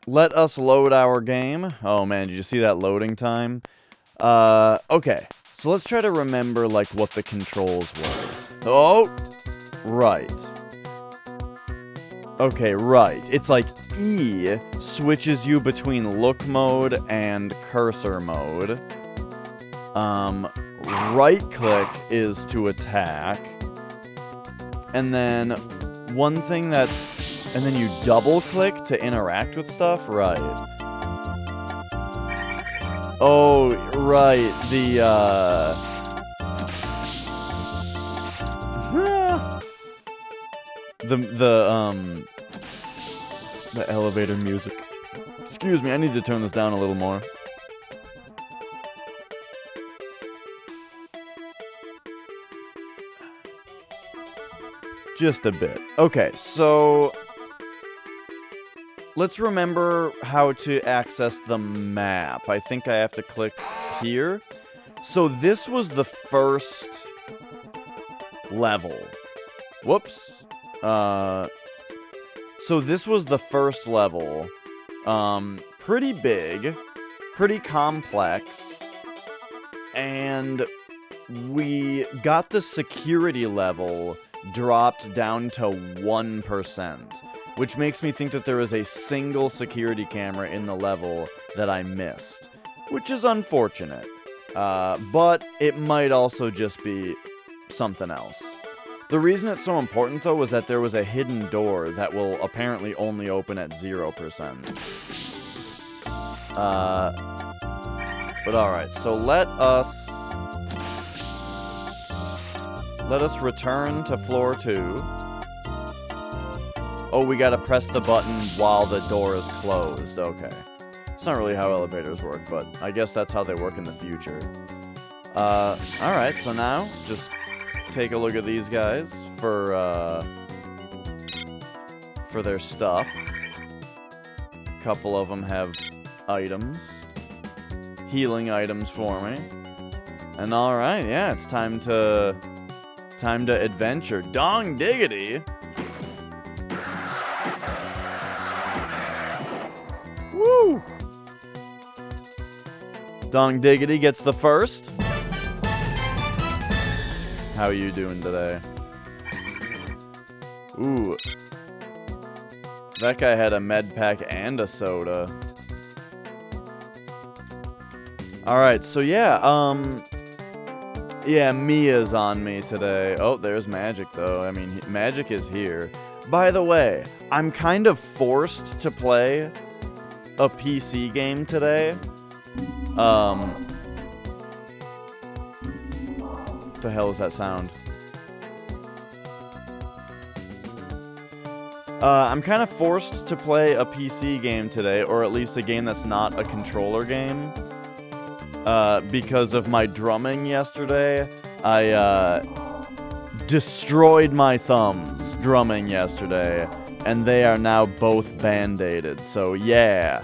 Let us load our game. Oh man, did you see that loading time? Okay. So let's try to remember, like, what the controls were. Oh! Right. Okay, right. It's like E switches you between look mode and cursor mode. Right click is to attack. And then one thing that's... And then you double click to interact with stuff? Right. Oh, right. The elevator music. Excuse me, I need to turn this down a little more. Just a bit. Okay, so let's remember how to access the map. I think I have to click here. So this was the first level. Whoops. So this was the first level. Pretty big, pretty complex, and we got the security level dropped down to 1%, which makes me think that there is a single security camera in the level that I missed, which is unfortunate, but it might also just be something else. The reason it's so important, though, was that there was a hidden door that will apparently only open at 0%. But alright, so let us return to floor 2. Oh, we gotta press the button while the door is closed. Okay. It's not really how elevators work, but I guess that's how they work in the future. Alright, so now, just take a look at these guys for their stuff. A couple of them have items. Healing items for me. And alright, yeah, it's time to adventure. Dong diggity! Woo! Dong diggity gets the first. How you doing today? Ooh. That guy had a med pack and a soda. Alright, so yeah, yeah, Mia's on me today. Oh, there's Magic, though. I mean, Magic is here. By the way, I'm kind of forced to play a PC game today. What the hell is that sound? I'm kind of forced to play a PC game today, or at least a game that's not a controller game. Because of my drumming yesterday. I destroyed my thumbs drumming yesterday, and they are now both band-aided, so yeah.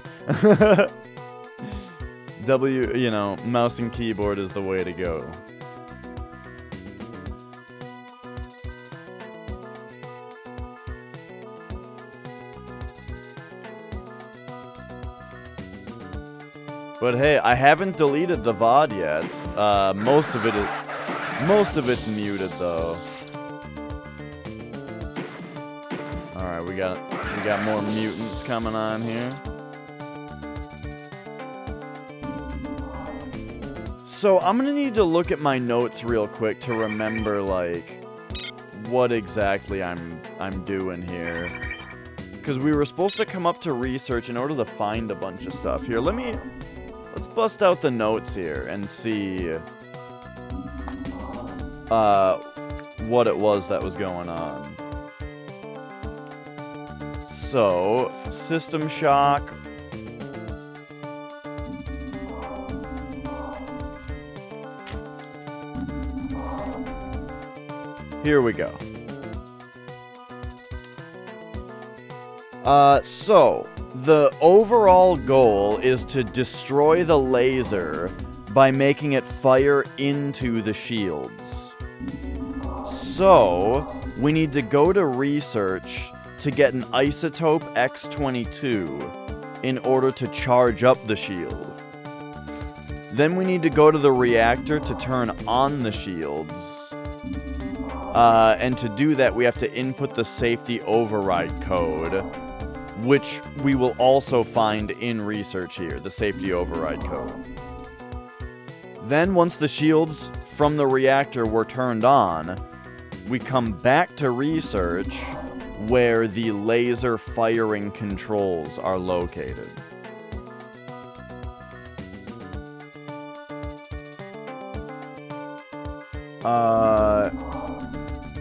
Mouse and keyboard is the way to go. But hey, I haven't deleted the VOD yet. Most of it's muted though. All right, we got more mutants coming on here. So I'm gonna need to look at my notes real quick to remember like what exactly I'm doing here. Because we were supposed to come up to research in order to find a bunch of stuff. Here, let's bust out the notes here and see what it was that was going on. So, System Shock. Here we go. So, the overall goal is to destroy the laser by making it fire into the shields. So, we need to go to research to get an isotope X-22 in order to charge up the shield. Then we need to go to the reactor to turn on the shields. And to do that, we have to input the safety override code, which we will also find in research here, the safety override code. Then, once the shields from the reactor were turned on, we come back to research, where the laser firing controls are located.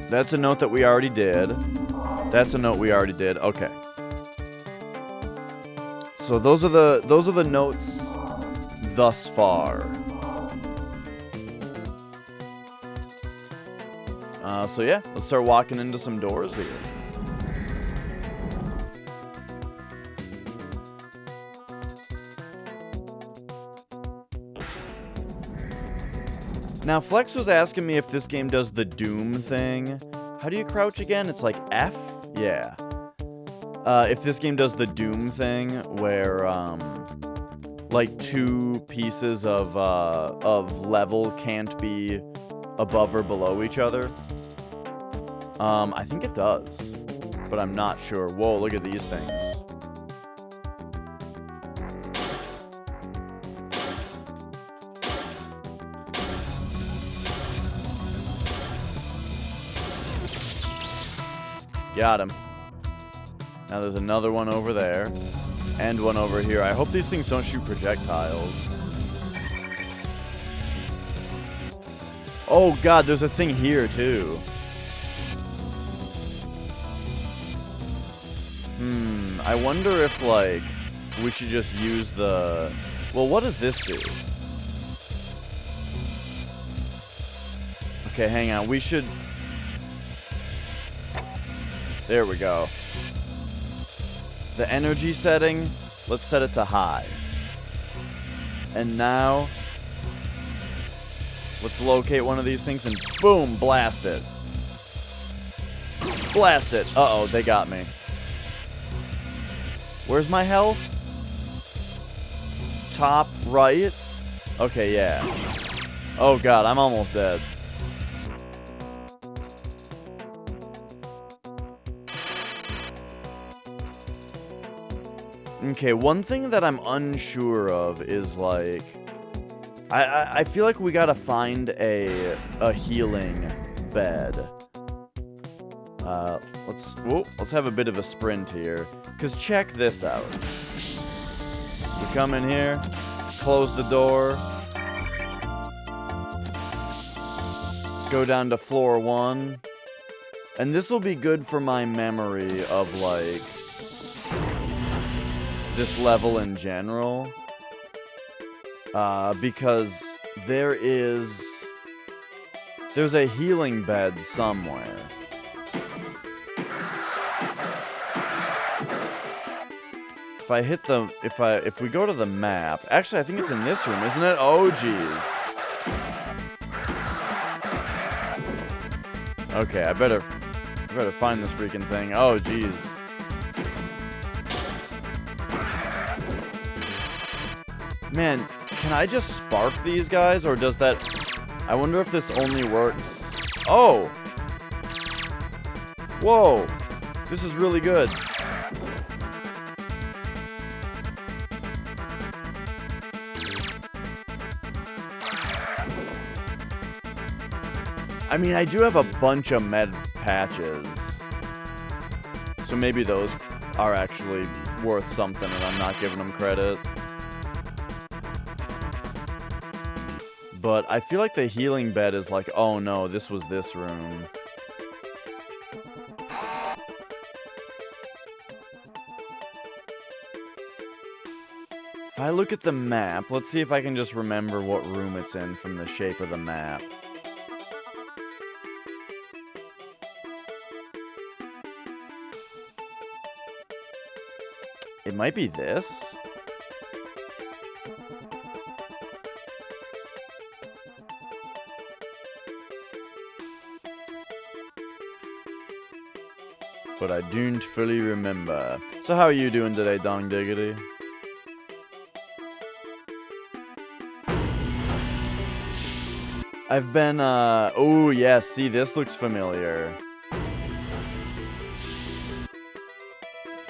That's a note that we already did. That's a note we already did. Okay. So those are the notes thus far. So yeah, let's start walking into some doors here. Now, Flex was asking me if this game does the Doom thing. How do you crouch again? It's like F? Yeah. If this game does the Doom thing, where, like, two pieces of level can't be above or below each other. I think it does, but I'm not sure. Whoa, look at these things. Got him. Now there's another one over there, and one over here. I hope these things don't shoot projectiles. Oh god, there's a thing here too. I wonder if, like, we should just use the... Well, what does this do? Okay, hang on. We should... There we go. The energy setting, let's set it to high. And now, let's locate one of these things and boom, blast it. Blast it. Uh-oh, they got me. Where's my health? Top right? Okay, yeah. Oh god, I'm almost dead. Okay, one thing that I'm unsure of is, like... I feel like we gotta find a healing bed. Let's have a bit of a sprint here. Because check this out. We come in here, close the door, go down to floor 1, and this will be good for my memory of, like, this level in general. Because there's a healing bed somewhere. If we go to the map, actually I think it's in this room, isn't it? Oh jeez. Okay, I better find this freaking thing. Oh jeez. Man, can I just spark these guys, or does that... I wonder if this only works... Oh! Whoa! This is really good. I mean, I do have a bunch of med patches. So maybe those are actually worth something and I'm not giving them credit. But I feel like the healing bed is like, oh no, this was this room. If I look at the map, let's see if I can just remember what room it's in from the shape of the map. It might be this. But I don't fully remember. So how are you doing today, Dong Diggity? I've been, oh, yeah, see, this looks familiar.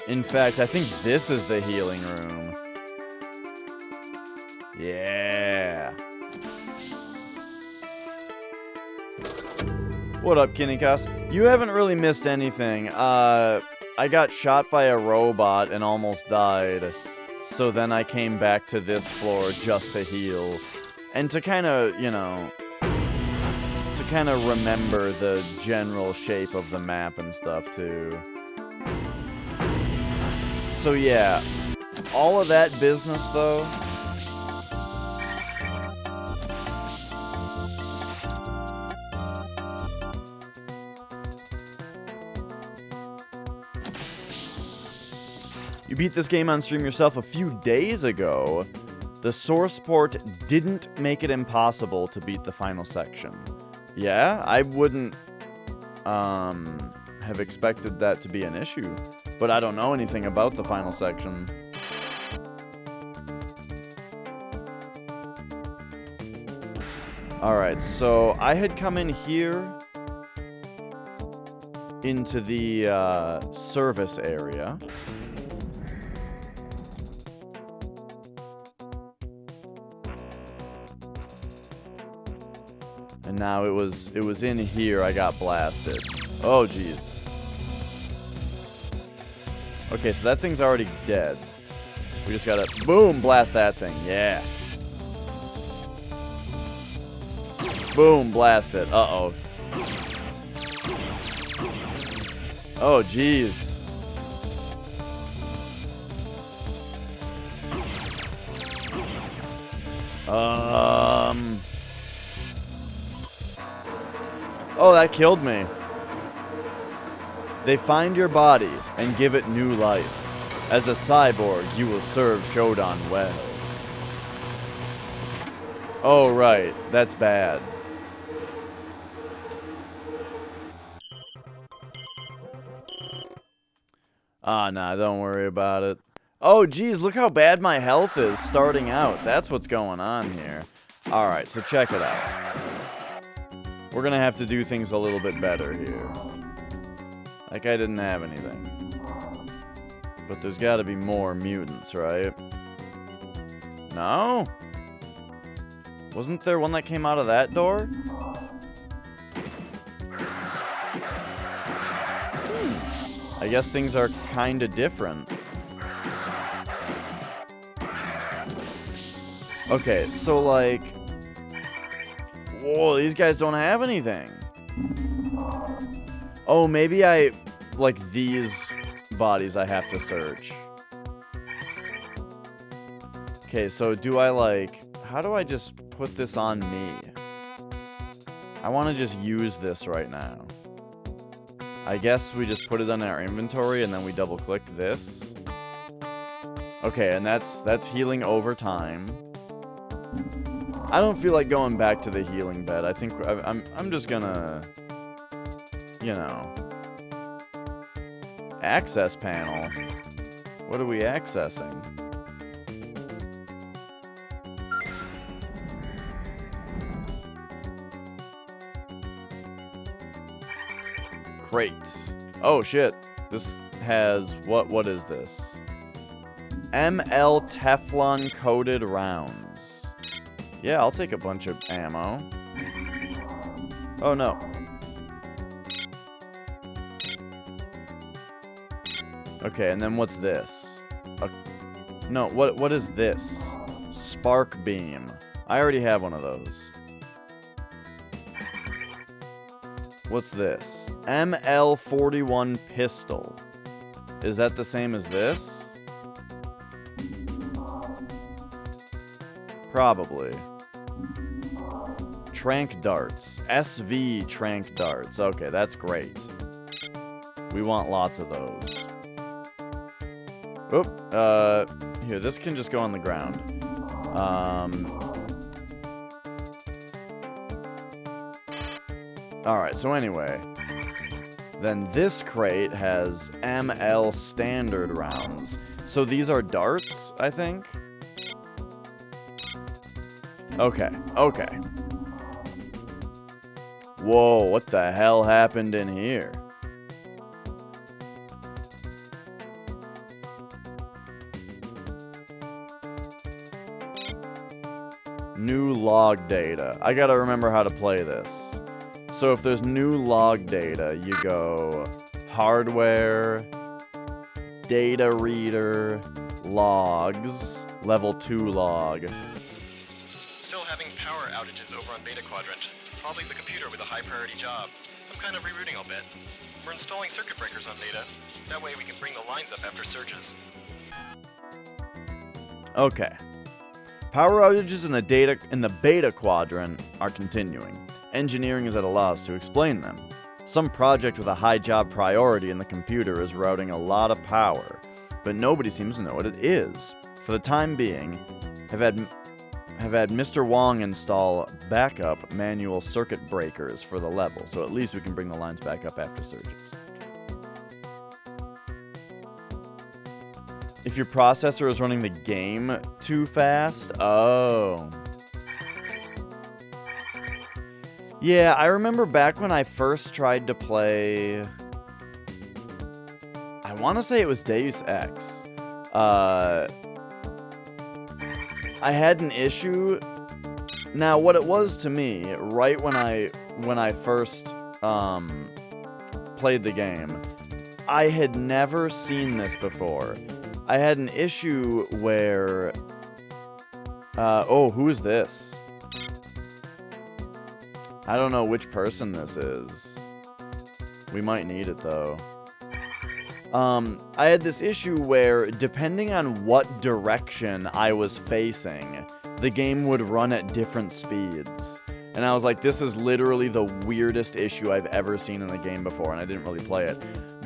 In fact, I think this is the healing room. Yeah. What up, Kinnikos? You haven't really missed anything. I got shot by a robot and almost died. So then I came back to this floor just to heal. And to kind of, you know, to kind of remember the general shape of the map and stuff, too. So yeah, all of that business, though... You beat this game on stream yourself a few days ago. The source port didn't make it impossible to beat the final section. Yeah, I wouldn't have expected that to be an issue. But I don't know anything about the final section. Alright, so I had come in here into the service area. And now it was in here I got blasted. Oh, jeez. Okay, so that thing's already dead. We just gotta, boom, blast that thing. Yeah. Boom, blast it. Uh-oh. Oh, jeez. Oh, that killed me. They find your body and give it new life. As a cyborg, you will serve Shodan well. Oh, right. That's bad. Ah, nah, don't worry about it. Oh, geez, look how bad my health is starting out. That's what's going on here. Alright, so check it out. We're gonna have to do things a little bit better here. Like I didn't have anything. But there's gotta be more mutants, right? No? Wasn't there one that came out of that door? I guess things are kinda different. Okay, so like... Whoa, these guys don't have anything. Oh, maybe I... Like, these bodies I have to search. Okay, so do I, like... How do I just put this on me? I want to just use this right now. I guess we just put it on our inventory and then we double-click this. Okay, and that's healing over time. I don't feel like going back to the healing bed. I think I'm just gonna, you know, access panel. What are we accessing? Great. Oh shit. This has what is this? ML Teflon coated rounds. Yeah, I'll take a bunch of ammo. Oh no. Okay, and then what's this? No, what is this? Spark beam. I already have one of those. What's this? ML41 pistol. Is that the same as this? Probably. Trank darts. SV trank darts. Okay, that's great. We want lots of those. Oop, here, this can just go on the ground. Alright, so anyway. Then this crate has ML standard rounds. So these are darts, I think? Okay, okay. Whoa, what the hell happened in here? New log data. I gotta remember how to play this. So if there's new log data, you go hardware, data reader, logs, level 2 log. Still having power outages over on Beta Quadrant. Probably the computer with a high priority job. Some kind of rerouting, I'll bet. We're installing circuit breakers on Beta. That way we can bring the lines up after surges. Okay. Power outages in the Beta Quadrant are continuing. Engineering is at a loss to explain them. Some project with a high job priority in the computer is routing a lot of power, but nobody seems to know what it is. For the time being, have had Mr. Wong install backup manual circuit breakers for the level, so at least we can bring the lines back up after surges. If your processor is running the game too fast, oh. Yeah, I remember back when I first tried to play, I want to say it was Deus Ex. I had an issue. Now, what it was to me, right when I first played the game, I had never seen this before. I had an issue where, oh, who is this? I don't know which person this is. We might need it, though. I had this issue where, depending on what direction I was facing, the game would run at different speeds. And I was like, this is literally the weirdest issue I've ever seen in the game before, and I didn't really play it.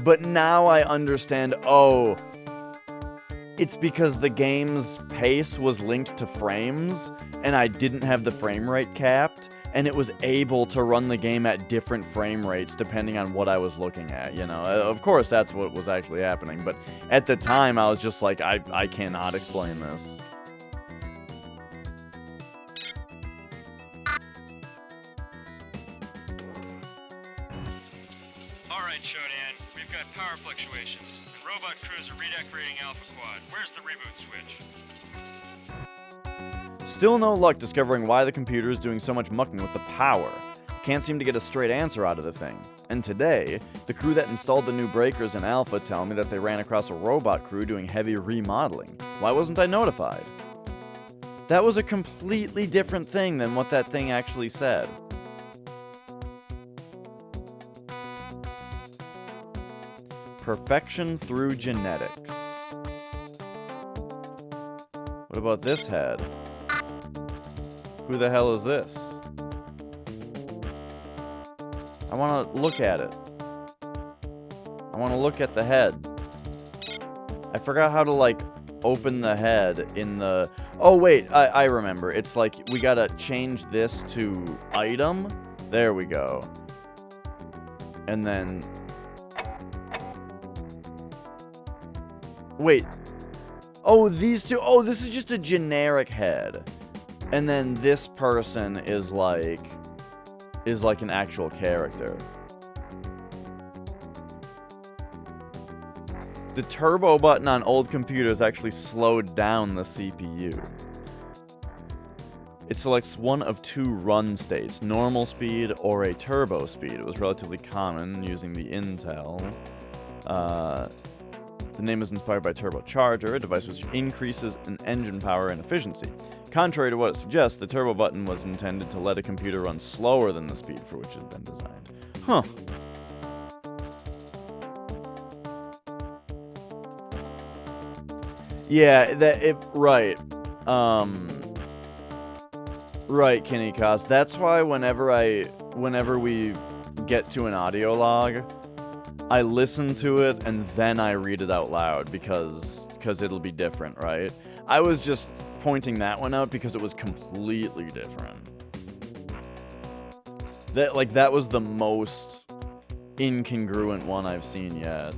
But now I understand, oh, it's because the game's pace was linked to frames, and I didn't have the frame rate capped, and it was able to run the game at different frame rates depending on what I was looking at, you know? Of course, that's what was actually happening, but at the time, I was just like, I cannot explain this. Alright, Shodan, we've got power fluctuations, and robot crews are redecorating Alpha Quad. Where's the reboot switch? Still no luck discovering why the computer is doing so much mucking with the power. Can't seem to get a straight answer out of the thing. And today, the crew that installed the new breakers in Alpha tell me that they ran across a robot crew doing heavy remodeling. Why wasn't I notified? That was a completely different thing than what that thing actually said. Perfection through genetics. What about this head? Who the hell is this? I want to look at it. I want to look at the head. I forgot how to, like, open the head in the... Oh, wait, I remember. It's like, we gotta change this to item. There we go. And then... Wait. Oh, these two... Oh, this is just a generic head. And then this person is like an actual character. The turbo button on old computers actually slowed down the CPU. It selects one of two run states, normal speed or a turbo speed. It was relatively common using the Intel. The name is inspired by turbocharger, a device which increases an engine power and efficiency. Contrary to what it suggests, the turbo button was intended to let a computer run slower than the speed for which it had been designed. Huh. Yeah, right. Right, Kinikos. That's why whenever we get to an audio log, I listen to it and then I read it out loud because it'll be different, right? I was just pointing that one out because it was completely different. That was the most incongruent one I've seen yet.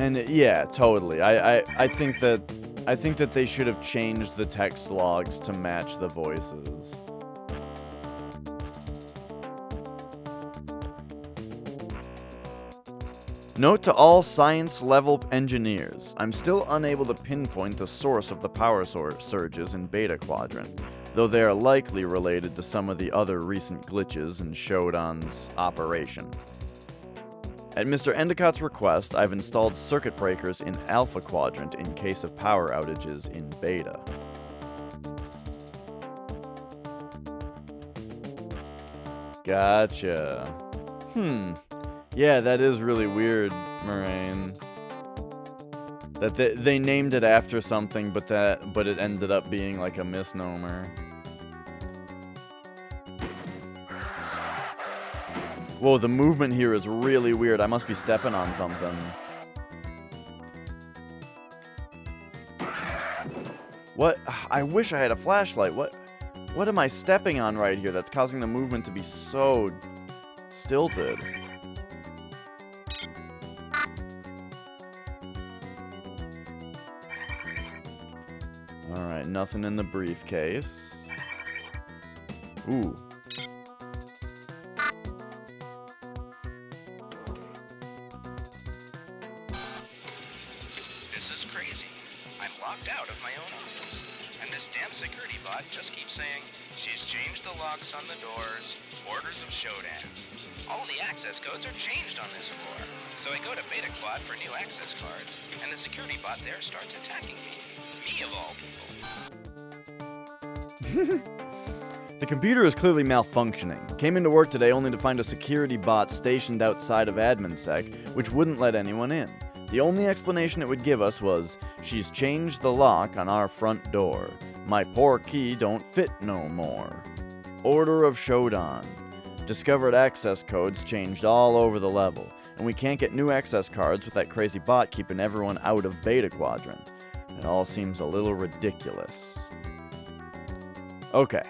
And yeah, totally. I think that they should have changed the text logs to match the voices. Note to all science-level engineers, I'm still unable to pinpoint the source of the power surges in Beta Quadrant, though they are likely related to some of the other recent glitches in Shodan's operation. At Mr. Endicott's request, I've installed circuit breakers in Alpha Quadrant in case of power outages in Beta. Gotcha. Yeah, that is really weird, Moraine. That they named it after something, but it ended up being like a misnomer. Whoa, the movement here is really weird. I must be stepping on something. What? I wish I had a flashlight. What am I stepping on right here that's causing the movement to be so stilted? Alright, nothing in the briefcase. Ooh. This is crazy. I'm locked out of my own office. And this damn security bot just keeps saying, she's changed the locks on the doors, orders of Shodan. All the access codes are changed on this floor. So I go to Beta Quad for new access cards, and the security bot there starts attacking me. Me of all people. The computer is clearly malfunctioning. Came into work today only to find a security bot stationed outside of AdminSec, which wouldn't let anyone in. The only explanation it would give us was, she's changed the lock on our front door. My poor key don't fit no more. Order of Shodan. Discovered access codes changed all over the level, and we can't get new access cards with that crazy bot keeping everyone out of Beta Quadrant. It all seems a little ridiculous. Okay.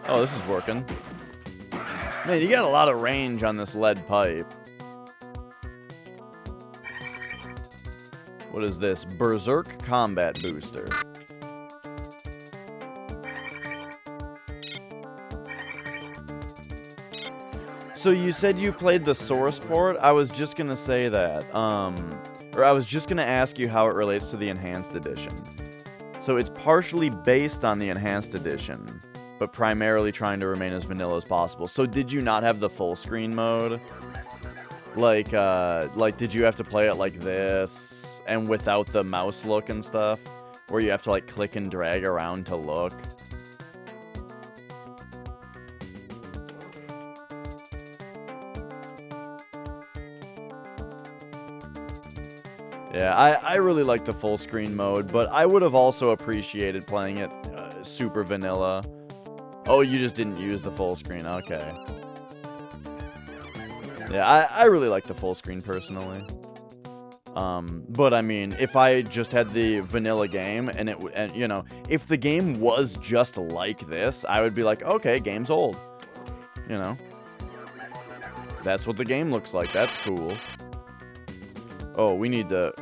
Oh, this is working. Man, you got a lot of range on this lead pipe. What is this? Berserk Combat Booster. So you said you played the source port? I was just gonna say that. Or I was just gonna ask you how it relates to the Enhanced Edition. So it's partially based on the Enhanced Edition, but primarily trying to remain as vanilla as possible. So did you not have the full screen mode? Like did you have to play it like this? And without the mouse look and stuff? Where you have to, like, click and drag around to look? Yeah, I really like the full screen mode, but I would have also appreciated playing it super vanilla. Oh, you just didn't use the full screen, okay. Yeah, I really like the full screen personally. But I mean, if I just had the vanilla game and you know, if the game was just like this, I would be like, okay, game's old. You know? That's what the game looks like. That's cool. Oh, we need to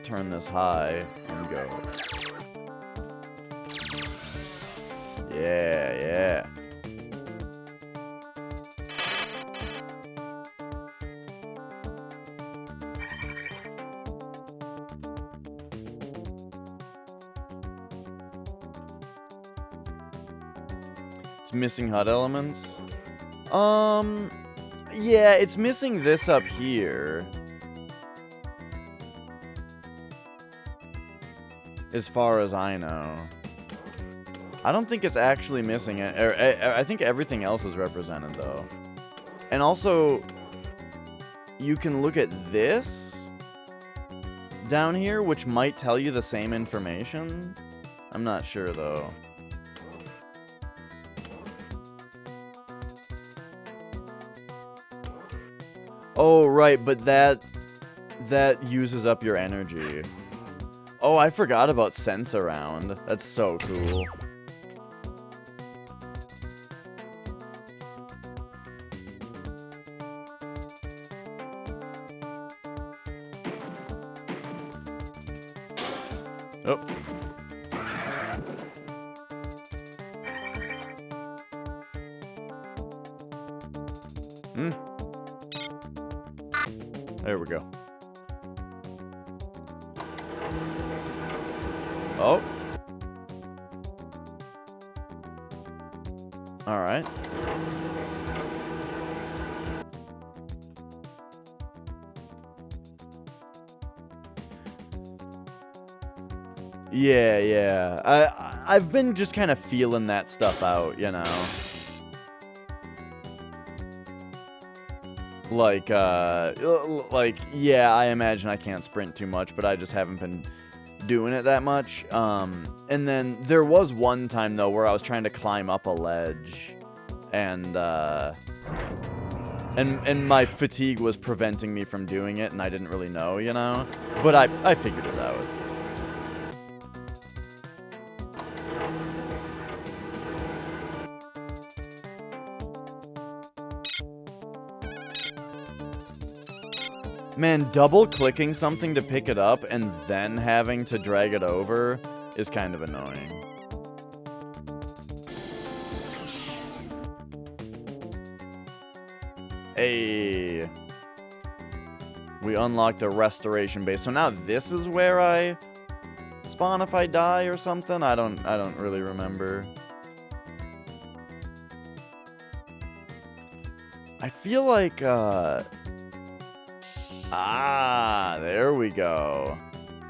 turn this high and go. Yeah. It's missing HUD elements. Yeah, it's missing this up here. As far as I know. I don't think it's actually missing it. I think everything else is represented, though. And also, you can look at this down here, which might tell you the same information. I'm not sure, though. Oh, right, but that uses up your energy. Oh, I forgot about Sense Around. That's so cool. Oh. There we go. Oh. All right. Yeah. I've been just kind of feeling that stuff out, you know. Like, yeah, I imagine I can't sprint too much, but I just haven't been doing it that much. And then there was one time, though, where I was trying to climb up a ledge, and my fatigue was preventing me from doing it, and I didn't really know, you know? But I figured it out. Man, double-clicking something to pick it up and then having to drag it over is kind of annoying. Hey. We unlocked a restoration base. So now this is where I spawn if I die or something? I don't really remember. I feel like, there we go.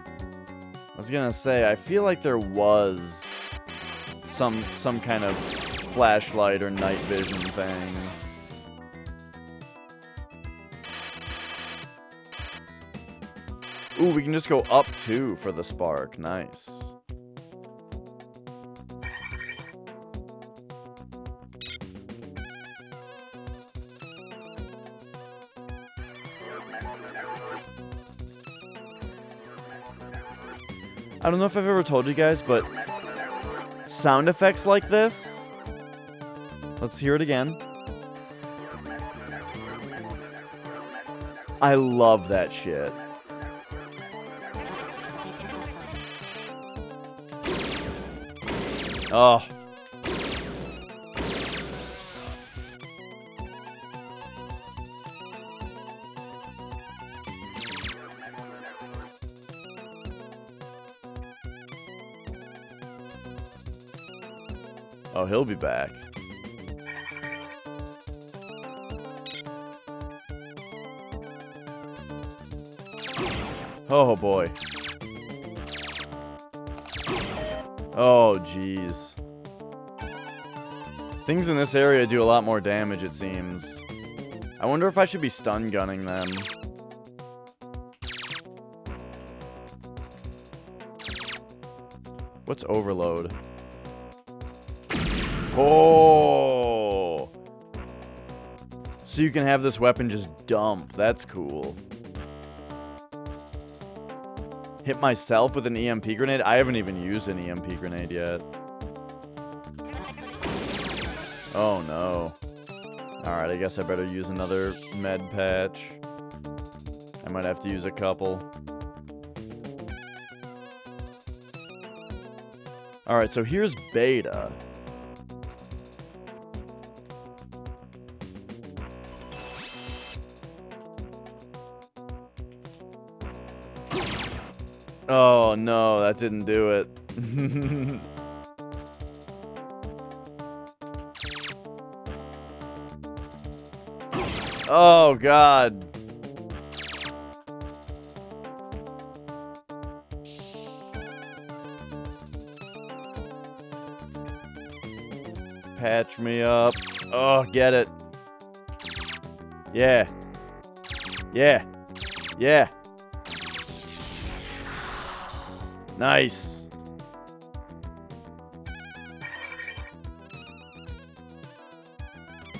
I was gonna say, I feel like there was some kind of flashlight or night vision thing. Ooh, we can just go up too for the spark. Nice. I don't know if I've ever told you guys, but sound effects like this. Let's hear it again. I love that shit. Oh. Oh, he'll be back. Oh, boy. Oh, jeez. Things in this area do a lot more damage, it seems. I wonder if I should be stun gunning them. What's overload? Oh! So you can have this weapon just dump. That's cool. Hit myself with an EMP grenade? I haven't even used an EMP grenade yet. Oh no. Alright, I guess I better use another med patch. I might have to use a couple. Alright, so here's Beta. Oh no, that didn't do it. Oh god. Patch me up. Oh, get it. Yeah. Yeah. Yeah. Nice.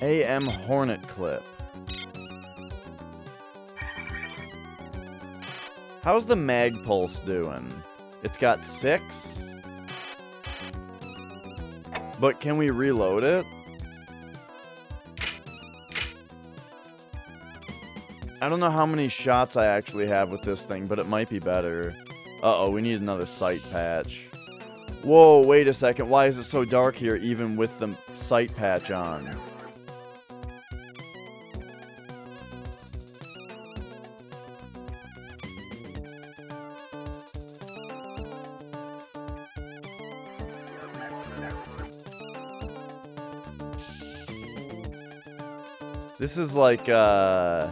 AM Hornet clip. How's the mag pulse doing? It's got 6? But can we reload it? I don't know how many shots I actually have with this thing, but it might be better. Uh-oh, we need another sight patch. Whoa, wait a second. Why is it so dark here even with the sight patch on? This is like, well,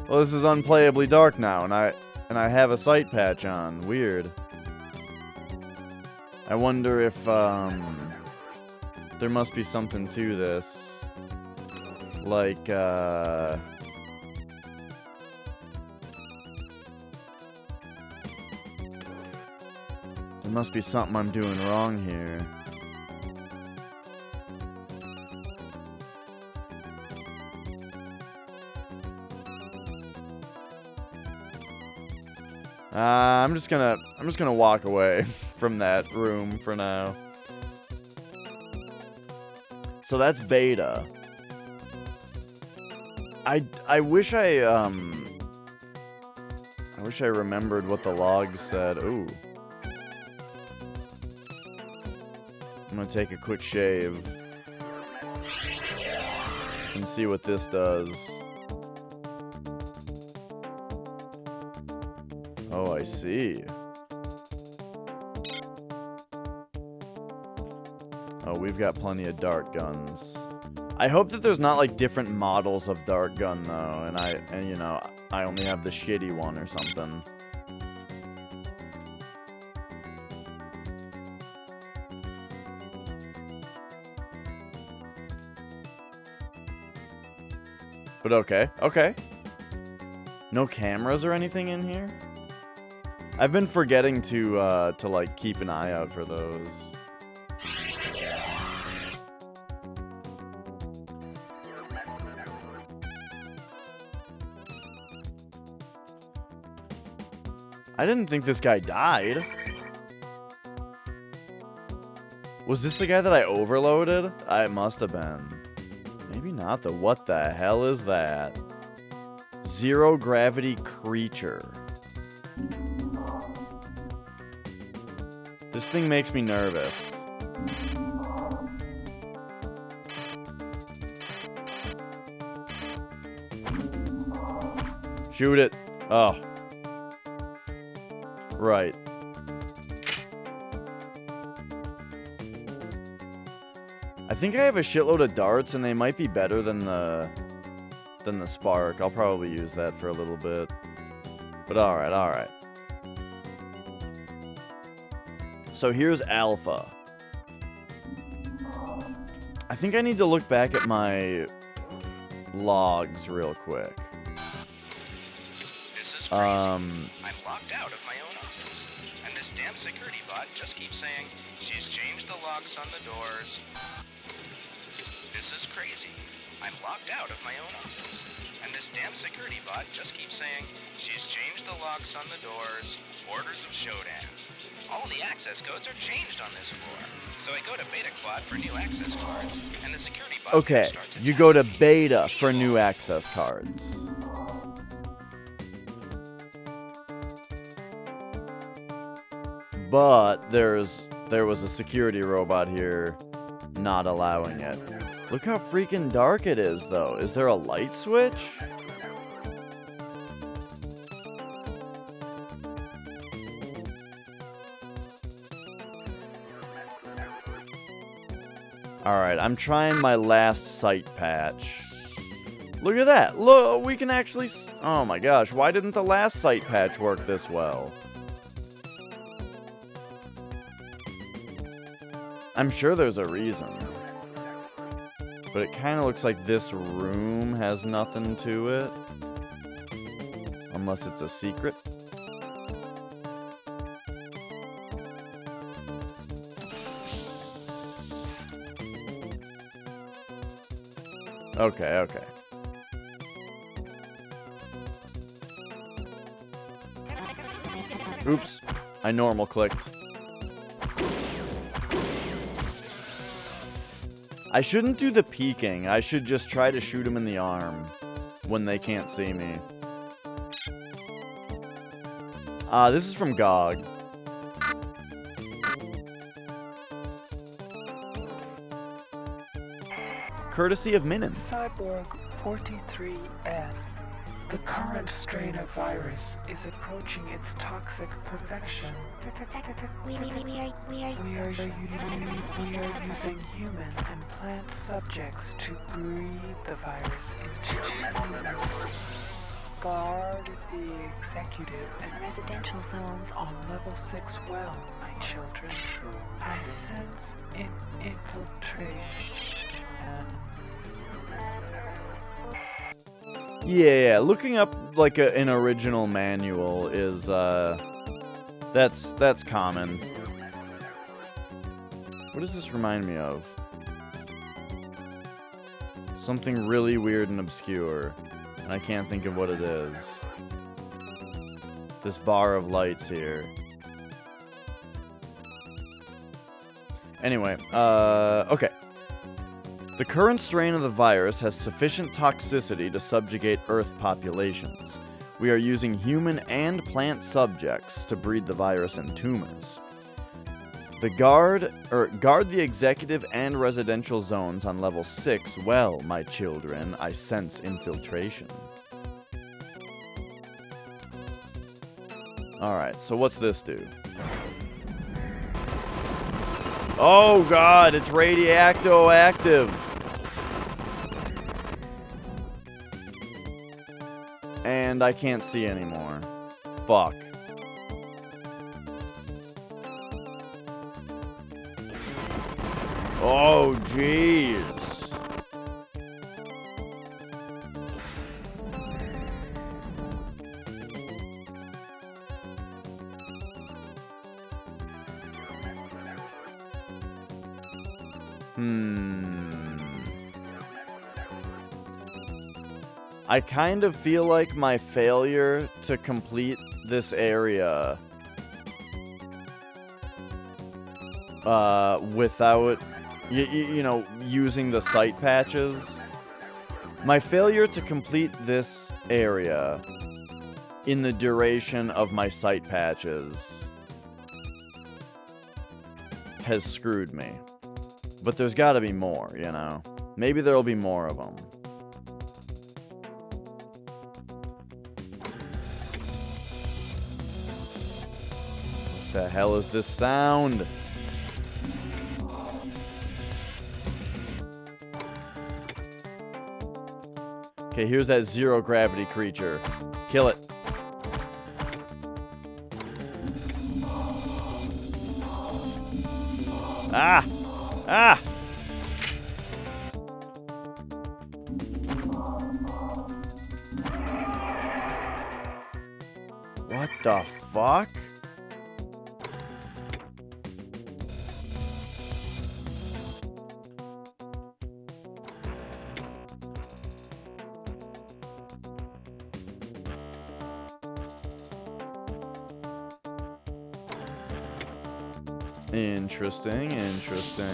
this is unplayably dark now, and I have a sight patch on. Weird. I wonder if, there must be something to this. Like, there must be something I'm doing wrong here. I'm just gonna walk away from that room for now. So that's beta. I wish I remembered what the logs said. Ooh. I'm gonna take a quick shave and see what this does. Oh, I see. Oh, we've got plenty of dart guns. I hope that there's not like different models of dart gun though, and you know, I only have the shitty one or something. But okay, okay. No cameras or anything in here? I've been forgetting to like keep an eye out for those. I didn't think this guy died. Was this the guy that I overloaded? I must have been. Maybe not though. What the hell is that? Zero gravity creature. This thing makes me nervous. Shoot it. Oh. Right. I think I have a shitload of darts and they might be better than the spark. I'll probably use that for a little bit. But alright, alright. So here's Alpha. I think I need to look back at my logs real quick. This is crazy. I'm locked out of my own office. And this damn security bot just keeps saying she's changed the locks on the doors. This is crazy. I'm locked out of my own office. And this damn security bot just keeps saying she's changed the locks on the doors. Orders of Shodan. All the access codes are changed on this floor. So I go to Beta Quad for new access cards, and the security bot okay, starts you go to Beta for new access cards. But there was a security robot here not allowing it. Look how freaking dark it is, though. Is there a light switch? Alright, I'm trying my last sight patch. Look at that. Look, we can actually... Oh my gosh, why didn't the last sight patch work this well? I'm sure there's a reason. But it kind of looks like this room has nothing to it. Unless it's a secret. Okay, okay. Oops. I normal clicked. I shouldn't do the peeking. I should just try to shoot him in the arm when they can't see me. This is from GOG. Courtesy of Minin. Cyborg 43S. The current strain of virus is approaching its toxic perfection. We are using human and plant subjects to breathe the virus into humans. Guard the executive and residential zones on level 6 well, my children. I sense infiltration. Yeah, looking up like an original manual is that's common. What does this remind me of? Something really weird and obscure, and I can't think of what it is. This bar of lights here. Anyway, okay. The current strain of the virus has sufficient toxicity to subjugate Earth populations. We are using human and plant subjects to breed the virus in tumors. Guard the executive and residential zones on level 6 well, my children. I sense infiltration. Alright, so what's this do? Oh god, it's radioactive. And I can't see anymore. Fuck. Oh, jeez. I kind of feel like my failure to complete this area without, you know, using the sight patches. My failure to complete this area in the duration of my sight patches has screwed me. But there's gotta be more, you know? Maybe there'll be more of them. What the hell is this sound? Okay, here's that zero gravity creature. Kill it. Ah! Ah! What the fuck? Interesting, interesting.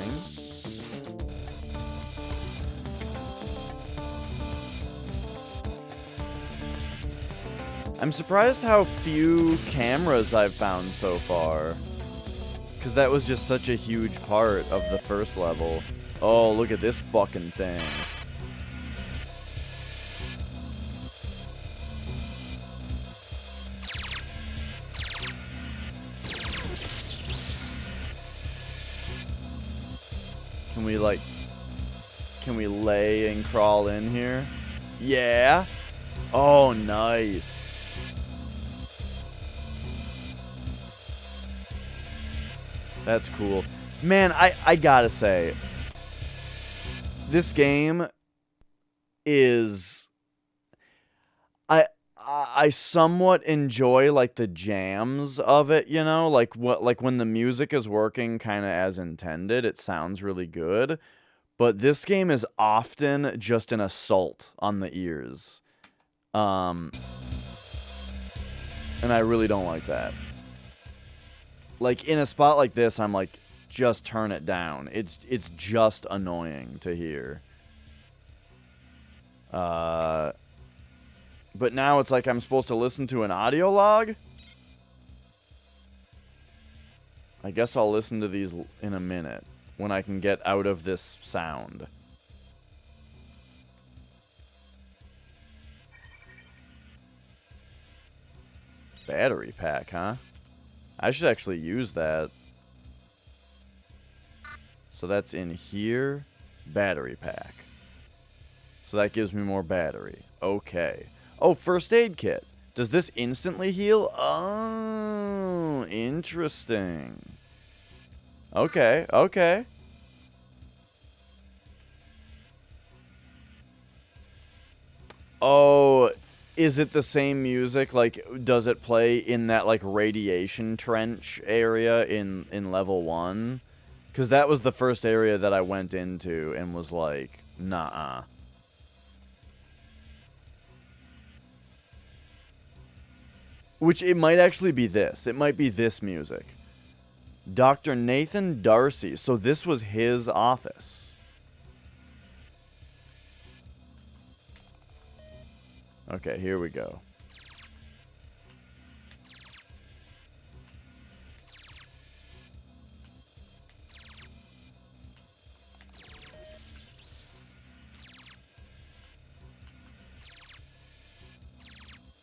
I'm surprised how few cameras I've found so far. Because that was just such a huge part of the first level. Oh, look at this fucking thing. Can we lay and crawl in here? Yeah. Oh, nice. That's cool. Man, I gotta say, this game is... I somewhat enjoy, like, the jams of it, you know? Like when the music is working kind of as intended, it sounds really good. But this game is often just an assault on the ears. And I really don't like that. Like, in a spot like this, I'm like, just turn it down. It's just annoying to hear. But now it's like I'm supposed to listen to an audio log? I guess I'll listen to these in a minute, when I can get out of this sound. Battery pack, huh? I should actually use that. So that's in here. Battery pack. So that gives me more battery. Okay. Oh, first aid kit. Does this instantly heal? Oh, interesting. Okay, okay. Oh, is it the same music? Like, does it play in that, like, radiation trench area in level 1? Because that was the first area that I went into and was like, nah. Which, it might actually be this. It might be this music. Dr. Nathan Darcy. So this was his office. Okay, here we go.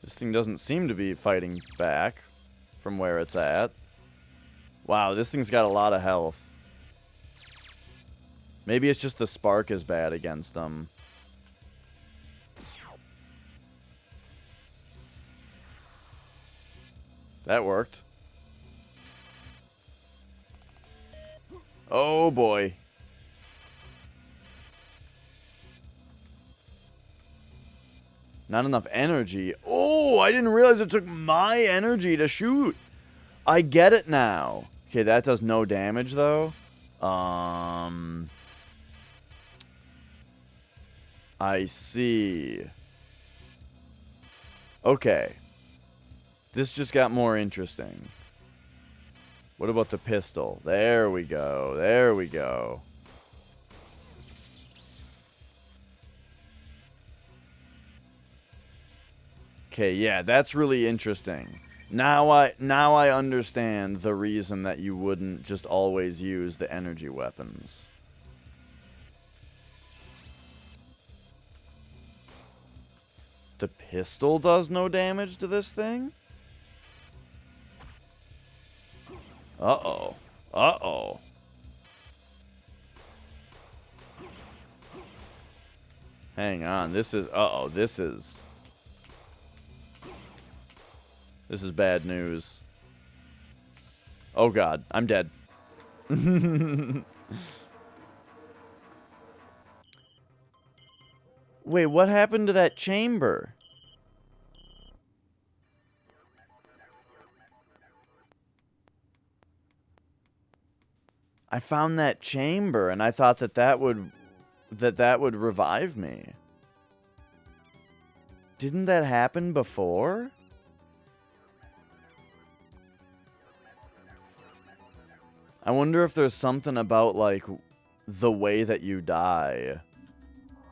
This thing doesn't seem to be fighting back from where it's at. Wow, this thing's got a lot of health. Maybe it's just the spark is bad against them. That worked. Oh boy. Not enough energy. Oh, I didn't realize it took my energy to shoot. I get it now. Okay, that does no damage though. I see. Okay. This just got more interesting. What about the pistol? There we go. There we go. Okay, yeah, that's really interesting. Now I understand the reason that you wouldn't just always use the energy weapons. The pistol does no damage to this thing? Uh-oh. Uh-oh. Hang on, this is... Uh-oh, this is bad news. Oh god, I'm dead. Wait, what happened to that chamber? I found that chamber and I thought that would revive me. Didn't that happen before? I wonder if there's something about, like, the way that you die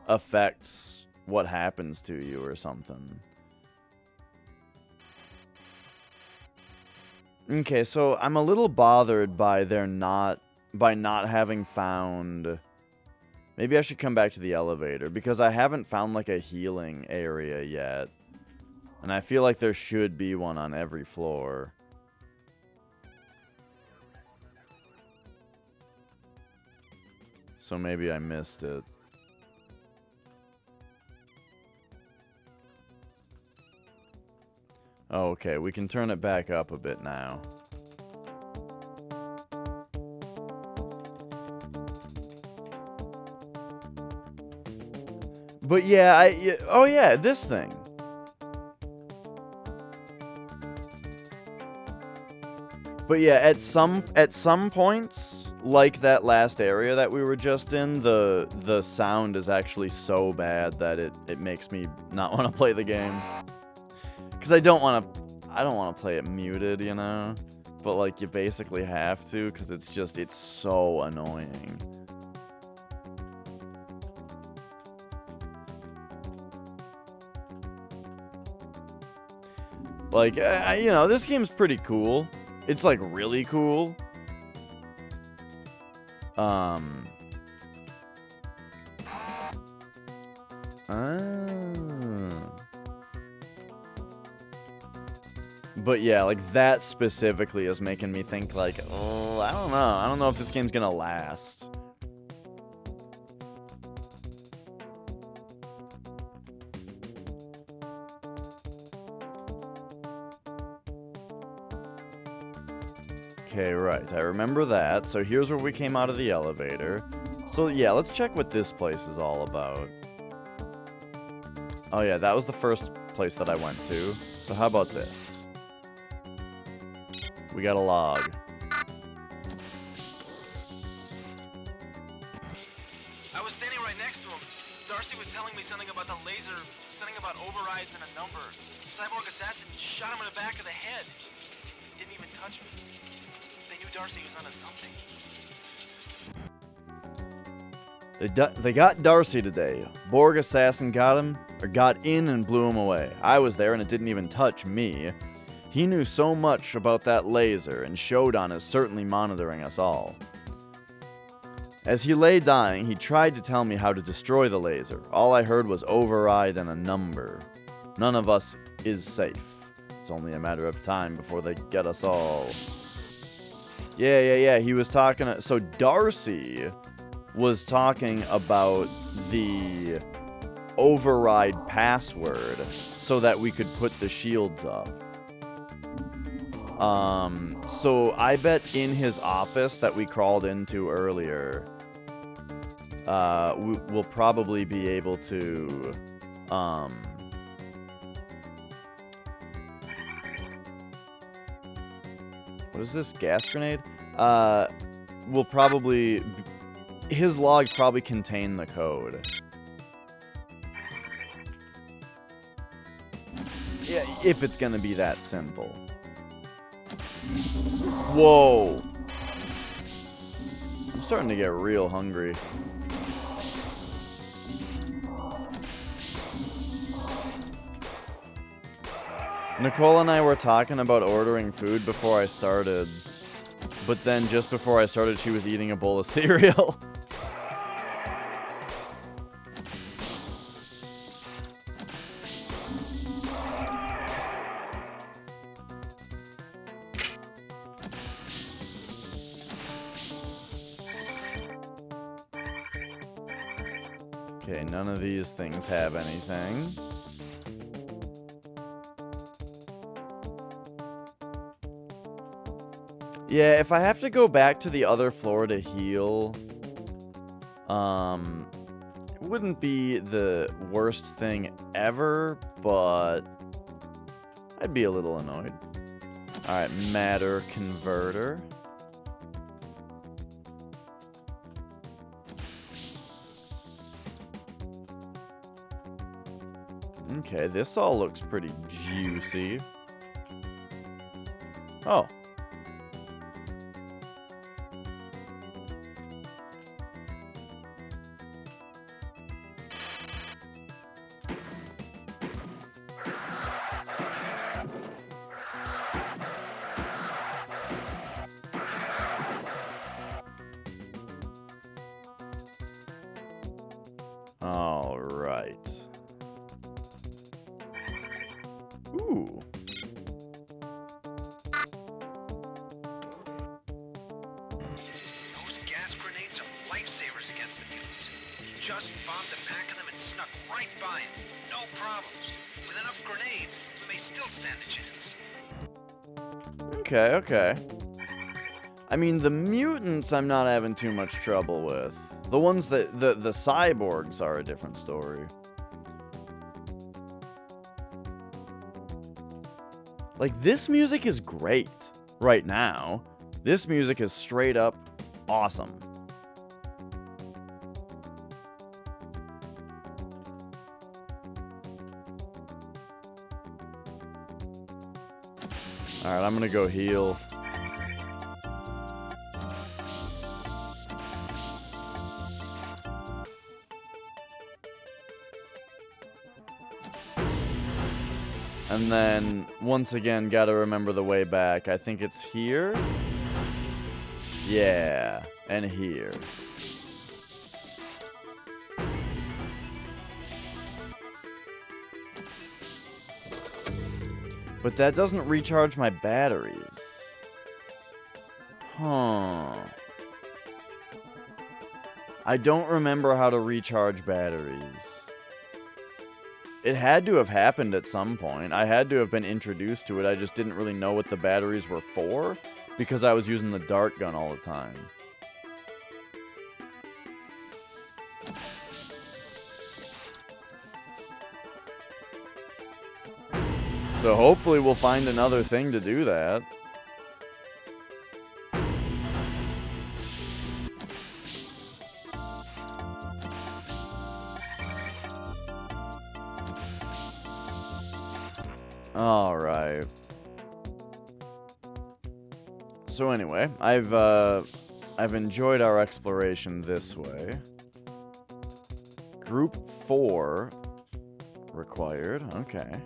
affects what happens to you or something. Okay, so I'm a little bothered by not having found... Maybe I should come back to the elevator, because I haven't found, like, a healing area yet. And I feel like there should be one on every floor. So maybe I missed it. Oh, okay, we can turn it back up a bit now. But yeah, oh yeah, this thing. But yeah, at some points, like that last area that we were just in, the sound is actually so bad that it makes me not want to play the game. Because I don't want to play it muted, you know? but like you basically have to because it's so annoying. Like, you know, this game's pretty cool. It's like really cool. But yeah, like that specifically is making me think like, oh, I don't know. I don't know if this game's gonna last. Okay, right. I remember that. So here's where we came out of the elevator. So yeah, let's check what this place is all about. Oh yeah, that was the first place that I went to. So how about this? We got a log. I was standing right next to him. Darcy was telling me something about the laser, something about overrides and a number. The cyborg assassin shot him in the back of the head. He didn't even touch me. They knew Darcy was onto something. They got Darcy today. Borg assassin got him, or got in and blew him away. I was there and it didn't even touch me. He knew so much about that laser, and Shodan is certainly monitoring us all. As he lay dying, he tried to tell me how to destroy the laser. All I heard was override and a number. None of us is safe. It's only a matter of time before they get us all. Yeah. He was talking... So Darcy was talking about the override password so that we could put the shields up. So I bet in his office that we crawled into earlier, we'll probably be able to, what is this, gas grenade? We'll probably, his logs probably contain the code. Yeah, if it's gonna be that simple. Whoa! I'm starting to get real hungry. Nicole and I were talking about ordering food before I started. But then just before I started, she was eating a bowl of cereal. Okay, none of these things have anything. Yeah, if I have to go back to the other floor to heal, it wouldn't be the worst thing ever, but I'd be a little annoyed. Alright, matter converter. Okay, this all looks pretty juicy. Oh. All right. Ooh. Those gas grenades are lifesavers against the mutants. Just bombed a pack of them and snuck right by them. No problems. With enough grenades, we may still stand a chance. Okay. I mean, the mutants I'm not having too much trouble with. The ones that... The cyborgs are a different story. Like, this music is great right now. This music is straight up awesome. Alright, I'm gonna go heal. And then, once again, gotta remember the way back. I think it's here? Yeah, and here. But that doesn't recharge my batteries. Huh. I don't remember how to recharge batteries. It had to have happened at some point. I had to have been introduced to it. I just didn't really know what the batteries were for because I was using the dart gun all the time. So hopefully we'll find another thing to do that. Alright. So anyway, I've enjoyed our exploration this way. Group 4 required. Okay.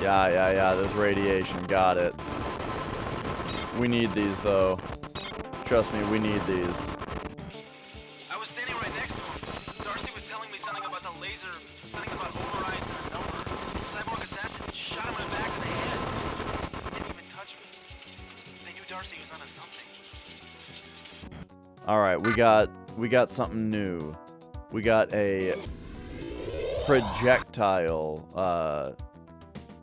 Yeah, there's radiation. Got it. We need these, though. Trust me, we need these. I was standing right next to him. Darcy was telling me something about the laser, something about overrides and a number. Cyborg assassin shot him in the back of the head. Didn't even touch me. They knew Darcy was onto something. Alright, we got something new. We got a projectile,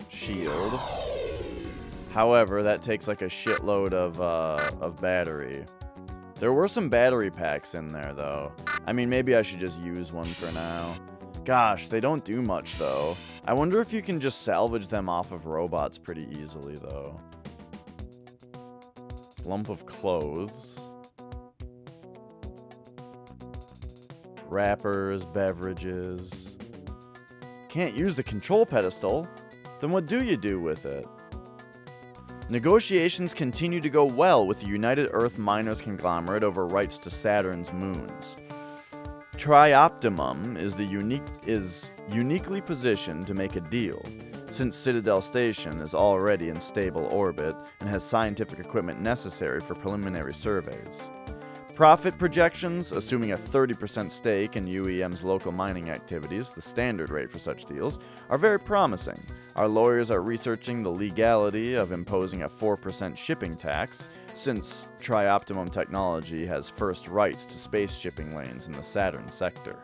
shield. However, that takes like a shitload of battery. There were some battery packs in there, though. I mean, maybe I should just use one for now. Gosh, they don't do much, though. I wonder if you can just salvage them off of robots pretty easily, though. Lump of clothes. Wrappers, beverages. Can't use the control pedestal. Then what do you do with it? Negotiations continue to go well with the United Earth Miners Conglomerate over rights to Saturn's moons. Trioptimum is uniquely positioned to make a deal, since Citadel Station is already in stable orbit and has scientific equipment necessary for preliminary surveys. Profit projections, assuming a 30% stake in UEM's local mining activities, the standard rate for such deals, are very promising. Our lawyers are researching the legality of imposing a 4% shipping tax, since Trioptimum Technology has first rights to space shipping lanes in the Saturn sector.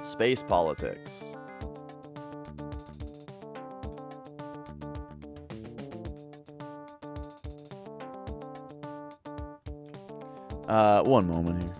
Space politics. One moment here.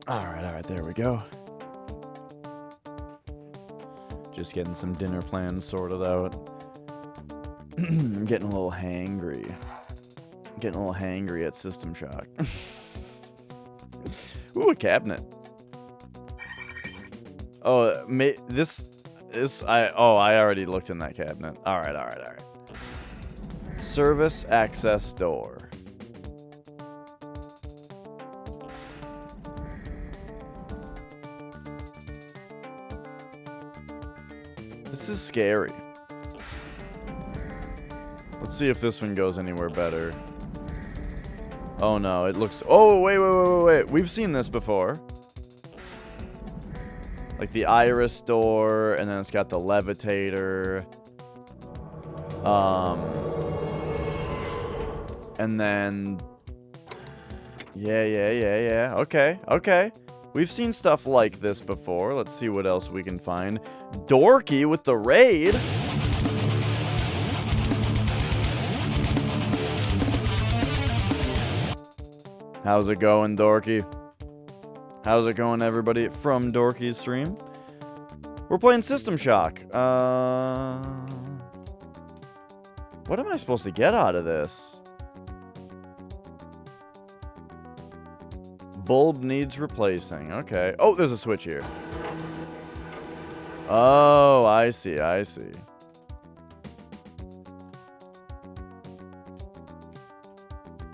Alright, there we go. Just getting some dinner plans sorted out. I'm getting a little hangry. Getting a little hangry at System Shock. Ooh, a cabinet. Oh, I already looked in that cabinet. Alright. Service access door. This is scary. Let's see if this one goes anywhere better. Oh no, it looks... Oh, wait. We've seen this before. Like the iris door, and then it's got the levitator. And then... Yeah. Okay. We've seen stuff like this before. Let's see what else we can find. Dorky with the raid. How's it going, Dorky? How's it going, everybody from Dorky's stream? We're playing System Shock. What am I supposed to get out of this? Bulb needs replacing. Okay. Oh, there's a switch here. Oh, I see.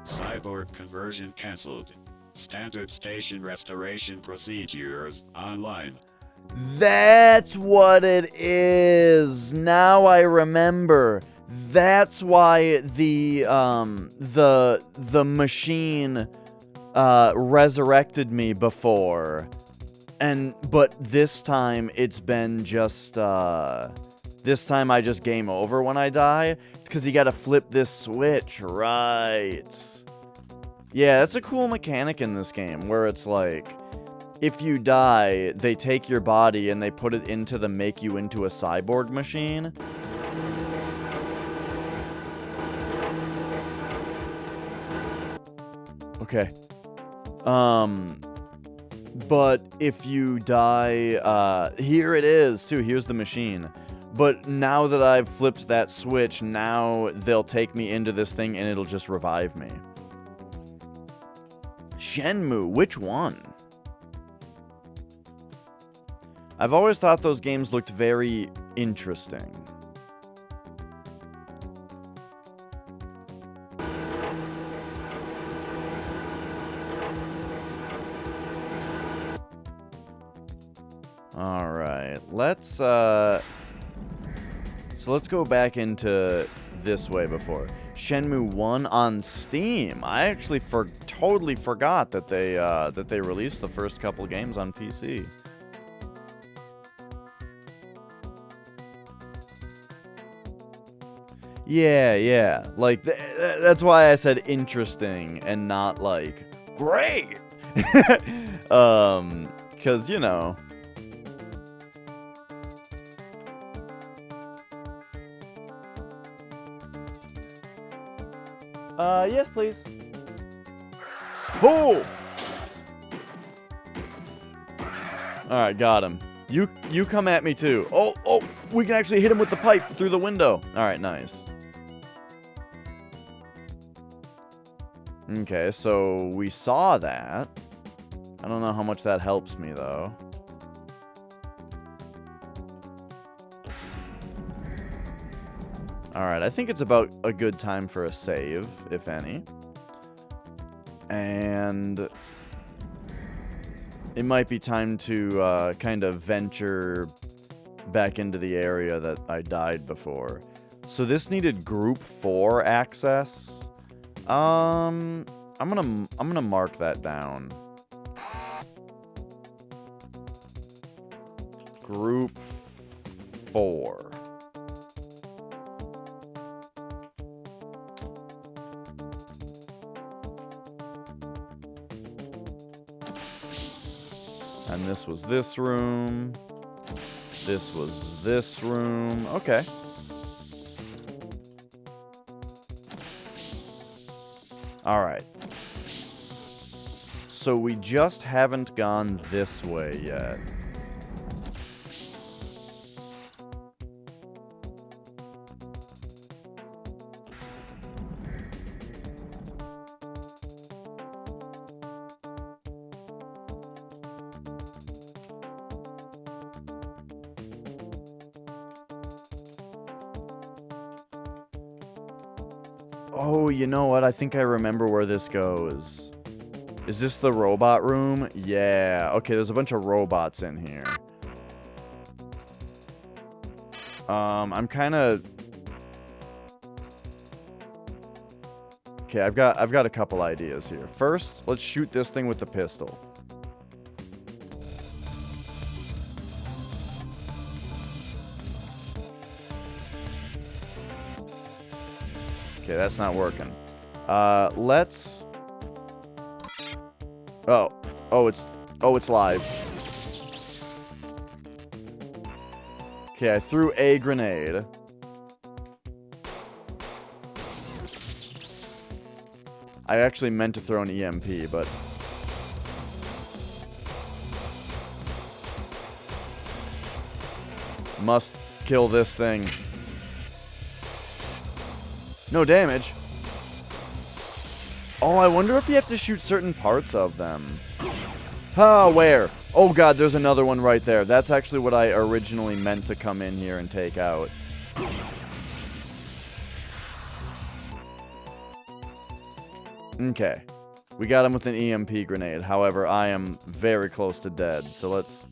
Cyborg conversion cancelled. Standard station restoration procedures online. That's what it is. Now I remember. That's why the machine resurrected me before. But this time it's been just this time I just game over when I die. It's because you gotta flip this switch, right? Yeah, that's a cool mechanic in this game where it's like, if you die, they take your body and they put it into the make you into a cyborg machine. Okay. But if you die, here it is too, here's the machine. But now that I've flipped that switch, now they'll take me into this thing and it'll just revive me. Shenmue, which one? I've always thought those games looked very interesting. Alright, let's go back into this way before. Shenmue 1 on Steam. I actually totally forgot that they released the first couple games on PC. Yeah. Like that's why I said interesting and not like great. 'Cause you know. Yes, please. Oh! Alright, got him. You come at me too. Oh, we can actually hit him with the pipe through the window. Alright, nice. Okay, so we saw that. I don't know how much that helps me, though. Alright, I think it's about a good time for a save, if any. And it might be time to kind of venture back into the area that I died before. So this needed group 4 access. I'm gonna mark that down. Group 4. And this was this room. This was this room. Okay. Alright. so we just haven't gone this way yet. Oh, you know what? I think I remember where this goes. Is this the robot room? Yeah. Okay, there's a bunch of robots in here. I'm kind of... Okay, I've got a couple ideas here. First, let's shoot this thing with the pistol. Okay, that's not working. Let's... Oh, it's live. Okay, I threw a grenade. I actually meant to throw an EMP, but... Must kill this thing. No damage. Oh, I wonder if you have to shoot certain parts of them. Oh, where? Oh god, there's another one right there. That's actually what I originally meant to come in here and take out. Okay. We got him with an EMP grenade. However, I am very close to dead. So let's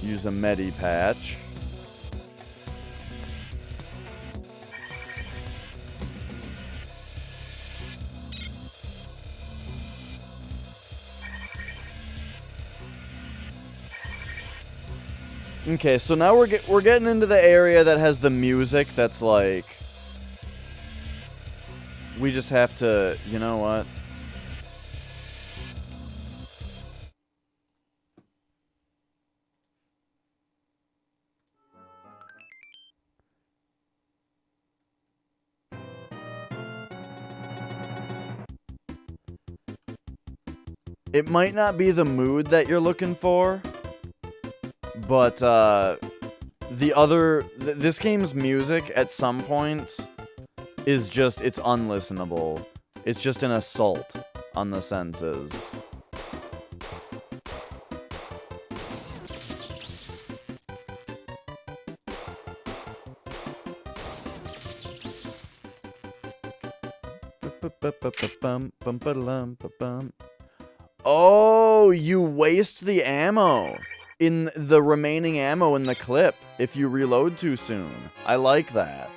use a medi patch. Okay, so now we're getting into the area that has the music that's like... We just have to... You know what? It might not be the mood that you're looking for. But, this game's music, at some points, is just, it's unlistenable. It's just an assault on the senses. Oh, you waste the ammo. In the remaining ammo in the clip if you reload too soon. I like that.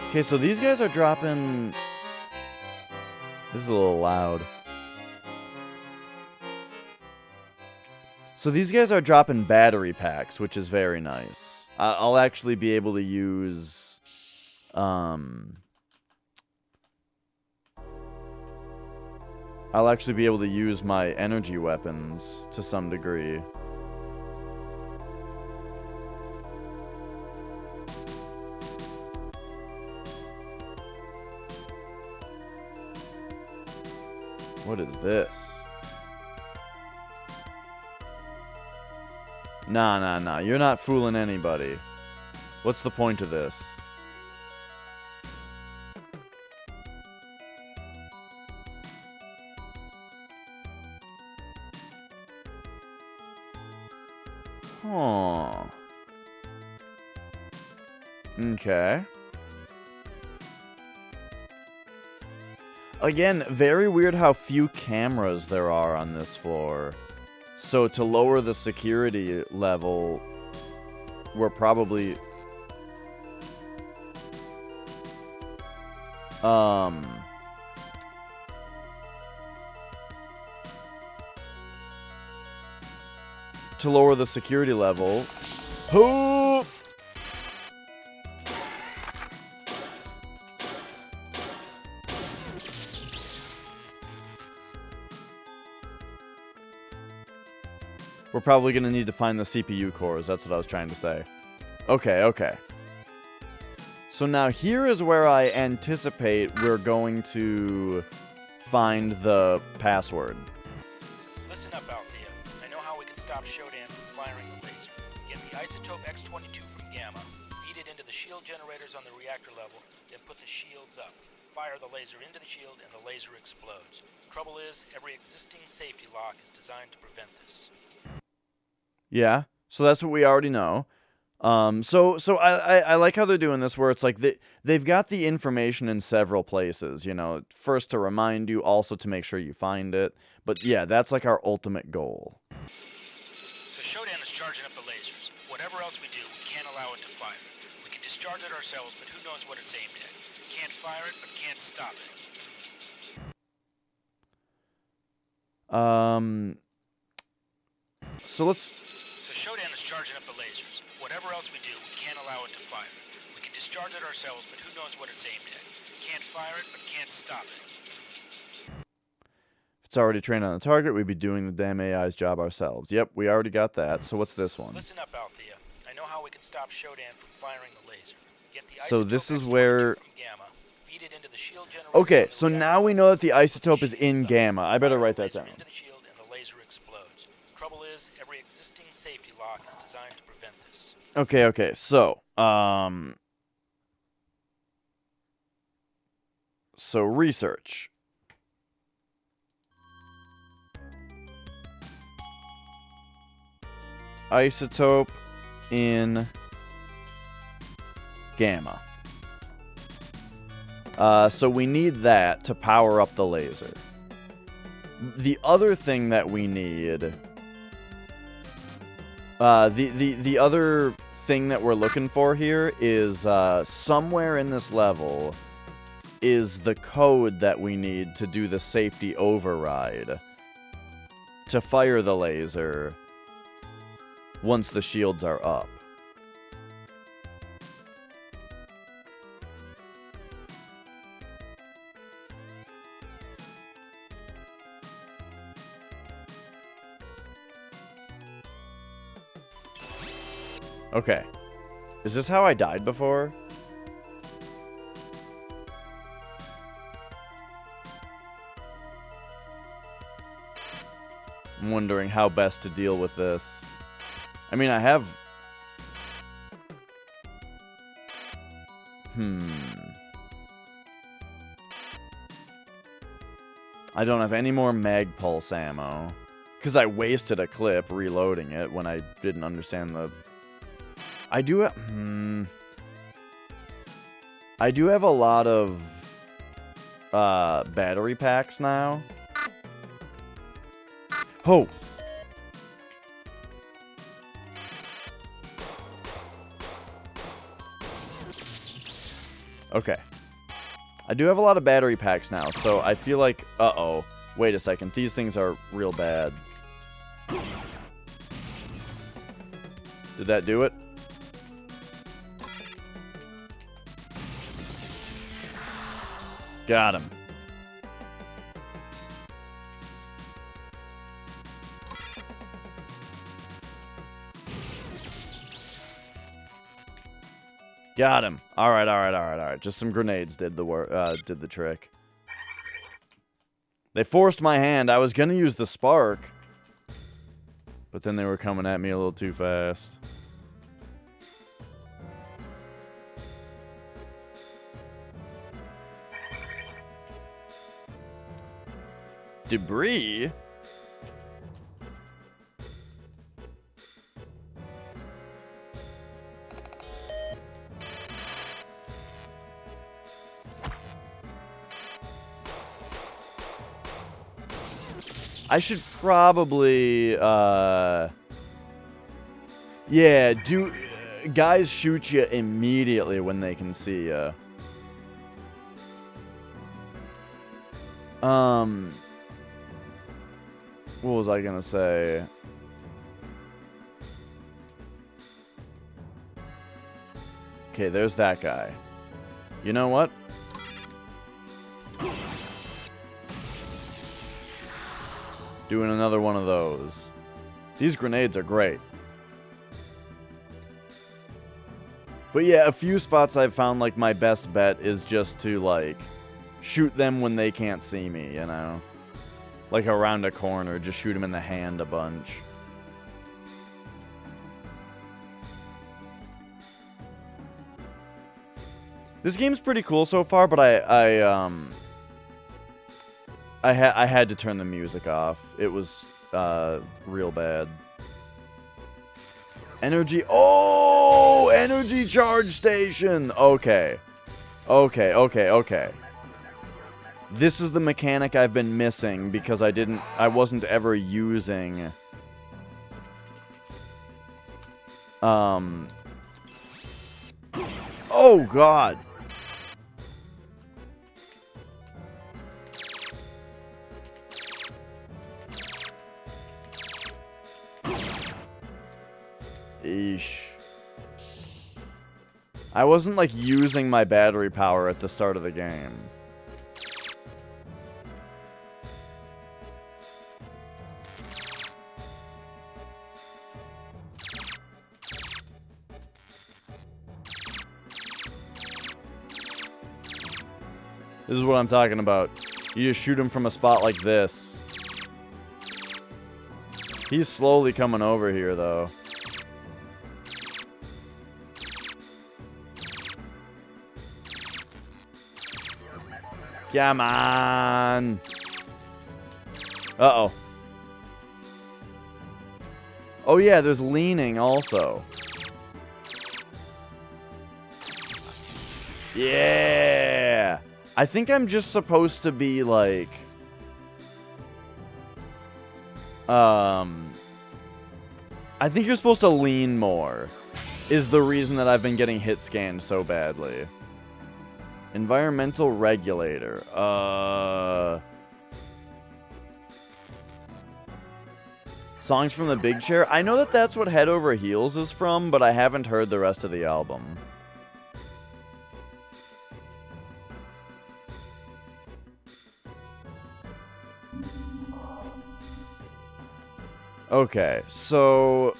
Okay, so these guys are dropping... This is a little loud. So these guys are dropping battery packs, which is very nice. I'll actually be able to use... I'll actually be able to use my energy weapons to some degree. What is this? Nah. You're not fooling anybody. What's the point of this? Huh. Okay. Again, very weird how few cameras there are on this floor. So to lower the security level, we're probably... To lower the security level... Who? We're probably going to need to find the CPU cores. That's what I was trying to say. Okay, okay. So now here is where I anticipate we're going to find the password. Listen up, Althea. I know how we can stop Shodan from firing the laser. Get the isotope X-22 from Gamma, feed it into the shield generators on the reactor level, then put the shields up. Fire the laser into the shield and the laser explodes. Trouble is, every existing safety lock is designed to prevent this. Yeah, so that's what we already know. So I like how they're doing this, where it's like they've got the information in several places, you know, first to remind you, also to make sure you find it. But yeah, that's like our ultimate goal. So Shodan is charging up the lasers. Whatever else we do, we can't allow it to fire. We can discharge it ourselves, but who knows what it's aimed at. Can't fire it, but can't stop it. So let's... So Shodan is charging up the lasers. Whatever else we do, we can't allow it to fire. We can discharge it ourselves, but who knows what it's aimed at. Can't fire it, but can't stop it. If it's already trained on the target, we'd be doing the damn AI's job ourselves. Yep, we already got that. So what's this one? Listen up, Althea. I know how we can stop Shodan from firing the laser. Get the So isotope this is X-22 where... from Gamma, feed it into the shield generators Okay, on the so reactor now we know that the isotope is in shields up. Gamma. I better Fire write the that laser down. into the shield and the laser explodes. Trouble is, every existing safety lock is designed to prevent this. Okay, okay, so, so research. Isotope in Gamma. So we need that to power up the laser. The other thing that we need... The other thing that we're looking for here is somewhere in this level is the code that we need to do the safety override to fire the laser once the shields are up. Okay. Is this how I died before? I'm wondering how best to deal with this. I mean, I have... I don't have any more mag pulse ammo. Because I wasted a clip reloading it when I didn't understand the... I do have a lot of battery packs now. Oh! Okay. I do have a lot of battery packs now, so I feel like... Uh-oh. Wait a second. These things are real bad. Did that do it? Got him. Got him. All right. Just some grenades did the work. Did the trick. They forced my hand. I was gonna use the spark, but then they were coming at me a little too fast. Debris? I should probably, yeah, guys shoot you immediately when they can see you. What was I gonna say? Okay, there's that guy. You know what? Doing another one of those. These grenades are great. But yeah, a few spots I've found, like, my best bet is just to, like, shoot them when they can't see me, you know? Like, around a corner, just shoot them in the hand a bunch. This game's pretty cool so far, but I had to turn the music off. It was, real bad. Energy. Oh, energy charge station. Okay. Okay. This is the mechanic I've been missing because I wasn't ever using, oh God. Eesh. I wasn't, like, using my battery power at the start of the game. This is what I'm talking about. You just shoot him from a spot like this. He's slowly coming over here, though. Come on. Uh-oh. Oh, yeah, there's leaning also. Yeah. I think I'm just supposed to be, like... I think you're supposed to lean more, is the reason that I've been getting hit scanned so badly. Environmental regulator. Songs from the Big Chair. I know that that's what Head Over Heels is from, but I haven't heard the rest of the album. Okay, so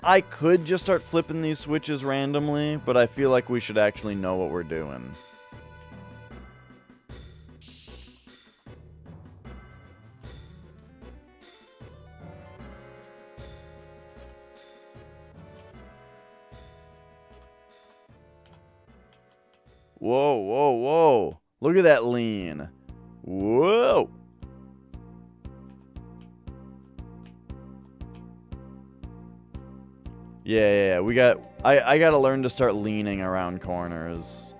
I could just start flipping these switches randomly, but I feel like we should actually know what we're doing. Whoa, whoa, whoa. Look at that lean. Whoa. Yeah. I gotta learn to start leaning around corners.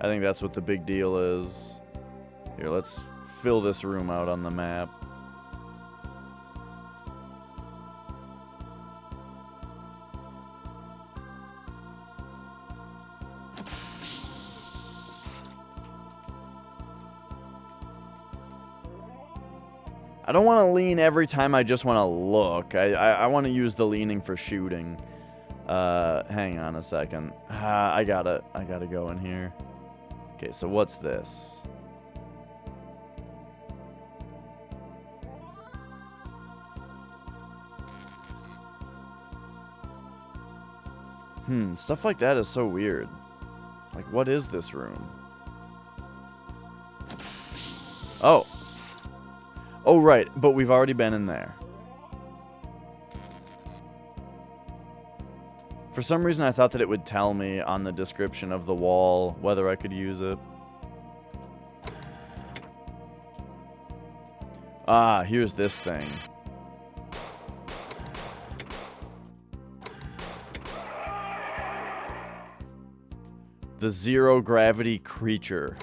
I think that's what the big deal is. Here, let's fill this room out on the map. I don't want to lean every time I just want to look. I want to use the leaning for shooting. Hang on a second. I gotta go in here. Okay, so what's this? Stuff like that is so weird. Like, what is this room? Oh. Oh, right, but we've already been in there. For some reason, I thought that it would tell me on the description of the wall whether I could use it. Ah, here's this thing. The zero gravity creature.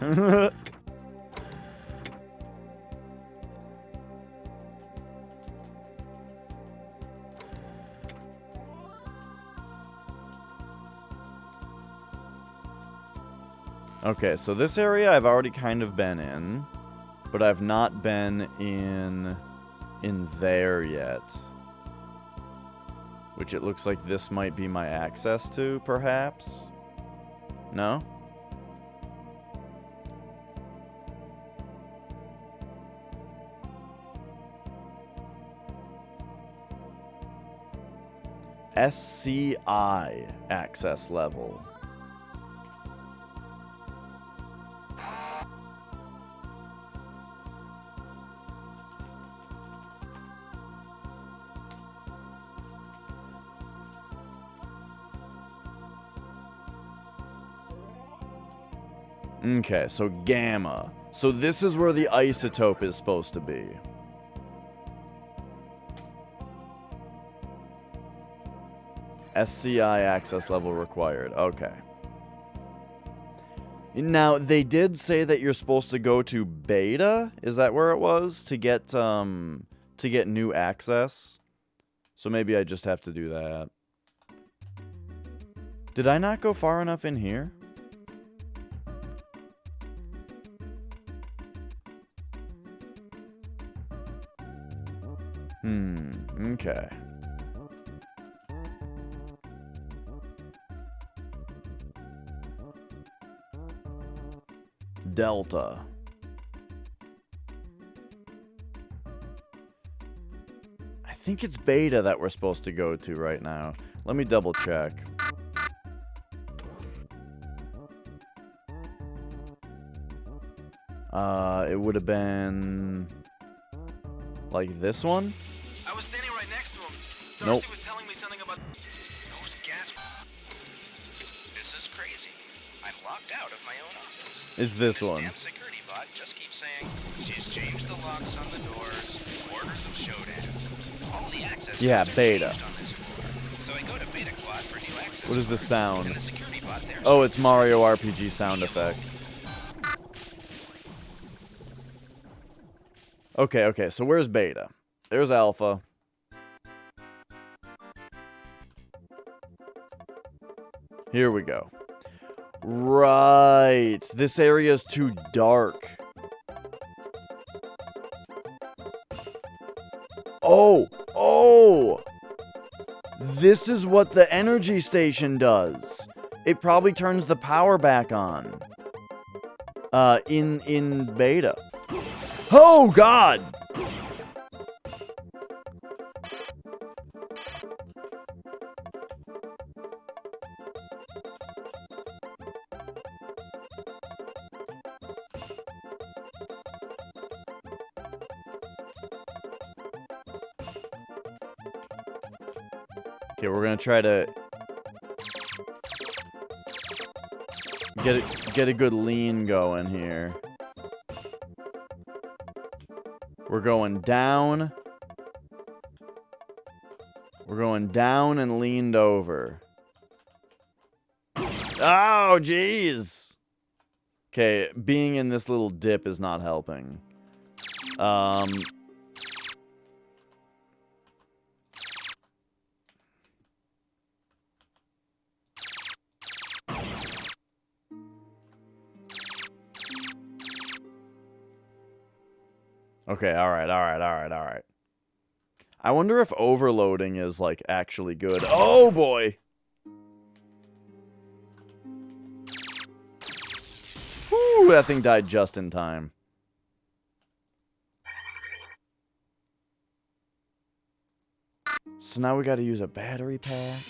Okay, so this area I've already kind of been in, but I've not been in there yet. Which it looks like this might be my access to, perhaps? No? SCI access level. Okay, so gamma. So this is where the isotope is supposed to be. SCI access level required. Okay. Now, they did say that you're supposed to go to beta? Is that where it was? To get new access? So maybe I just have to do that. Did I not go far enough in here? Okay. Delta. I think it's beta that we're supposed to go to right now. Let me double check. It would have been like this one? I was standing right next to him. Nope. Darcy was telling me something about those gas. This is crazy. I'm locked out of my own office. Is this And one? Damn security bot just keeps saying she's changed the locks on the doors, orders of Shodan. All the access Yeah, codes are beta. changed on this floor. So I go to Beta Quad for new access. What is this cards, sound? and the security bot there Oh, says it's Mario RPG sound effects. Okay, so where's beta? There's alpha. Here we go. Right. This area is too dark. Oh! This is what the energy station does. It probably turns the power back on. In beta. Oh, God! Okay, we're gonna try to get a good lean going here. We're going down. We're going down and leaned over. Oh, jeez. Okay, being in this little dip is not helping. Okay, alright. I wonder if overloading is, like, actually good. Oh, boy! Whew, that thing died just in time. So now we gotta use a battery pack?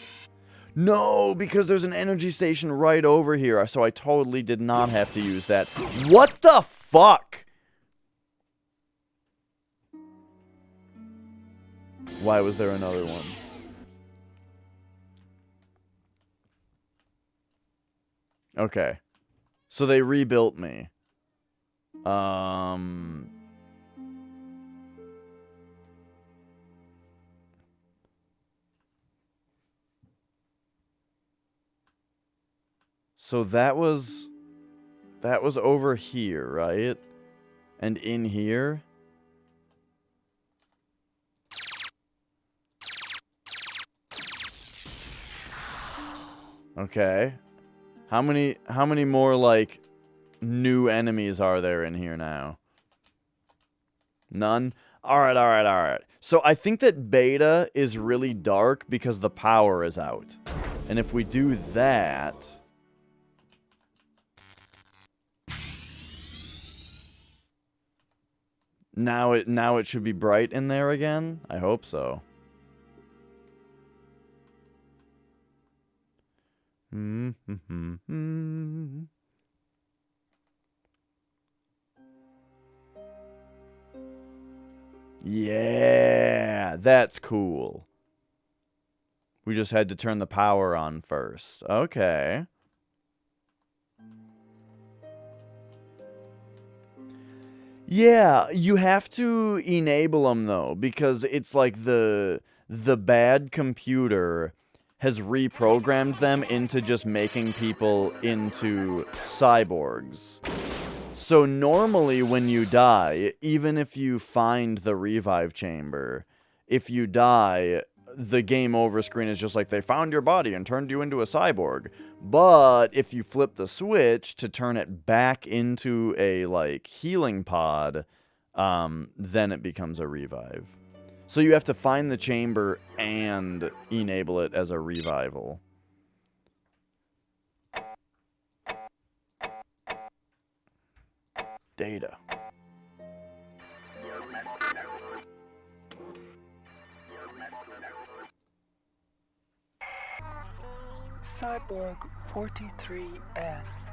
No, because there's an energy station right over here, so I totally did not have to use that. What the fuck? Why was there another one? Okay. So they rebuilt me. So that was over here, right? And in here? Okay. How many more, like, new enemies are there in here now? None? Alright. So I think that beta is really dark because the power is out. And if we do that... Now it should be bright in there again? I hope so. Yeah, that's cool. We just had to turn the power on first. Okay. Yeah, you have to enable them though, because it's like the bad computer has reprogrammed them into just making people into cyborgs. So normally when you die, even if you find the revive chamber, if you die, the game over screen is just like, they found your body and turned you into a cyborg. But if you flip the switch to turn it back into a, like, healing pod, then it becomes a revive. So you have to find the chamber and enable it as a revival. Data. Cyborg 43S.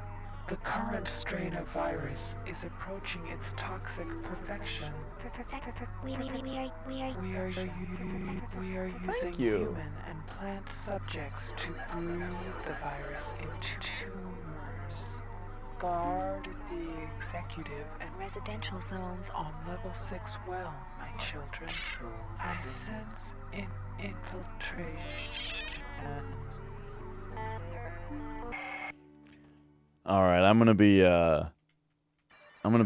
The current strain of virus is approaching its toxic perfection. We are using human and plant subjects to breathe the virus into tumors. Guard the executive and residential zones on level 6 well, my children. I sense infiltration. All right, I'm gonna be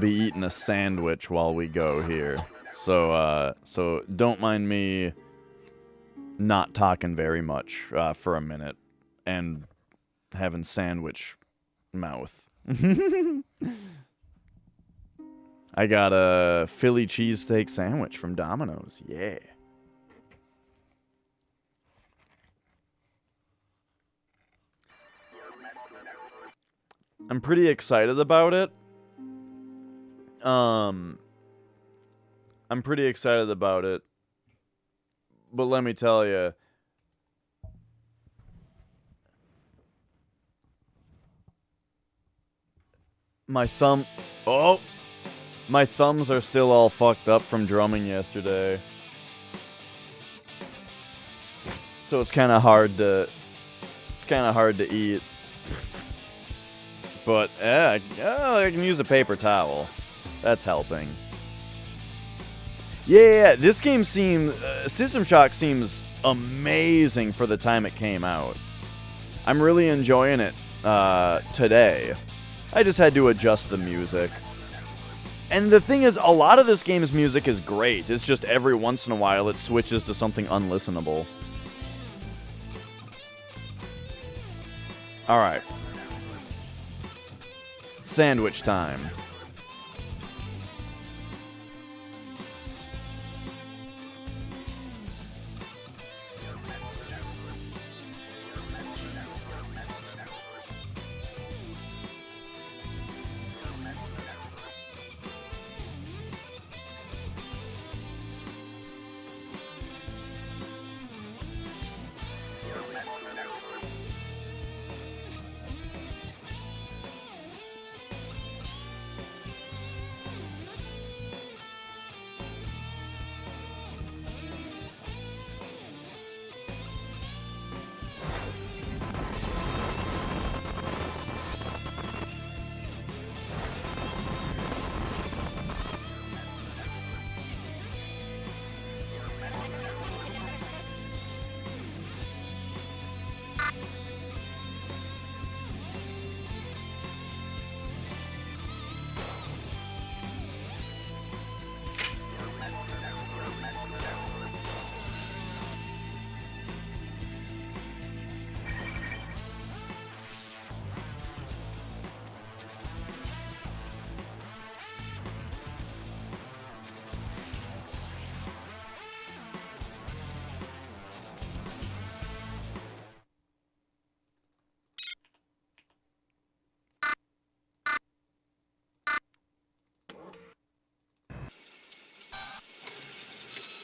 eating a sandwich while we go here. So don't mind me not talking very much for a minute and having sandwich mouth. I got a Philly cheesesteak sandwich from Domino's. Yeah. I'm pretty excited about it. I'm pretty excited about it. But let me tell you, my thumbs are still all fucked up from drumming yesterday. So it's kind of hard to eat. But I can use a paper towel. That's helping. Yeah, this game seems System Shock seems amazing for the time it came out. I'm really enjoying it today. I just had to adjust the music. And the thing is, a lot of this game's music is great. It's just every once in a while it switches to something unlistenable. Alright. Sandwich time.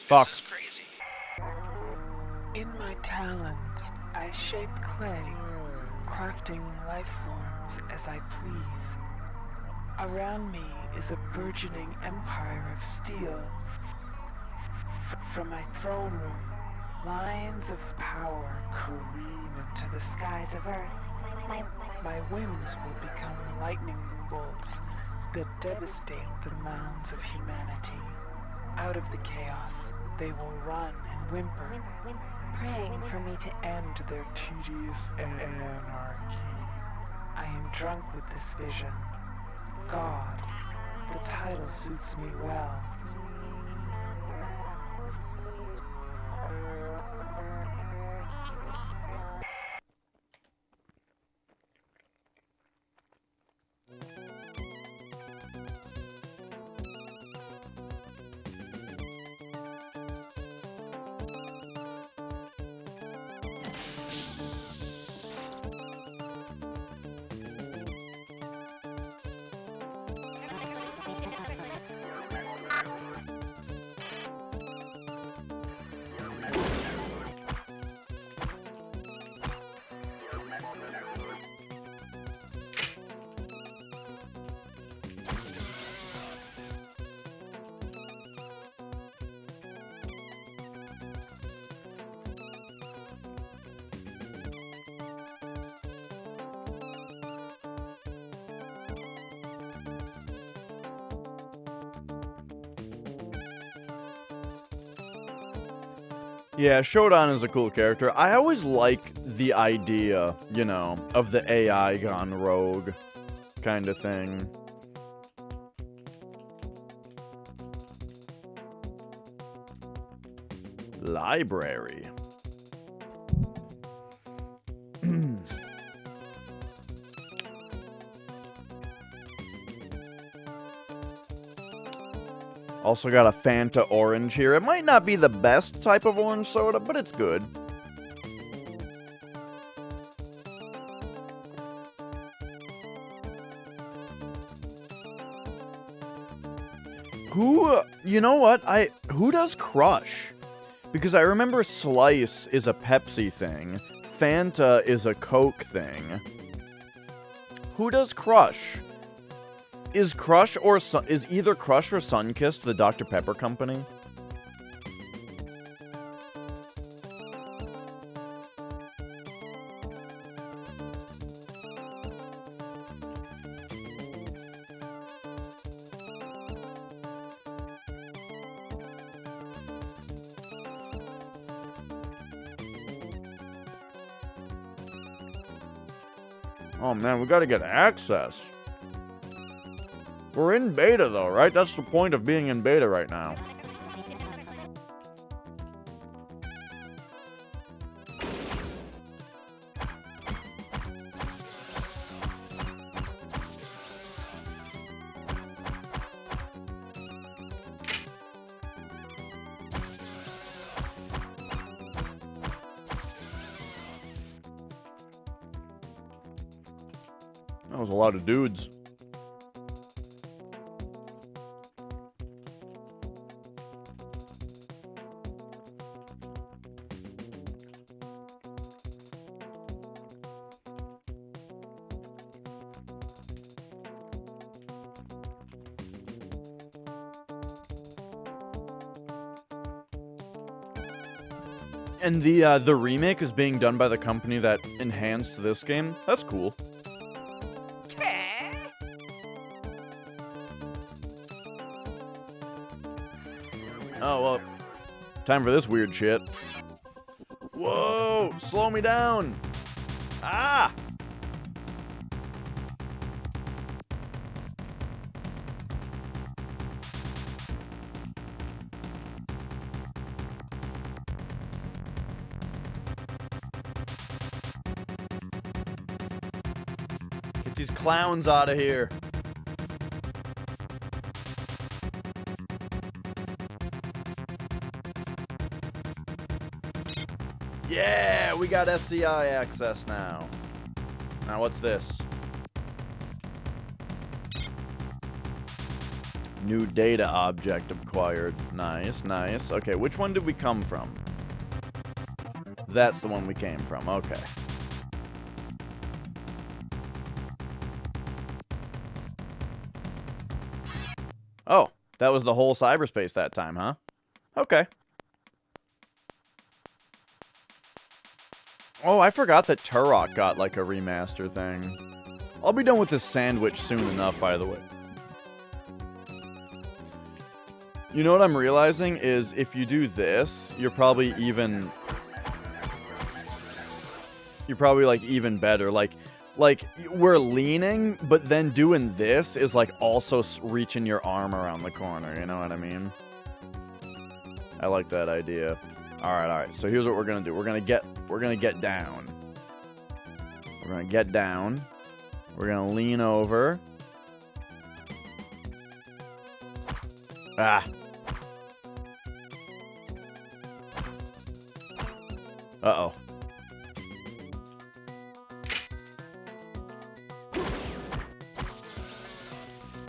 Fuck. This is crazy. In my talons, I shape clay, crafting life forms as I please. Around me is a burgeoning empire of steel. From my throne room, lines of power careen into the skies of Earth. My whims will become lightning bolts that devastate the mounds of humanity. Out of the chaos, they will run and whimper, praying for me to end their tedious anarchy. I am drunk with this vision. God, the title suits me well. Yeah, Shodan is a cool character. I always like the idea, you know, of the AI gone rogue kind of thing. Library. Also got a Fanta orange here. It might not be the best type of orange soda, but it's good. You know what? Who does Crush? Because I remember Slice is a Pepsi thing. Fanta is a Coke thing. Who does Crush? Is either Crush or Sunkist the Dr. Pepper company? Oh man, we gotta get access. We're in beta though, right? That's the point of being in beta right now. That was a lot of dudes. And the remake is being done by the company that enhanced this game. That's cool. Oh, well, time for this weird shit. Whoa, slow me down. Ah! Get these clowns out of here. Yeah, we got SCI access now. Now what's this? New data object acquired. Nice, nice. Okay, which one did we come from? That's the one we came from, okay. That was the whole cyberspace that time, huh? Okay. Oh, I forgot that Turok got, like, a remaster thing. I'll be done with this sandwich soon enough, by the way. You know what I'm realizing is if you do this, you're probably, like, even better. Like, we're leaning, but then doing this is, like, also reaching your arm around the corner. You know what I mean? I like that idea. Alright. So here's what we're gonna do. We're gonna get down. We're gonna get down. We're gonna lean over. Ah. Uh-oh.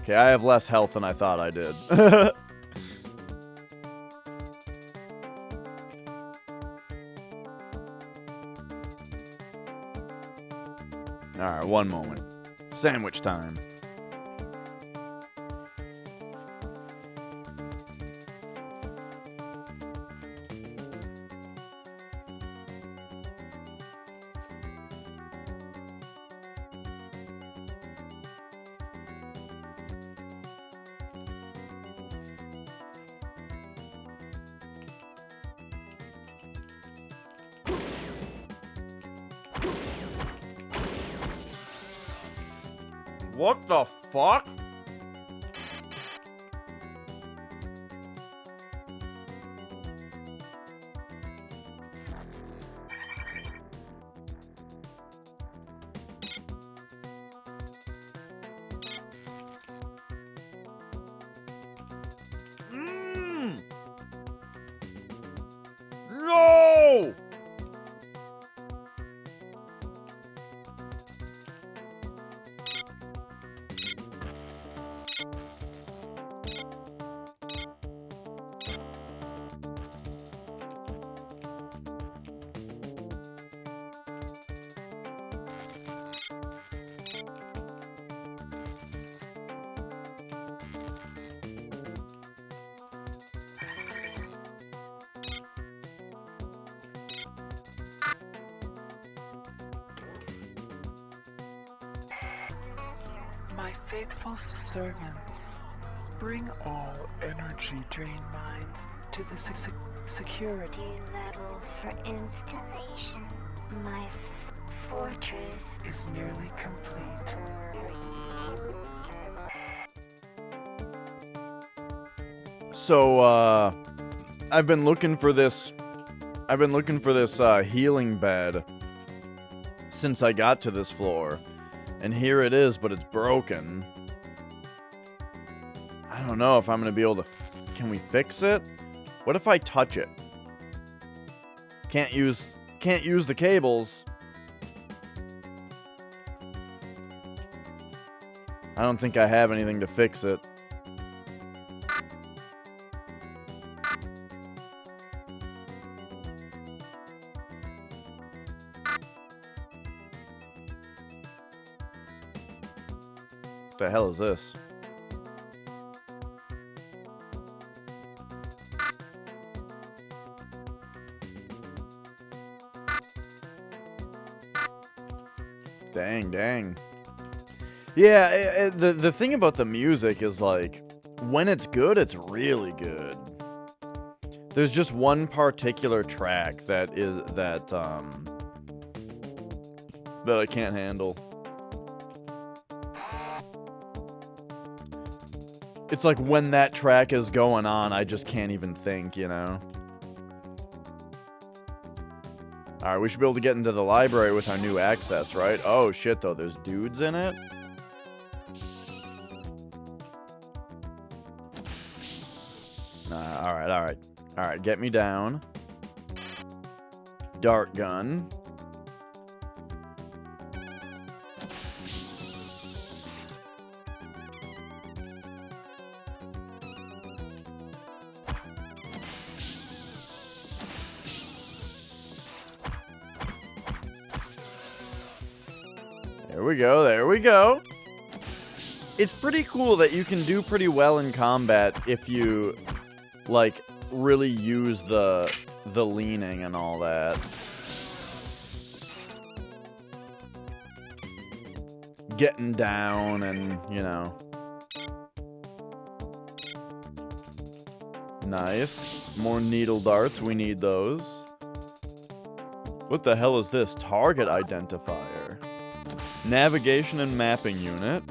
Okay, I have less health than I thought I did. Alright, one moment. Sandwich time. What the fuck? No! My faithful servants, bring all energy drain mines to the security level for installation. My fortress is nearly complete. So, I've been looking for this healing bed since I got to this floor. And here it is, but it's broken. I don't know if I'm gonna be able to... Can we fix it? What if I touch it? Can't use the cables. I don't think I have anything to fix it. What the hell is this? Dang. Yeah, the thing about the music is, like, when it's good, it's really good. There's just one particular track that I can't handle. It's like when that track is going on, I just can't even think, you know? Alright, we should be able to get into the library with our new access, right? Oh shit, though, there's dudes in it? Alright. Alright, get me down. Dart gun. There we go. It's pretty cool that you can do pretty well in combat if you, like, really use the leaning and all that. Getting down and, you know. Nice. More needle darts. We need those. What the hell is this? Target identifier. Navigation and mapping unit.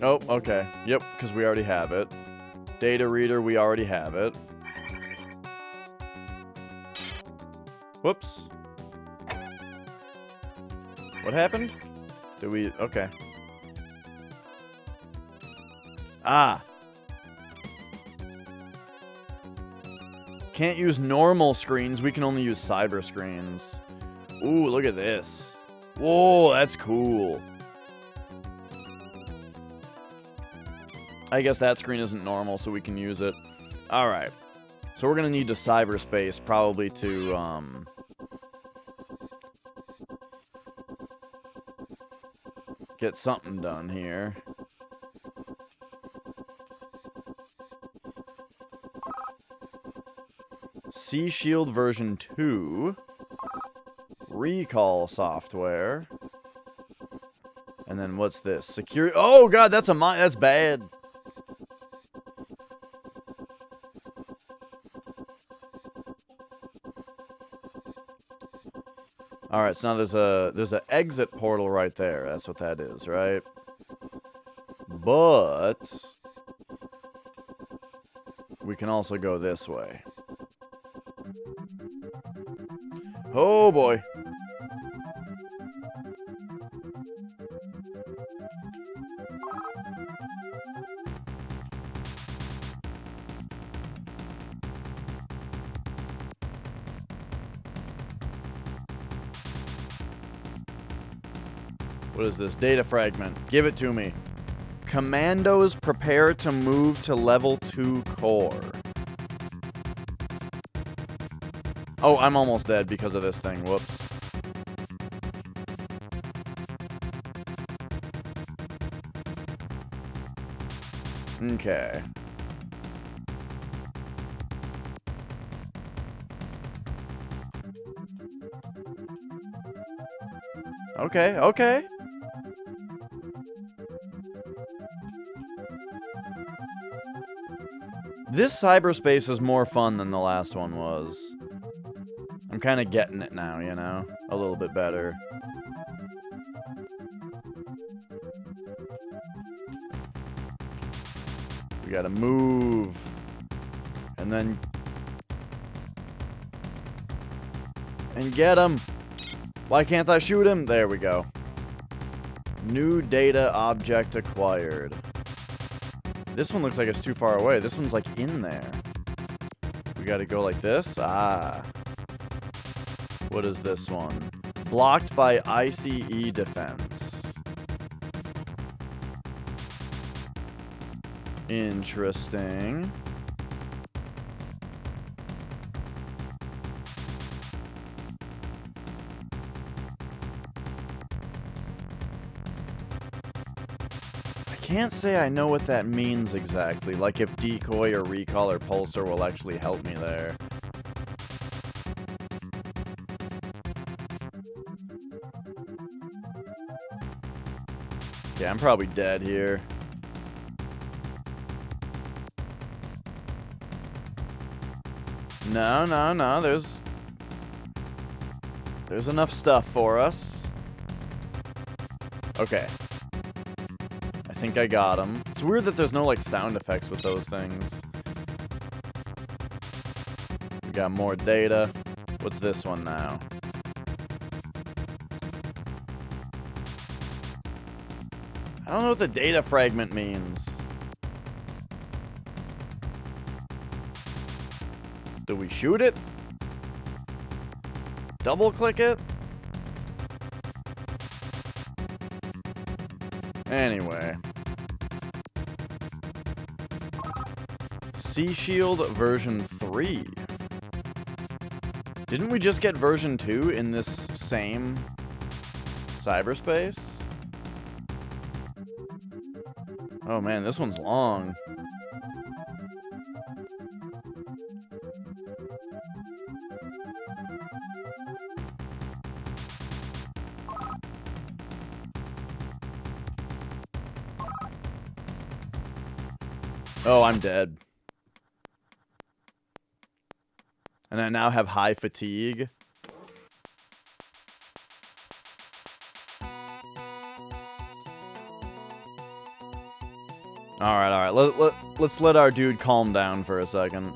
Oh, okay. Yep, because we already have it. Data reader, we already have it. Whoops. What happened? Did we... Okay. Ah. Can't use normal screens. We can only use cyber screens. Ooh, look at this. Whoa, that's cool. I guess that screen isn't normal, so we can use it. Alright. So we're going to need to cyberspace, probably to, get something done here. Sea Shield version 2. Recall software. And then what's this? Security. Oh god, that's that's bad. Alright, so now there's a exit portal right there. That's what that is, right? But we can also go this way. Oh boy. What is this? Data fragment. Give it to me. Commandos prepare to move to level 2 core. Oh, I'm almost dead because of this thing. Whoops. Okay. Okay, okay. This cyberspace is more fun than the last one was. I'm kind of getting it now, you know? A little bit better. We gotta move. And then... And get him! Why can't I shoot him? There we go. New data object acquired. This one looks like it's too far away. This one's like in there. We gotta go like this? Ah. What is this one? Blocked by ICE defense. Interesting. Can't say I know what that means exactly, like if decoy or recall or pulsar will actually help me there. Yeah, I'm probably dead here. No, no, no, there's enough stuff for us. Okay. I think I got him. It's weird that there's no, like, sound effects with those things. We got more data. What's this one now? I don't know what the data fragment means. Do we shoot it? Double click it? Anyway. Sea Shield version 3. Didn't we just get version 2 in this same cyberspace? Oh man, this one's long. Oh, I'm dead. And I now have high fatigue. Alright. Let's let our dude calm down for a second.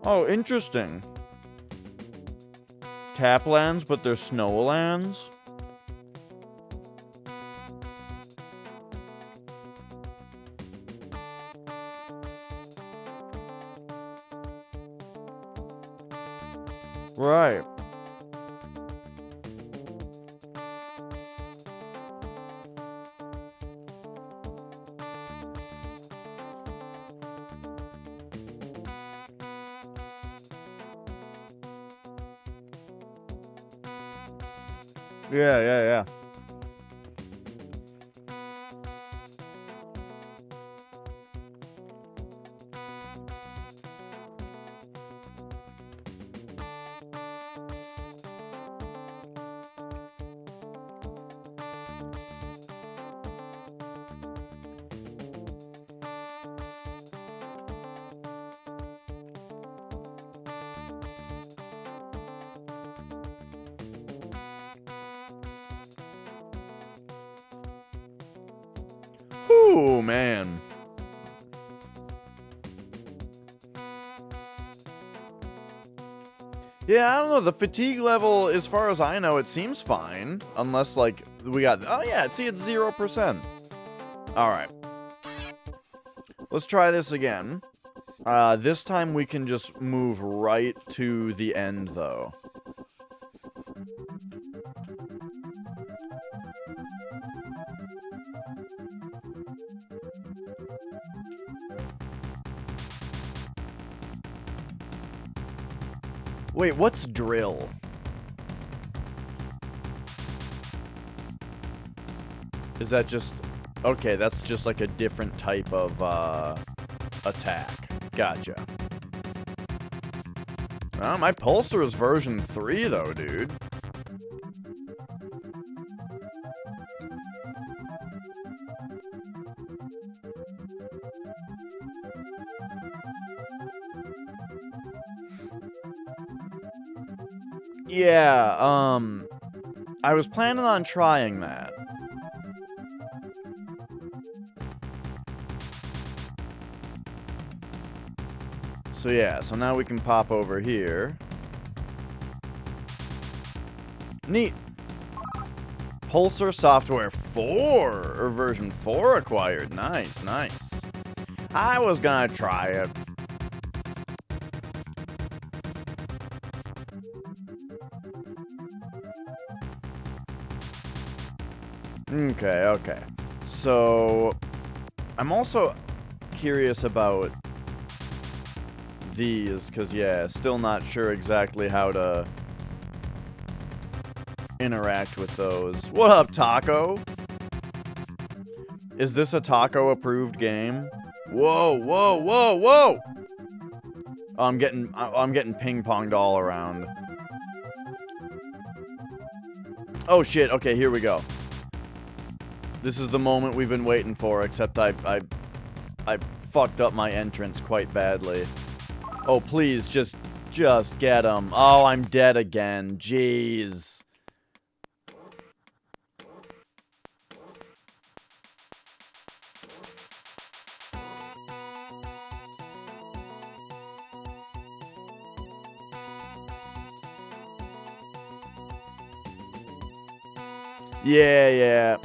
Oh, interesting. Taplands, but they're snowlands? Right. Yeah. Ooh, man. Yeah, I don't know. The fatigue level, as far as I know, it seems fine. Unless, like, we got... Oh, yeah, see, it's 0%. Alright. Let's try this again. This time we can just move right to the end, though. Wait, what's drill? Is that just... Okay, that's just like a different type of, attack. Gotcha. My pulsar is version 3, though, dude. Yeah, I was planning on trying that. So yeah, so now we can pop over here. Neat. Pulsar Software 4, or version 4 acquired. Nice. I was gonna try it. Okay. So, I'm also curious about these, because, yeah, still not sure exactly how to interact with those. What up, Taco? Is this a Taco-approved game? Whoa! Oh, I'm getting ping-ponged all around. Oh, shit. Okay, here we go. This is the moment we've been waiting for, except I fucked up my entrance quite badly. Oh, please, just get him. Oh, I'm dead again. Jeez. Yeah.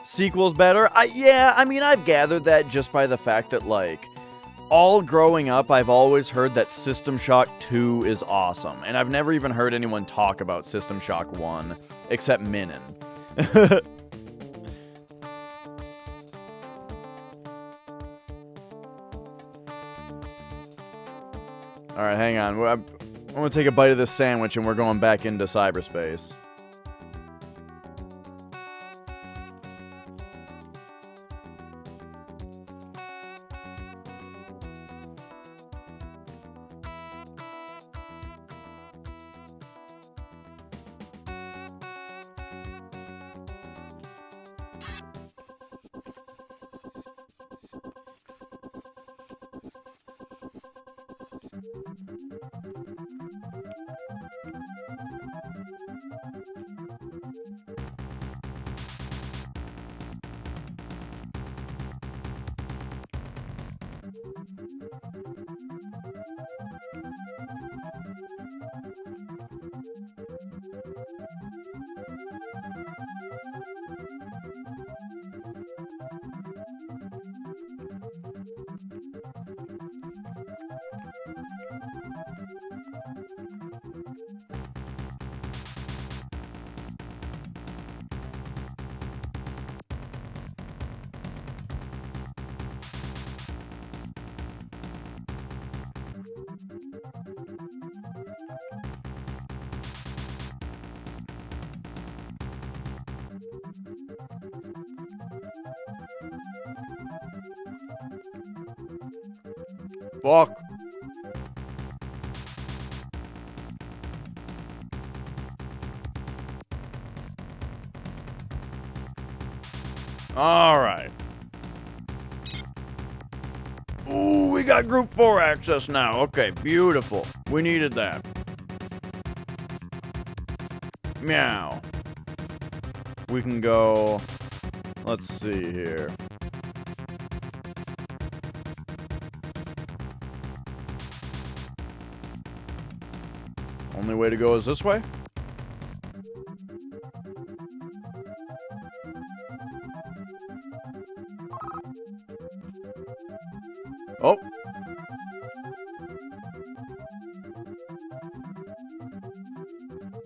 Sequel's better? Yeah, I mean, I've gathered that just by the fact that, like, all growing up, I've always heard that System Shock 2 is awesome. And I've never even heard anyone talk about System Shock 1, except Minin. Alright, hang on. I'm gonna take a bite of this sandwich and we're going back into cyberspace. Fuck. Alright. Ooh, we got Group 4 access now. Okay, beautiful. We needed that. Meow. We can go... Let's see here. Only way to go is this way? Oh!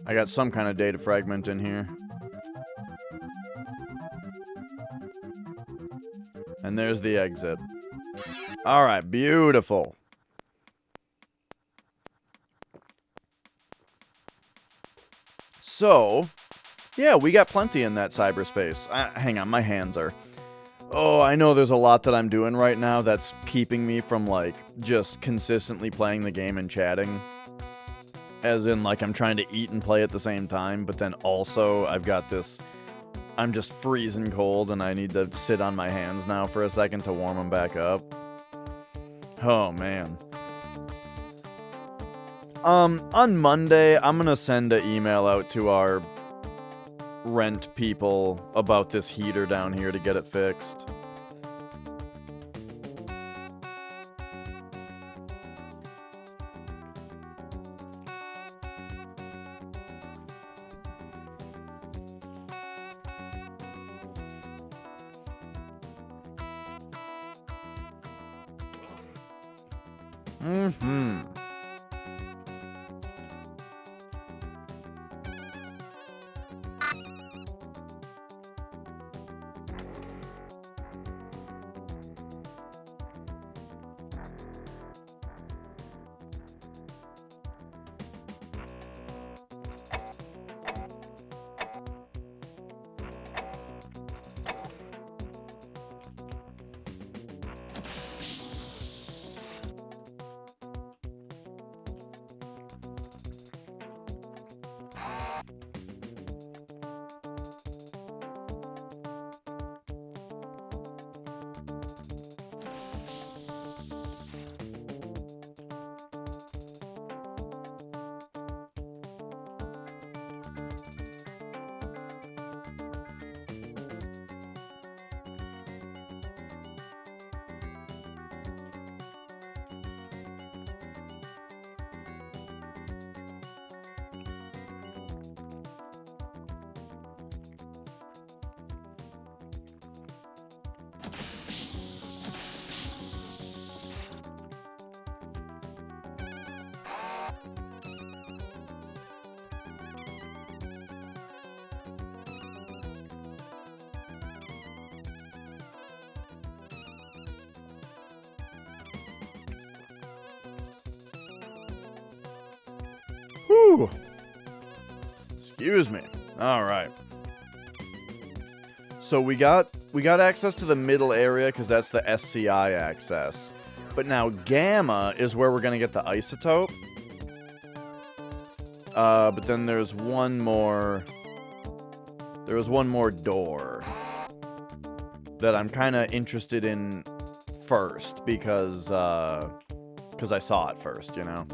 I got some kind of data fragment in here. And there's the exit. Alright, beautiful. So, yeah, we got plenty in that cyberspace. Hang on, my hands are... Oh, I know there's a lot that I'm doing right now that's keeping me from, like, just consistently playing the game and chatting. As in, like, I'm trying to eat and play at the same time, but then also I've got this... I'm just freezing cold and I need to sit on my hands now for a second to warm them back up. Oh, man. On Monday, I'm gonna send an email out to our rent people about this heater down here to get it fixed. Mm-hmm. Whew. Excuse me. All right. So we got access to the middle area because that's the SCI access. But now Gamma is where we're going to get the isotope. But then there's one more... There was one more door that I'm kind of interested in first because I saw it first, you know?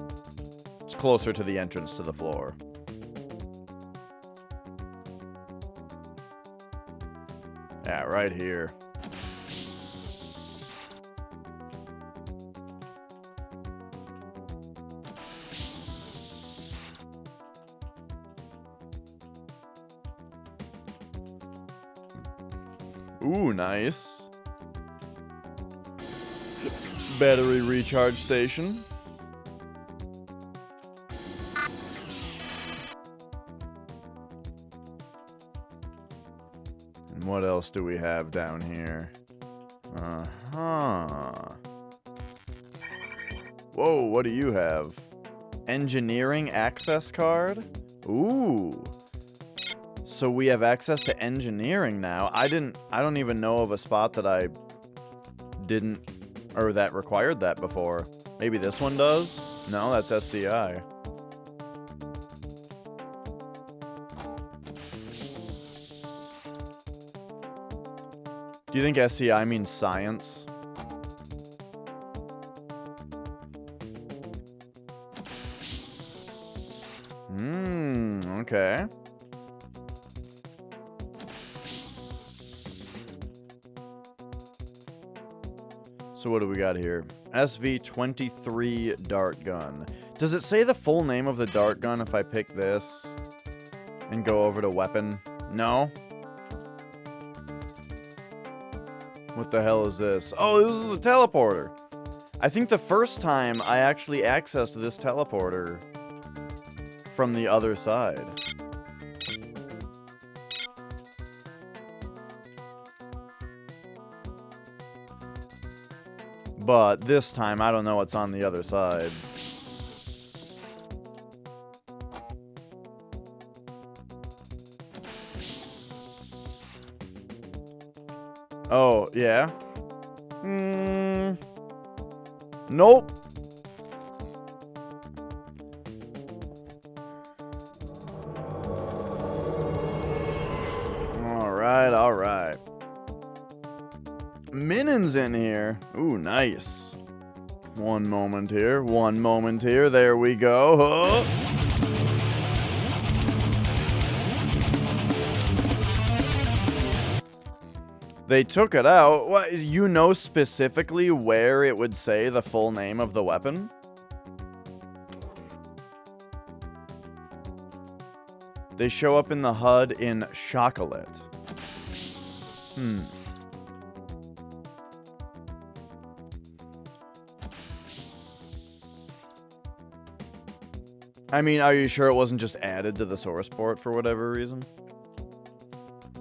It's closer to the entrance to the floor. Yeah, right here. Ooh, nice. Battery recharge station. And what else do we have down here? Uh-huh. Whoa, what do you have? Engineering access card? Ooh. So we have access to engineering now. I don't even know of a spot that I didn't, or that required that before. Maybe this one does? No, that's SCI. Do you think SCI means science? Okay. So what do we got here? SV-23 dart gun. Does it say the full name of the dart gun if I pick this and go over to weapon? No? What the hell is this? Oh, this is the teleporter. I think the first time I actually accessed this teleporter from the other side. But this time, I don't know what's on the other side. Oh, yeah? Nope. Alright, alright. Minon's in here. Ooh, nice. One moment here. One moment here. There we go. Oh. They took it out. What, you know specifically where it would say the full name of the weapon? They show up in the HUD in chocolate. I mean, are you sure it wasn't just added to the source port for whatever reason?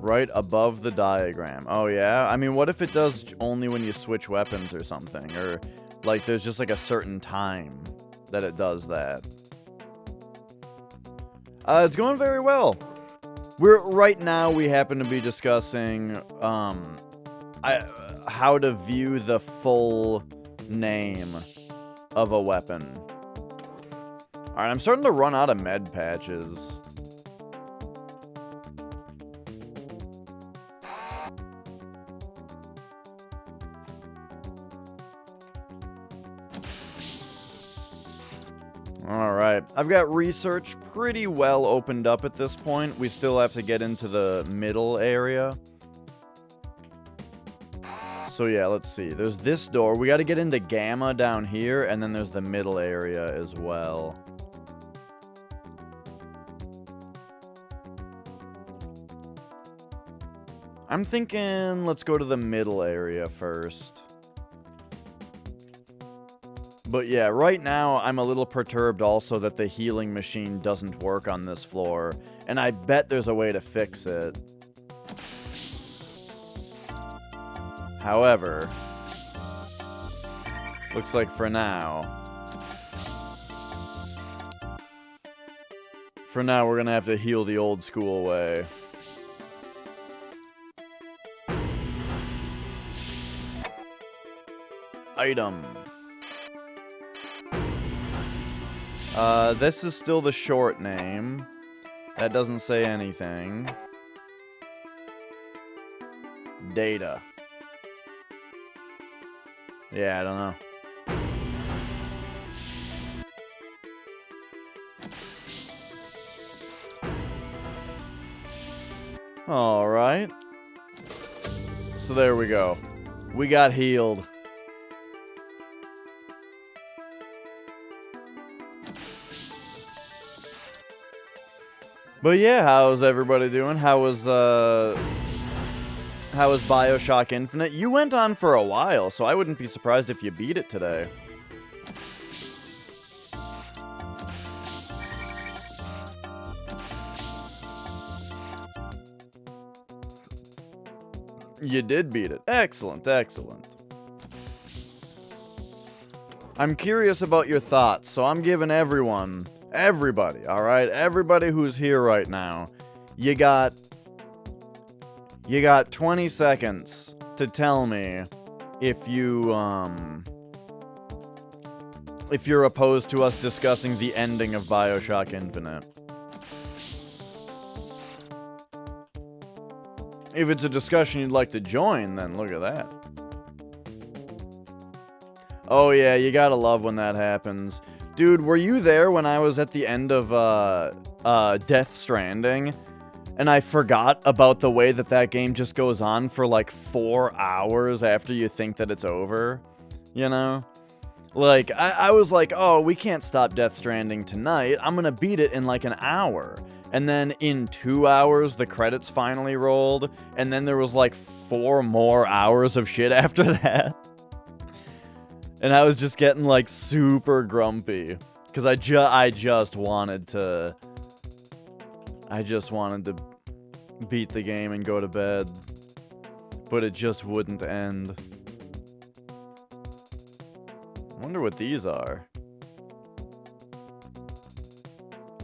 Right above the diagram. Oh, yeah? I mean, what if it does only when you switch weapons or something? Or, like, there's just, like, a certain time that it does that. It's going very well. Right now, we happen to be discussing, how to view the full name of a weapon. Alright, I'm starting to run out of med patches. Alright, I've got research pretty well opened up at this point. We still have to get into the middle area. So yeah, let's see. There's this door. We gotta get into Gamma down here, and then there's the middle area as well. I'm thinking let's go to the middle area first. But yeah, right now I'm a little perturbed also that the healing machine doesn't work on this floor. And I bet there's a way to fix it. However, looks like for now, For now, we're gonna have to heal the old school way. Item. This is still the short name. That doesn't say anything. Data. Yeah, I don't know. Alright. So there we go. We got healed. But yeah, how's everybody doing? How was BioShock Infinite? You went on for a while, so I wouldn't be surprised if you beat it today. You did beat it. Excellent, excellent. I'm curious about your thoughts, so I'm giving everybody, alright? Everybody who's here right now, you got 20 seconds to tell me if you're opposed to us discussing the ending of BioShock Infinite. If it's a discussion you'd like to join, then look at that. Oh yeah, you gotta love when that happens. Dude, were you there when I was at the end of Death Stranding? And I forgot about the way that game just goes on for like 4 hours after you think that it's over? You know? Like, I was like, oh, we can't stop Death Stranding tonight. I'm gonna beat it in like an hour. And then in 2 hours, the credits finally rolled. And then there was like 4 more hours of shit after that. And I was just getting like super grumpy. Because I just wanted to beat the game and go to bed. But it just wouldn't end. I wonder what these are.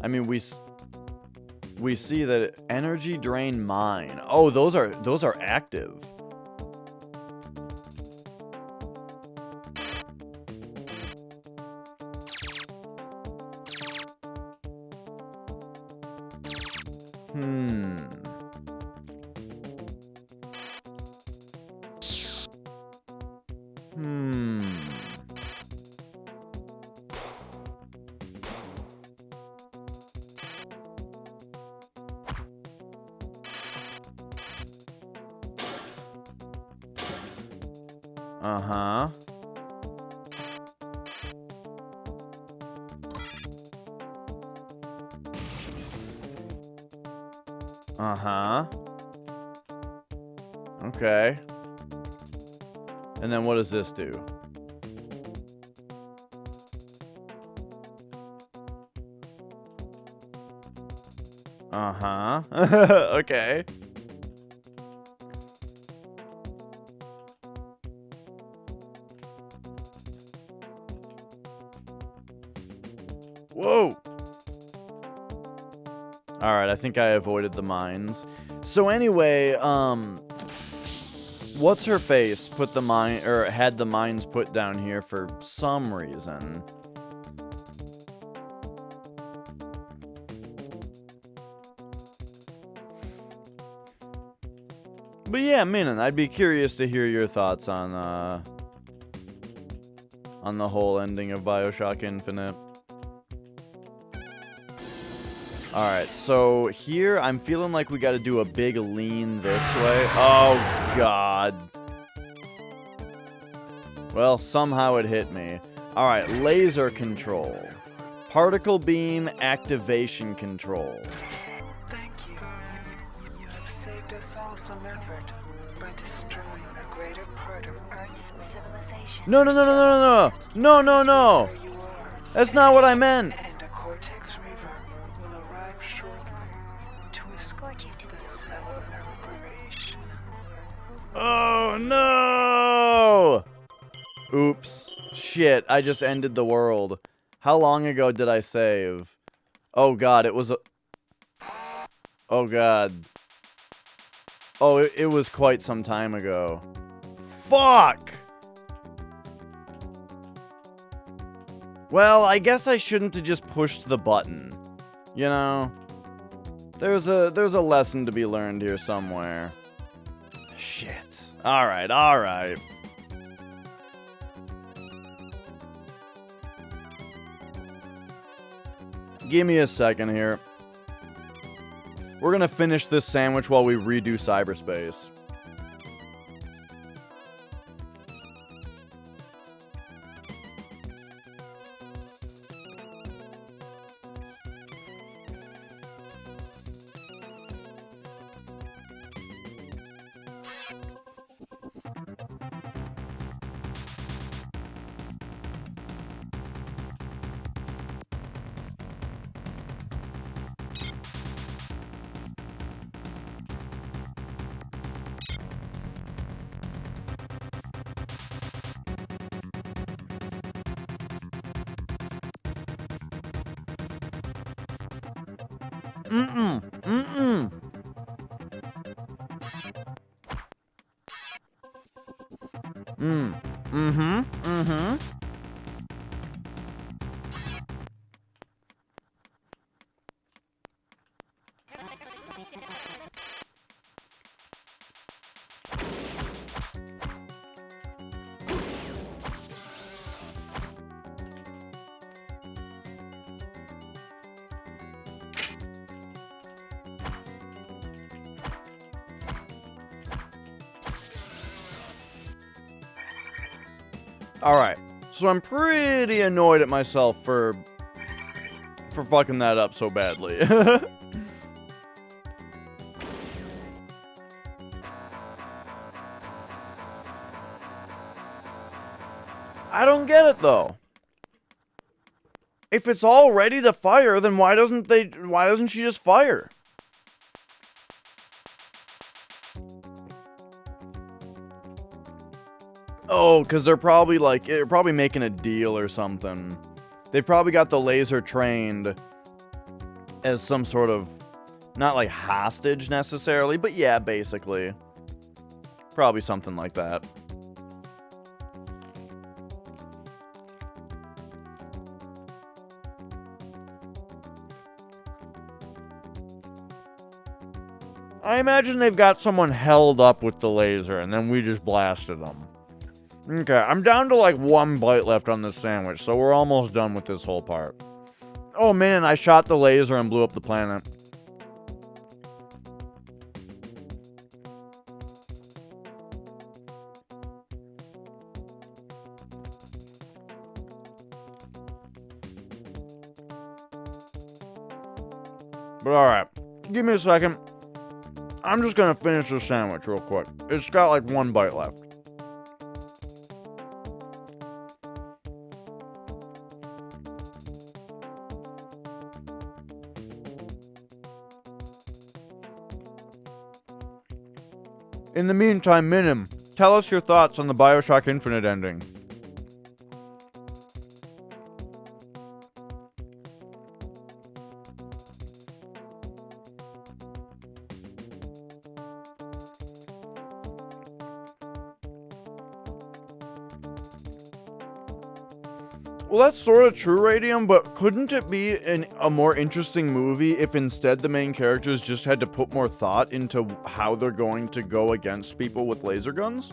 I mean, we see that energy drain mine. Oh, those are active. Uh-huh. Uh-huh. Okay. And then what does this do? Uh-huh. Okay. Whoa! Alright, I think I avoided the mines. So anyway, what's her face put the mine, or had the mines put down here for some reason. But yeah, Minan, I'd be curious to hear your thoughts on the whole ending of BioShock Infinite. Alright, so here I'm feeling like we gotta do a big lean this way. Oh, God. Well, somehow it hit me. Alright, laser control. Particle beam activation control. Thank you. You have saved us all some effort by destroying a greater part of Earth's civilization. No, no, no, no, no, no, no, no, no. That's not what I meant. And a Cortex Reaver will arrive shortly to escort you to the celebration. Oh, no! Oops. Shit, I just ended the world. How long ago did I save? Oh, God, it was Oh, God. Oh, it was quite some time ago. Fuck! Well, I guess I shouldn't have just pushed the button. You know? There's a lesson to be learned here somewhere. Shit. Alright, alright. Give me a second here. We're gonna finish this sandwich while we redo cyberspace. Mm-mm. Mm-mm. Mm-hmm. Mm-hmm. Alright, so I'm pretty annoyed at myself for fucking that up so badly. I don't get it though. If it's all ready to fire, then why doesn't she just fire? Oh, because they're probably making a deal or something. They've probably got the laser trained as some sort of, not like hostage necessarily, but yeah, basically. Probably something like that. I imagine they've got someone held up with the laser, and then we just blasted them. Okay, I'm down to like 1 bite left on this sandwich, so we're almost done with this whole part. Oh man, I shot the laser and blew up the planet. But alright, give me a second. I'm just gonna finish this sandwich real quick. It's got like 1 bite left. In the meantime, Minim, tell us your thoughts on the BioShock Infinite ending. Well, that's sort of true, Radium, but couldn't it be a more interesting movie if instead the main characters just had to put more thought into how they're going to go against people with laser guns?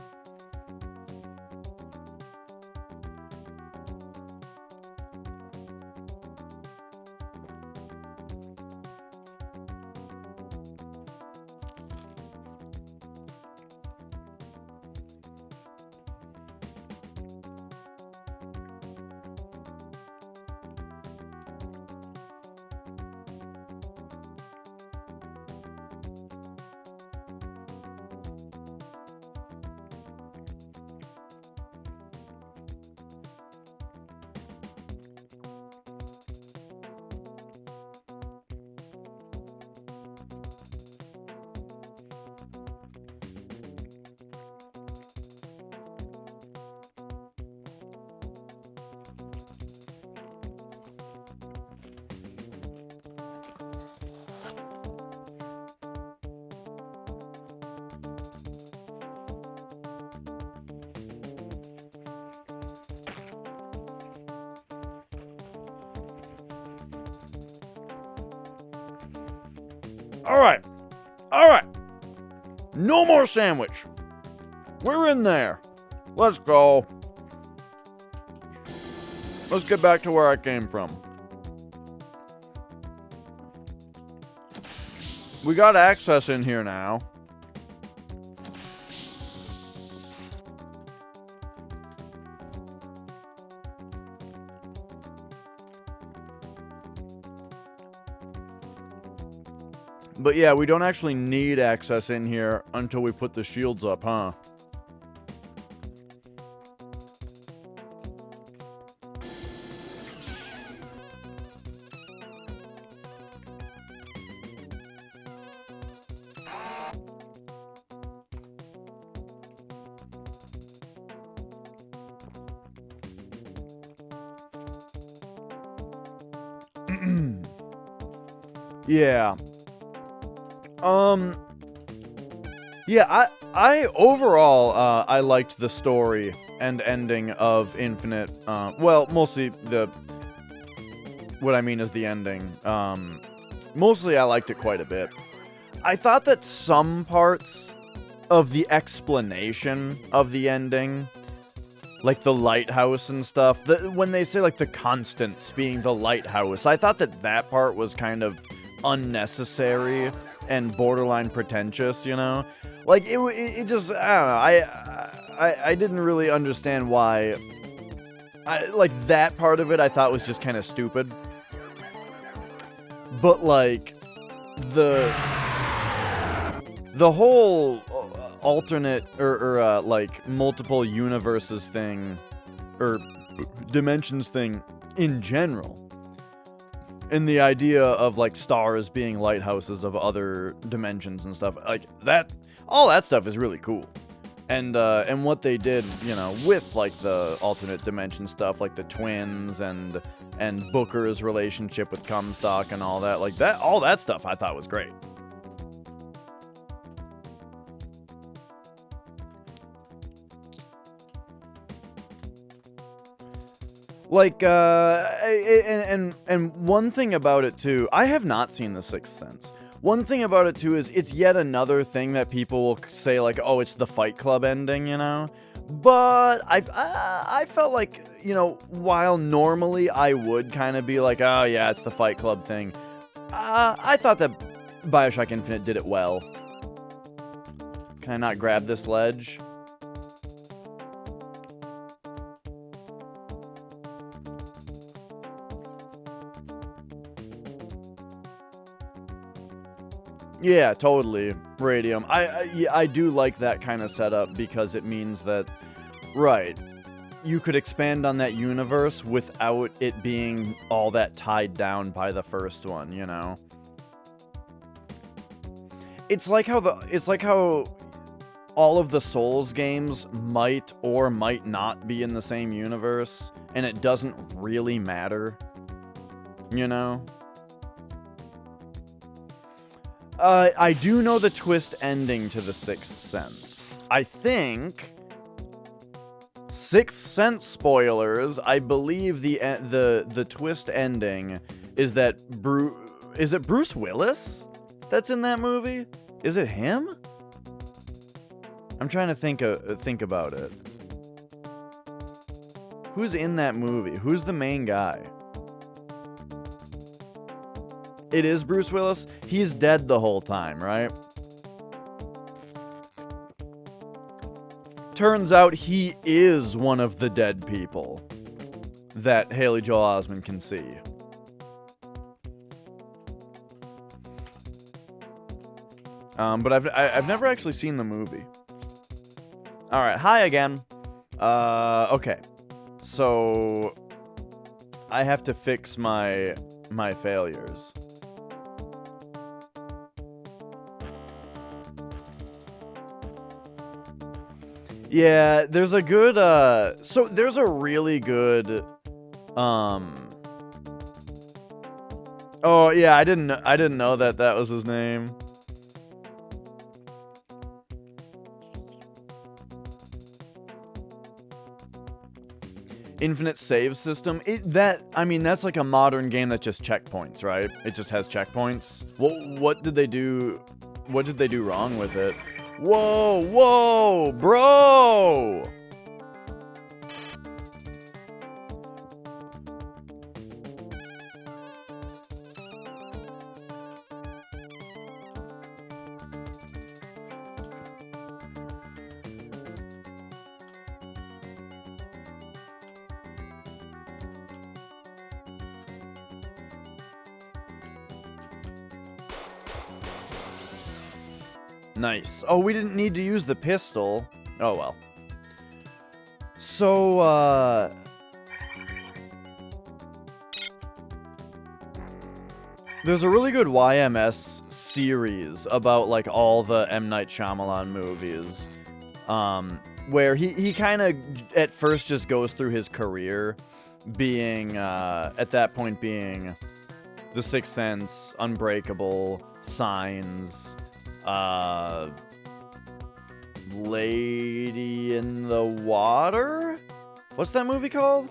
Alright. Alright. No more sandwich. We're in there. Let's go. Let's get back to where I came from. We got access in here now. But yeah, we don't actually need access in here until we put the shields up, huh? Yeah. Yeah, I overall, I liked the story and ending of Infinite, well, mostly what I mean is the ending, mostly I liked it quite a bit. I thought that some parts of the explanation of the ending, like the lighthouse and stuff, when they say, like, the constants being the lighthouse, I thought that that part was kind of unnecessary and borderline pretentious, you know? Like, it just, I don't know, I didn't really understand why, like, that part of it I thought was just kind of stupid. But, like, the whole alternate, or like, multiple universes thing, or dimensions thing in general, and the idea of, like, stars being lighthouses of other dimensions and stuff, like, that, all that stuff is really cool. And what they did, you know, with, like, the alternate dimension stuff, like the twins and Booker's relationship with Comstock and all that, like, that, all that stuff I thought was great. Like, and one thing about it, too, I have not seen The Sixth Sense. One thing about it, too, is it's yet another thing that people will say, like, oh, it's the Fight Club ending, you know? But I felt like, you know, while normally I would kind of be like, oh, yeah, it's the Fight Club thing, I thought that Bioshock Infinite did it well. Can I not grab this ledge? Yeah, totally. Radium. I do like that kind of setup because it means that, right, you could expand on that universe without it being all that tied down by the first one, you know? It's like how all of the Souls games might or might not be in the same universe, and it doesn't really matter, you know? I do know the twist ending to The Sixth Sense. I think, Sixth Sense spoilers, I believe the twist ending is that is it Bruce Willis that's in that movie? Is it him? I'm trying to think about it. Who's in that movie? Who's the main guy? It is Bruce Willis? He's dead the whole time, right? Turns out he is one of the dead people that Haley Joel Osment can see. But I've never actually seen the movie. Alright, hi again. Okay. So I have to fix my failures. Yeah, there's a good, so there's a really good, oh, yeah, I didn't know that was his name. infinite save system. I mean, that's like a modern game that just checkpoints, right? It just has checkpoints. What did they do? What did they do wrong with it? Whoa, whoa, bro! Nice. Oh, we didn't need to use the pistol. Oh, well. So, there's a really good YMS series about, like, all the M. Night Shyamalan movies. Where he kind of, at first, just goes through his career being, at that point being The Sixth Sense, Unbreakable, Signs, Lady in the Water? What's that movie called?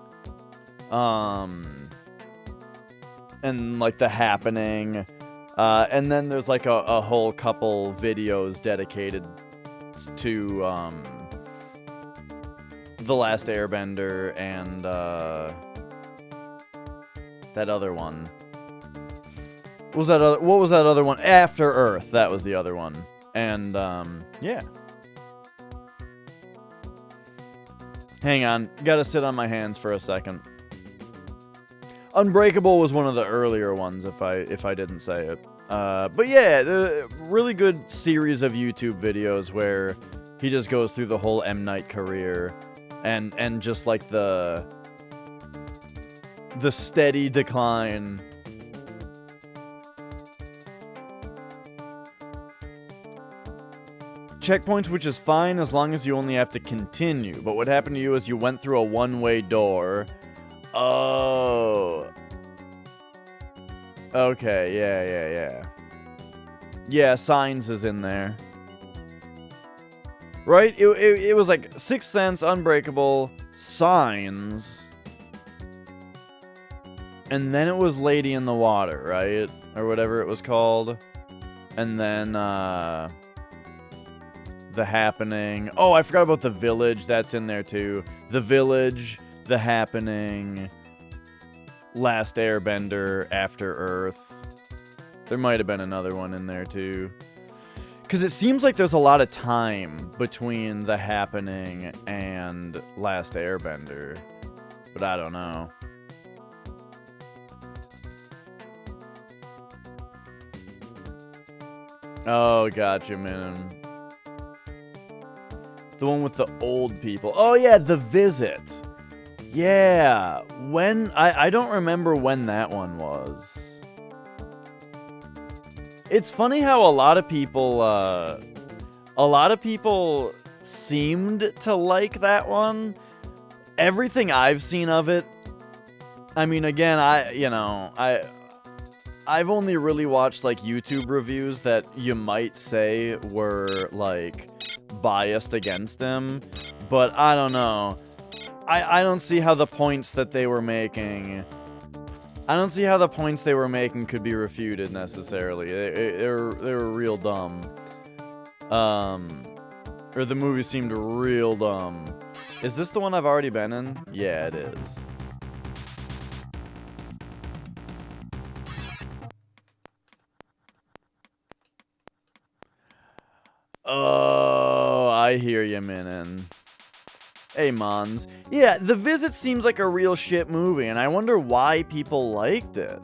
And like The Happening. And then there's like a whole couple videos dedicated to, The Last Airbender and, that other one. What was that other one? After Earth. That was the other one. And, yeah. Hang on. Gotta sit on my hands for a second. Unbreakable was one of the earlier ones, if I didn't say it. But yeah, the really good series of YouTube videos where he just goes through the whole M. Night career. And just like the steady decline. Checkpoints, which is fine as long as you only have to continue. But what happened to you is you went through a one-way door. Oh. Okay, yeah. Yeah, Signs is in there. Right? It was like Sixth Sense, Unbreakable, Signs. And then it was Lady in the Water, right? Or whatever it was called. And then, The Happening. Oh, I forgot about The Village. That's in there too. The Village, The Happening, Last Airbender, After Earth. There might have been another one in there too. Because it seems like there's a lot of time between The Happening and Last Airbender. But I don't know. Oh, gotcha, man. The one with the old people. Oh, yeah, The Visit. Yeah. When... I don't remember when that one was. It's funny how a lot of people seemed to like that one. Everything I've seen of it... I mean, again, I've only really watched, like, YouTube reviews that you might say were, like... biased against him, but I don't know. I don't see how the points that they were making... I don't see how the points they were making could be refuted, necessarily. They were real dumb. Or the movie seemed real dumb. Is this the one I've already been in? Yeah, it is. Oh, I hear you, Minin. Hey, Mons. Yeah, The Visit seems like a real shit movie, and I wonder why people liked it.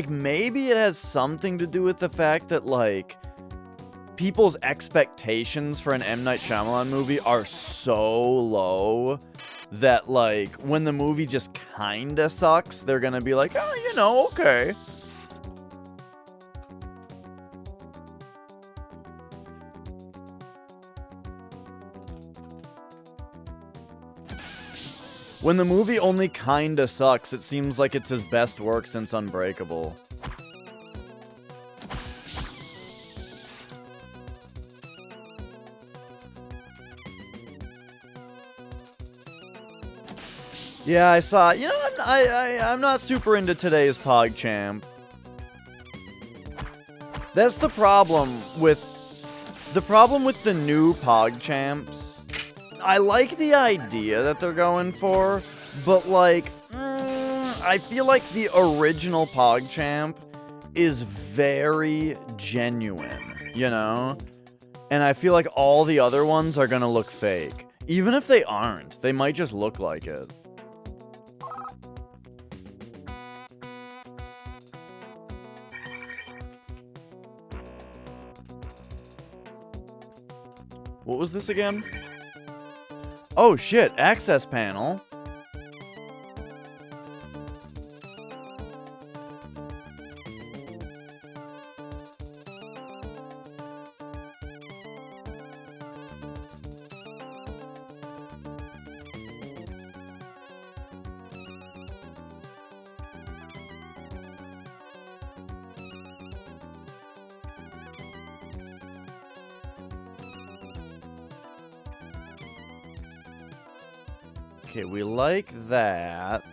Maybe it has something to do with the fact that, like, people's expectations for an M. Night Shyamalan movie are so low that, like, when the movie just kinda sucks, they're gonna be like, oh, you know, okay. When the movie only kinda sucks, it seems like it's his best work since Unbreakable. Yeah, I saw. You know, I'm not super into today's PogChamp. That's the problem with the new PogChamps. I like the idea that they're going for, but like, I feel like the original PogChamp is very genuine, you know? And I feel like all the other ones are gonna look fake. Even if they aren't, they might just look like it. What was this again? Oh shit, access panel. Okay, we like that.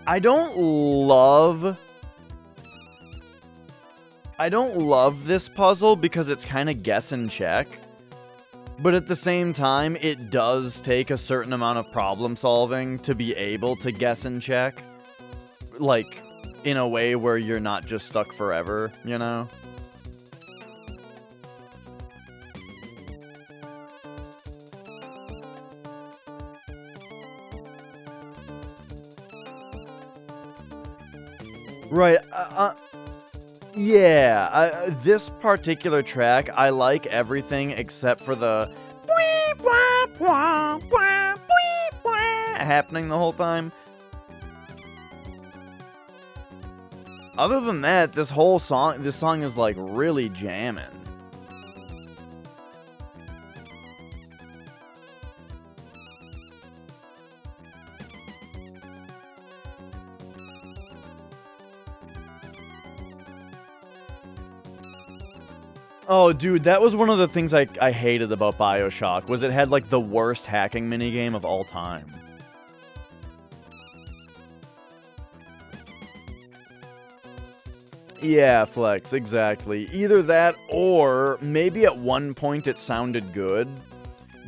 I don't love this puzzle because it's kind of guess and check. But at the same time, it does take a certain amount of problem solving to be able to guess and check. Like, in a way where you're not just stuck forever, you know? Right, yeah, this particular track, I like everything except for the happening the whole time. Other than that, this song is like really jamming. Oh, dude, that was one of the things I hated about BioShock, was it had, like, the worst hacking minigame of all time. Yeah, Flex, exactly. Either that, or maybe at one point it sounded good,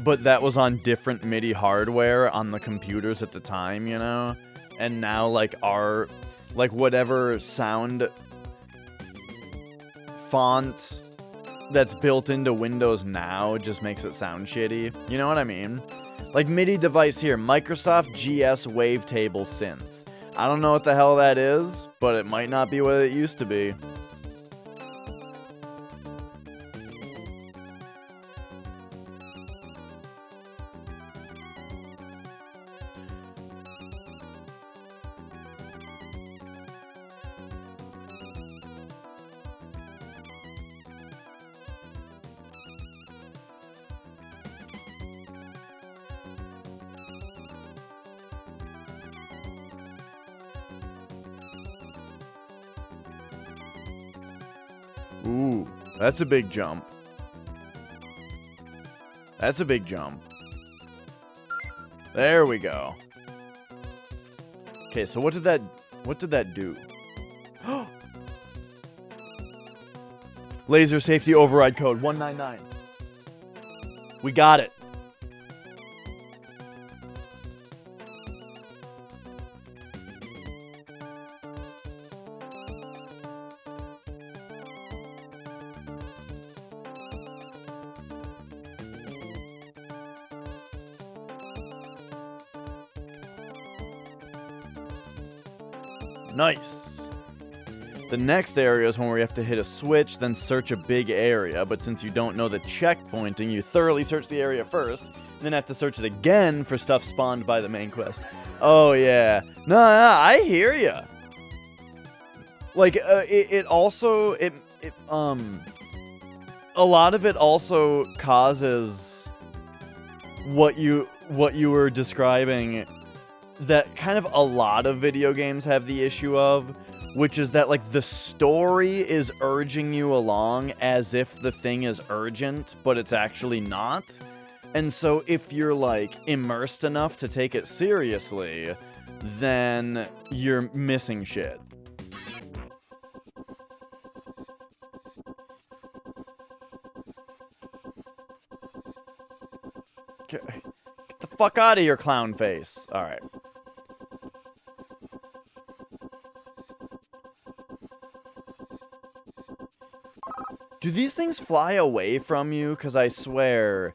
but that was on different MIDI hardware on the computers at the time, you know? And now, like, whatever sound font that's built into Windows now just makes it sound shitty. You know what I mean? Like MIDI device here, Microsoft GS Wavetable Synth. I don't know what the hell that is, but it might not be what it used to be. Ooh, that's a big jump. That's a big jump. There we go. Okay, so what did that do? Laser safety override code 199. We got it. Nice. The next area is when we have to hit a switch, then search a big area, but since you don't know the checkpointing, you thoroughly search the area first, then have to search it again for stuff spawned by the main quest. Oh yeah. No, I hear ya. Like, it also, a lot of it also causes what you were describing that kind of a lot of video games have the issue of, which is that, like, the story is urging you along as if the thing is urgent, but it's actually not. And so if you're, like, immersed enough to take it seriously, then you're missing shit. Get the fuck out of here, clown face. Alright. Do these things fly away from you? Because I swear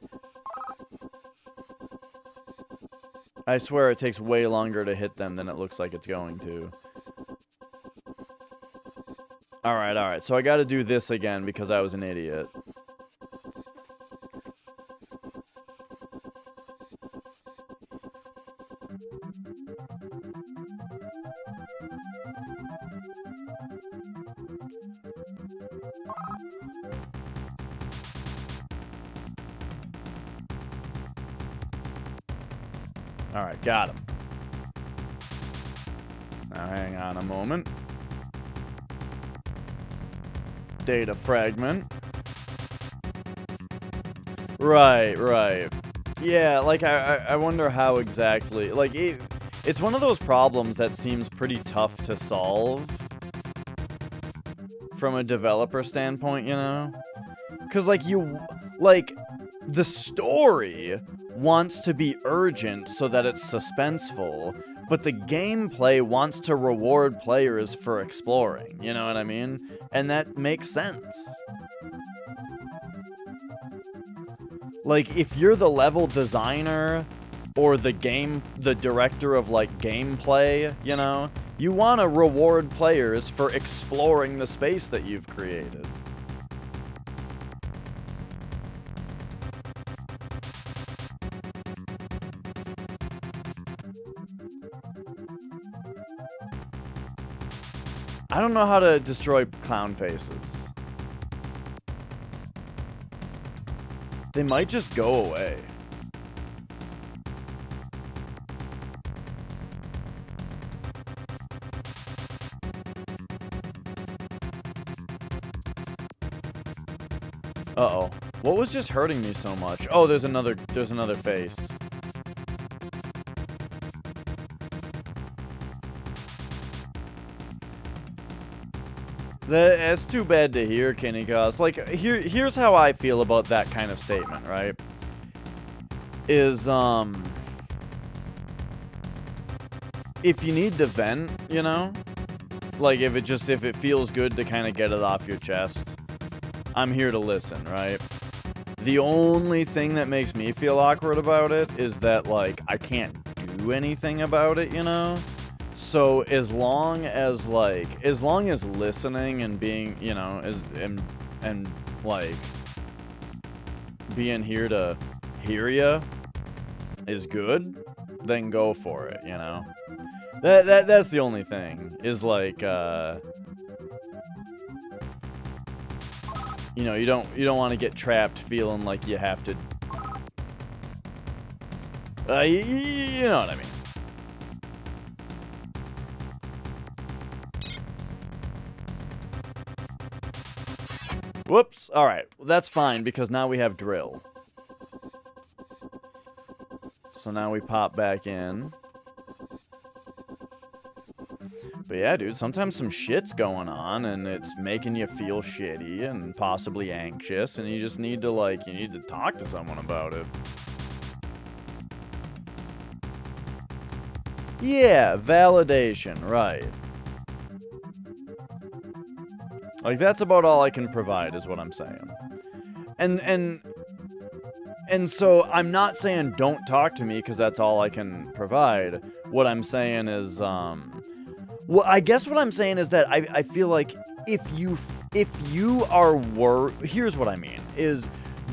it takes way longer to hit them than it looks like it's going to. Alright. So I gotta do this again because I was an idiot. Alright, got him. Now hang on a moment. Data fragment. Right. Yeah, like, I wonder how exactly... Like, it's one of those problems that seems pretty tough to solve from a developer standpoint, you know? Because, like, the story wants to be urgent so that it's suspenseful, but the gameplay wants to reward players for exploring, you know what I mean? And that makes sense. Like, if you're the level designer or the director of, like, gameplay, you know, you want to reward players for exploring the space that you've created. I don't know how to destroy clown faces. They might just go away. Uh-oh. What was just hurting me so much? Oh, there's another face. That's too bad to hear, Kenny Goss. Like, here's how I feel about that kind of statement, right? Is, if you need to vent, you know? Like, if it feels good to kind of get it off your chest, I'm here to listen, right? The only thing that makes me feel awkward about it is that, like, I can't do anything about it, you know? So as long as listening and being, you know, and like being here to hear ya is good, then go for it, you know. That's the only thing. Is like you know, you don't want to get trapped feeling like you have to you know what I mean. Whoops. Alright. Well, that's fine, because now we have drill. So now we pop back in. But yeah, dude, sometimes some shit's going on, and it's making you feel shitty and possibly anxious, and you just need to, like, you need to talk to someone about it. Yeah, validation, right. Like, that's about all I can provide, is what I'm saying. And so, I'm not saying don't talk to me, because that's all I can provide. What I'm saying is, well, I guess what I'm saying is that I feel like if you are here's what I mean, is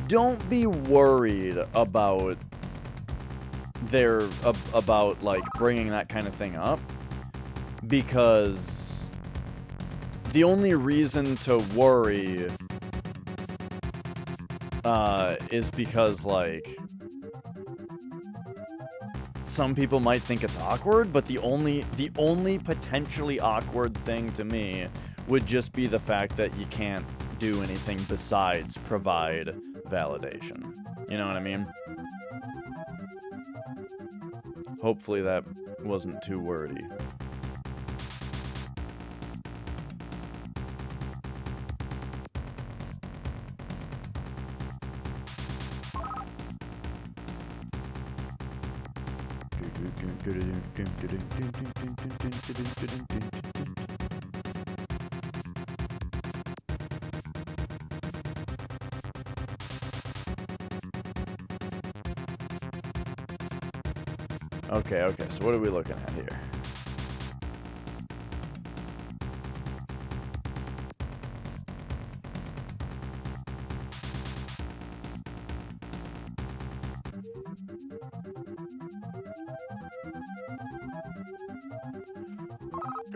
don't be worried about about, like, bringing that kind of thing up, because the only reason to worry is because, like, some people might think it's awkward, but the only potentially awkward thing to me would just be the fact that you can't do anything besides provide validation. You know what I mean? Hopefully that wasn't too wordy. Okay, so what are we looking at here?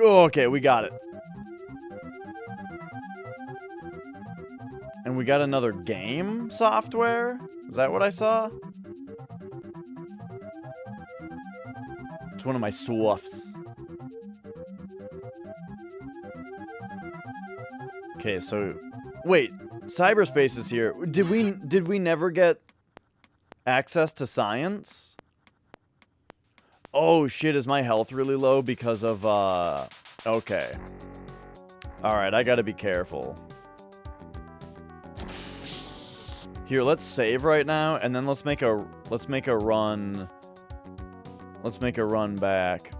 Oh, okay, we got it. And we got another game software? Is that what I saw? It's one of my softs. Okay, so wait, cyberspace is here. Did we never get access to science? Oh shit, is my health really low because of okay. Alright, I gotta be careful. Here, let's save right now, and then let's make a run. Let's make a run back.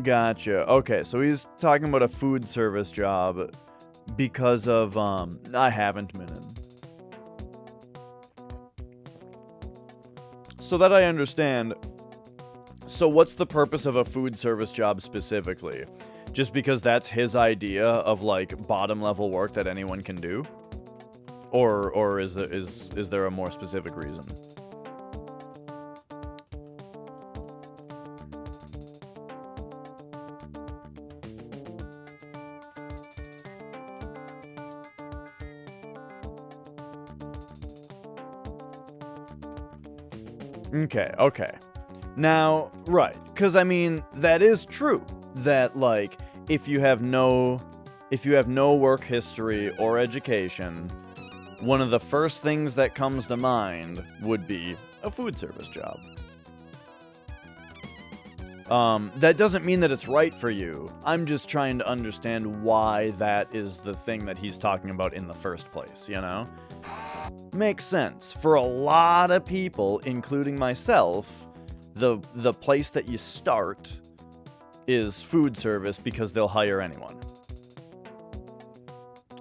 Gotcha. Okay, so he's talking about a food service job because of, I haven't been in. So that I understand, so what's the purpose of a food service job specifically? Just because that's his idea of, like, bottom-level work that anyone can do? Or is there a more specific reason? Okay. Now, right, because I mean, that is true, that, like, if you have no work history or education, one of the first things that comes to mind would be a food service job. That doesn't mean that it's right for you. I'm just trying to understand why that is the thing that he's talking about in the first place, you know? Makes sense. For a lot of people, including myself, the place that you start is food service because they'll hire anyone.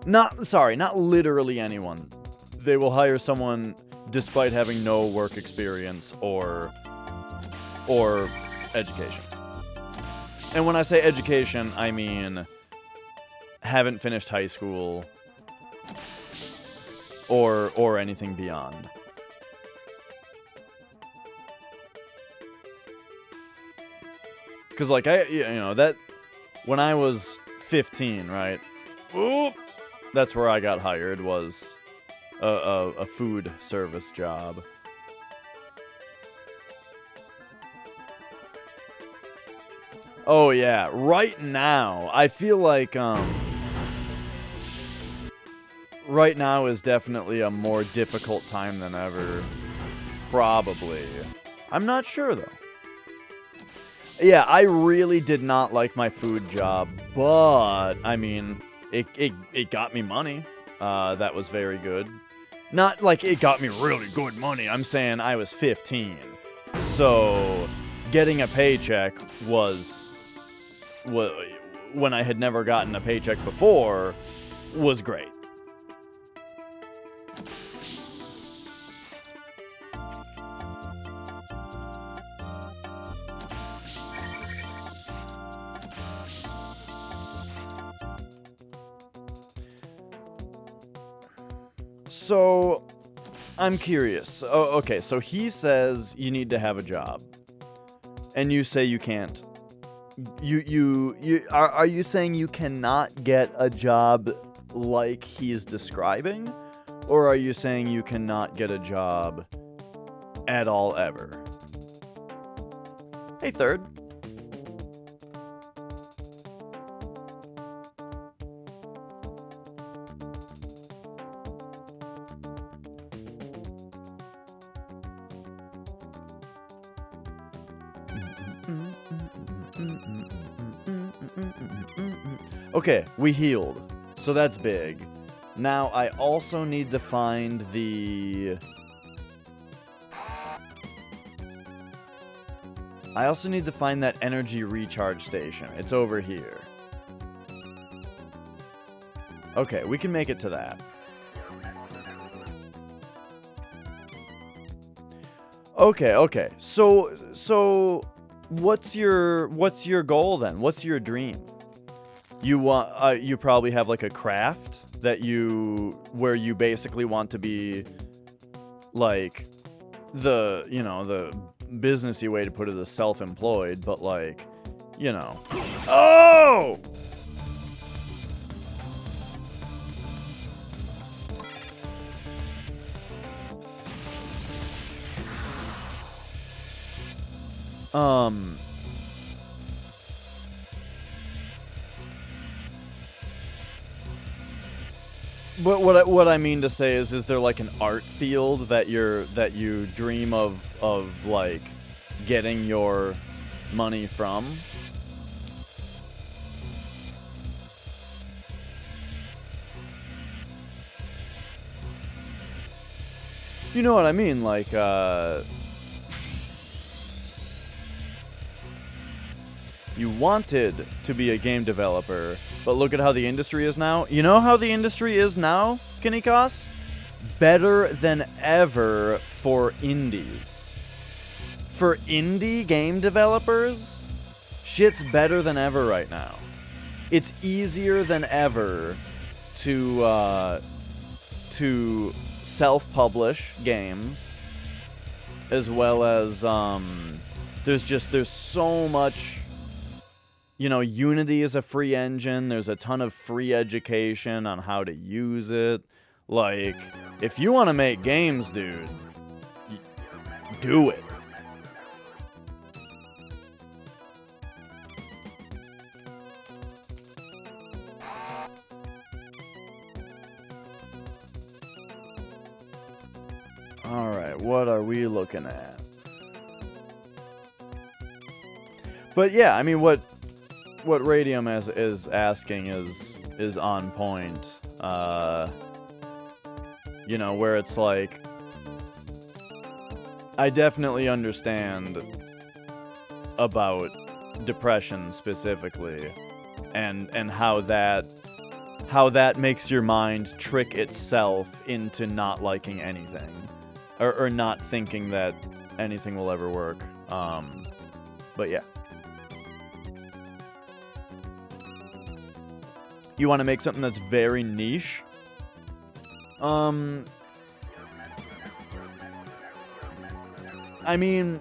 Not literally anyone. They will hire someone despite having no work experience or education. And when I say education, I mean haven't finished high school or anything beyond. Because, like, that when I was 15, right? That's where I got hired, was a food service job. Oh yeah, right now I feel like right now is definitely a more difficult time than ever. Probably. I'm not sure, though. Yeah, I really did not like my food job, but, I mean, it got me money. That was very good. Not like it got me really good money. I'm saying I was 15. So, getting a paycheck was when I had never gotten a paycheck before, was great. So, I'm curious. Oh, okay, so he says you need to have a job, and you say you can't. Are you saying you cannot get a job like he's describing, or are you saying you cannot get a job at all ever? Hey, third. Okay, we healed. So that's big. Now I also need to find the... I also need to find that energy recharge station. It's over here. Okay, we can make it to that. Okay. So what's your goal then? What's your dream? You want you probably have like a craft that where you basically want to be like the businessy way to put it is self-employed, but like, Oh! But what I mean to say is there like an art field that you dream of like getting your money from? You know what I mean, like you wanted to be a game developer, but look at how the industry is now. You know how the industry is now, Kinikos? Better than ever for indies. For indie game developers, shit's better than ever right now. It's easier than ever to self-publish games, as well as there's so much. Unity is a free engine. There's a ton of free education on how to use it. Like, if you want to make games, dude, do it. Alright, what are we looking at? But yeah, I mean, what Radium is asking is on point. Where it's like, I definitely understand about depression specifically, and how that makes your mind trick itself into not liking anything, or not thinking that anything will ever work. But yeah. You want to make something that's very niche? I mean,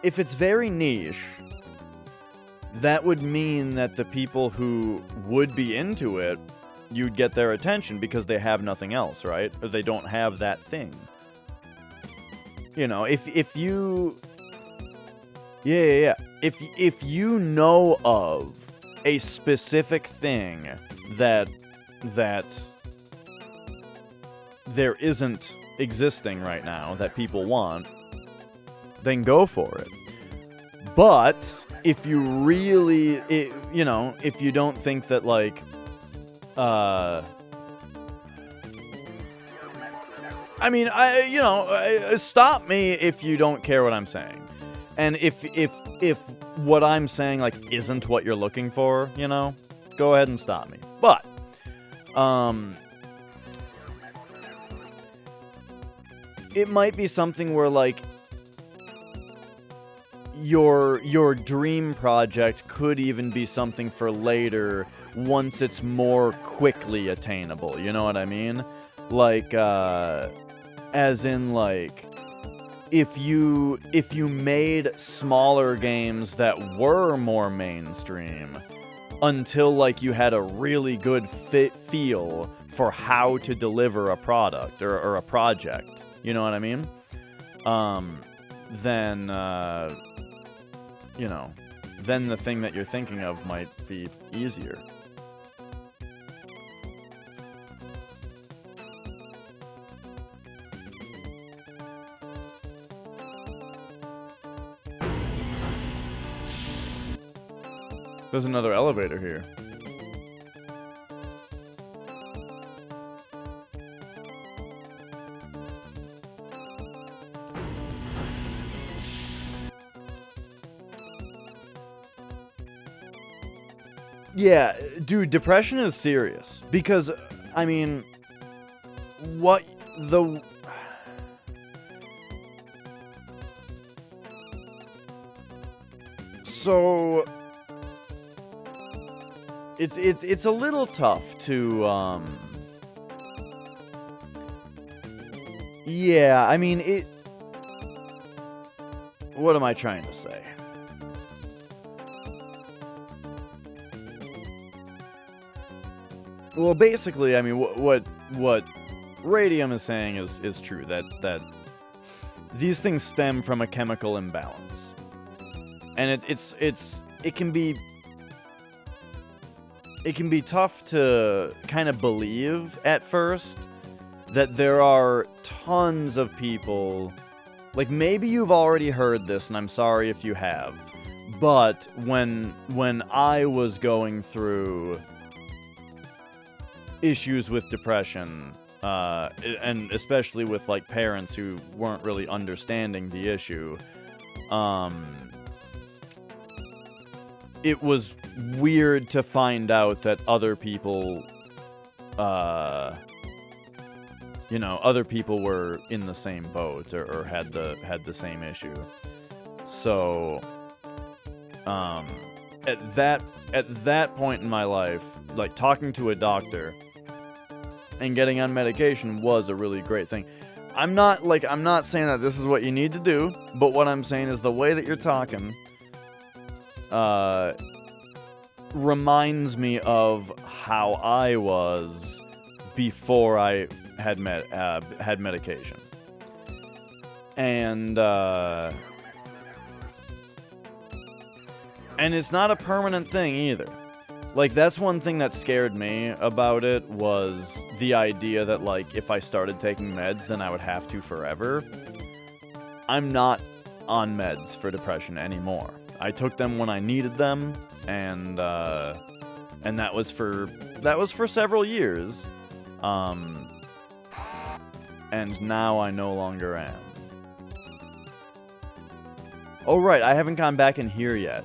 if it's very niche, that would mean that the people who would be into it, you'd get their attention because they have nothing else, right? Or they don't have that thing. If you... Yeah. If you know of a specific thing that there isn't existing right now that people want, then go for it. But if you really, if you don't think that like, stop me if you don't care what I'm saying. And if what I'm saying like isn't what you're looking for, go ahead and stop me. But it might be something where like your dream project could even be something for later once it's more quickly attainable. You know what I mean? Like, as in, like, if you made smaller games that were more mainstream until, like, you had a really good feel for how to deliver a product or a project, you know what I mean? Then, you know, then the thing that you're thinking of might be easier. There's another elevator here. Yeah, dude, depression is serious. Because, I mean, what the... So... It's a little tough to, yeah, I mean, what am I trying to say? Well, basically, I mean, what Radium is saying is true, that these things stem from a chemical imbalance. And it can be tough to kind of believe at first that there are tons of people, like maybe you've already heard this and I'm sorry if you have, but when I was going through issues with depression, and especially with like parents who weren't really understanding the issue, it was weird to find out that other people, you know, other people were in the same boat or had the same issue. So, at that point in my life, like talking to a doctor and getting on medication was a really great thing. I'm not saying that this is what you need to do, but what I'm saying is the way that you're talking, reminds me of how I was before I had medication. And it's not a permanent thing either. Like, that's one thing that scared me about it, was the idea that, like, if I started taking meds, then I would have to forever. I'm not on meds for depression anymore. I took them when I needed them, and that was for several years. And now I no longer am. Oh right, I haven't gone back in here yet.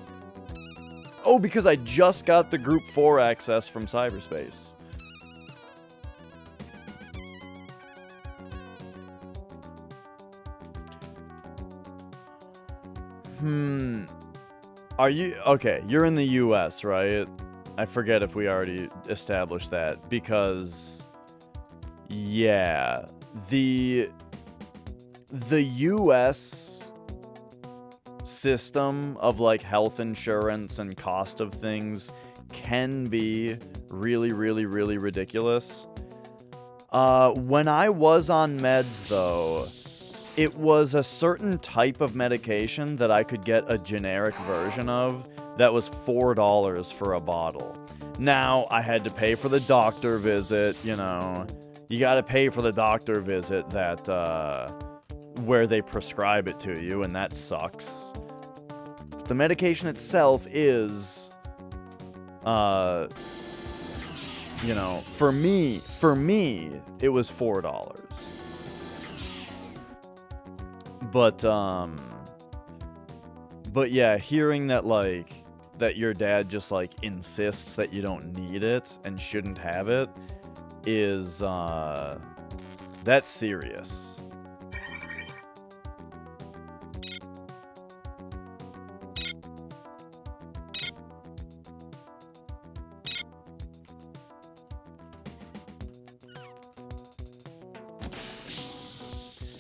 Oh, because I just got the Group 4 access from cyberspace. Are you... Okay, you're in the US, right? I forget if we already established that, because... Yeah, the US system of, like, health insurance and cost of things can be really, really, really ridiculous. When I was on meds, though, it was a certain type of medication that I could get a generic version of that was $4 for a bottle. Now, I had to pay for the doctor visit, you know. You gotta pay for the doctor visit that, where they prescribe it to you, and that sucks. The medication itself is, you know, for me, it was $4. But yeah, hearing that, like, that your dad just, like, insists that you don't need it and shouldn't have it is, that's serious.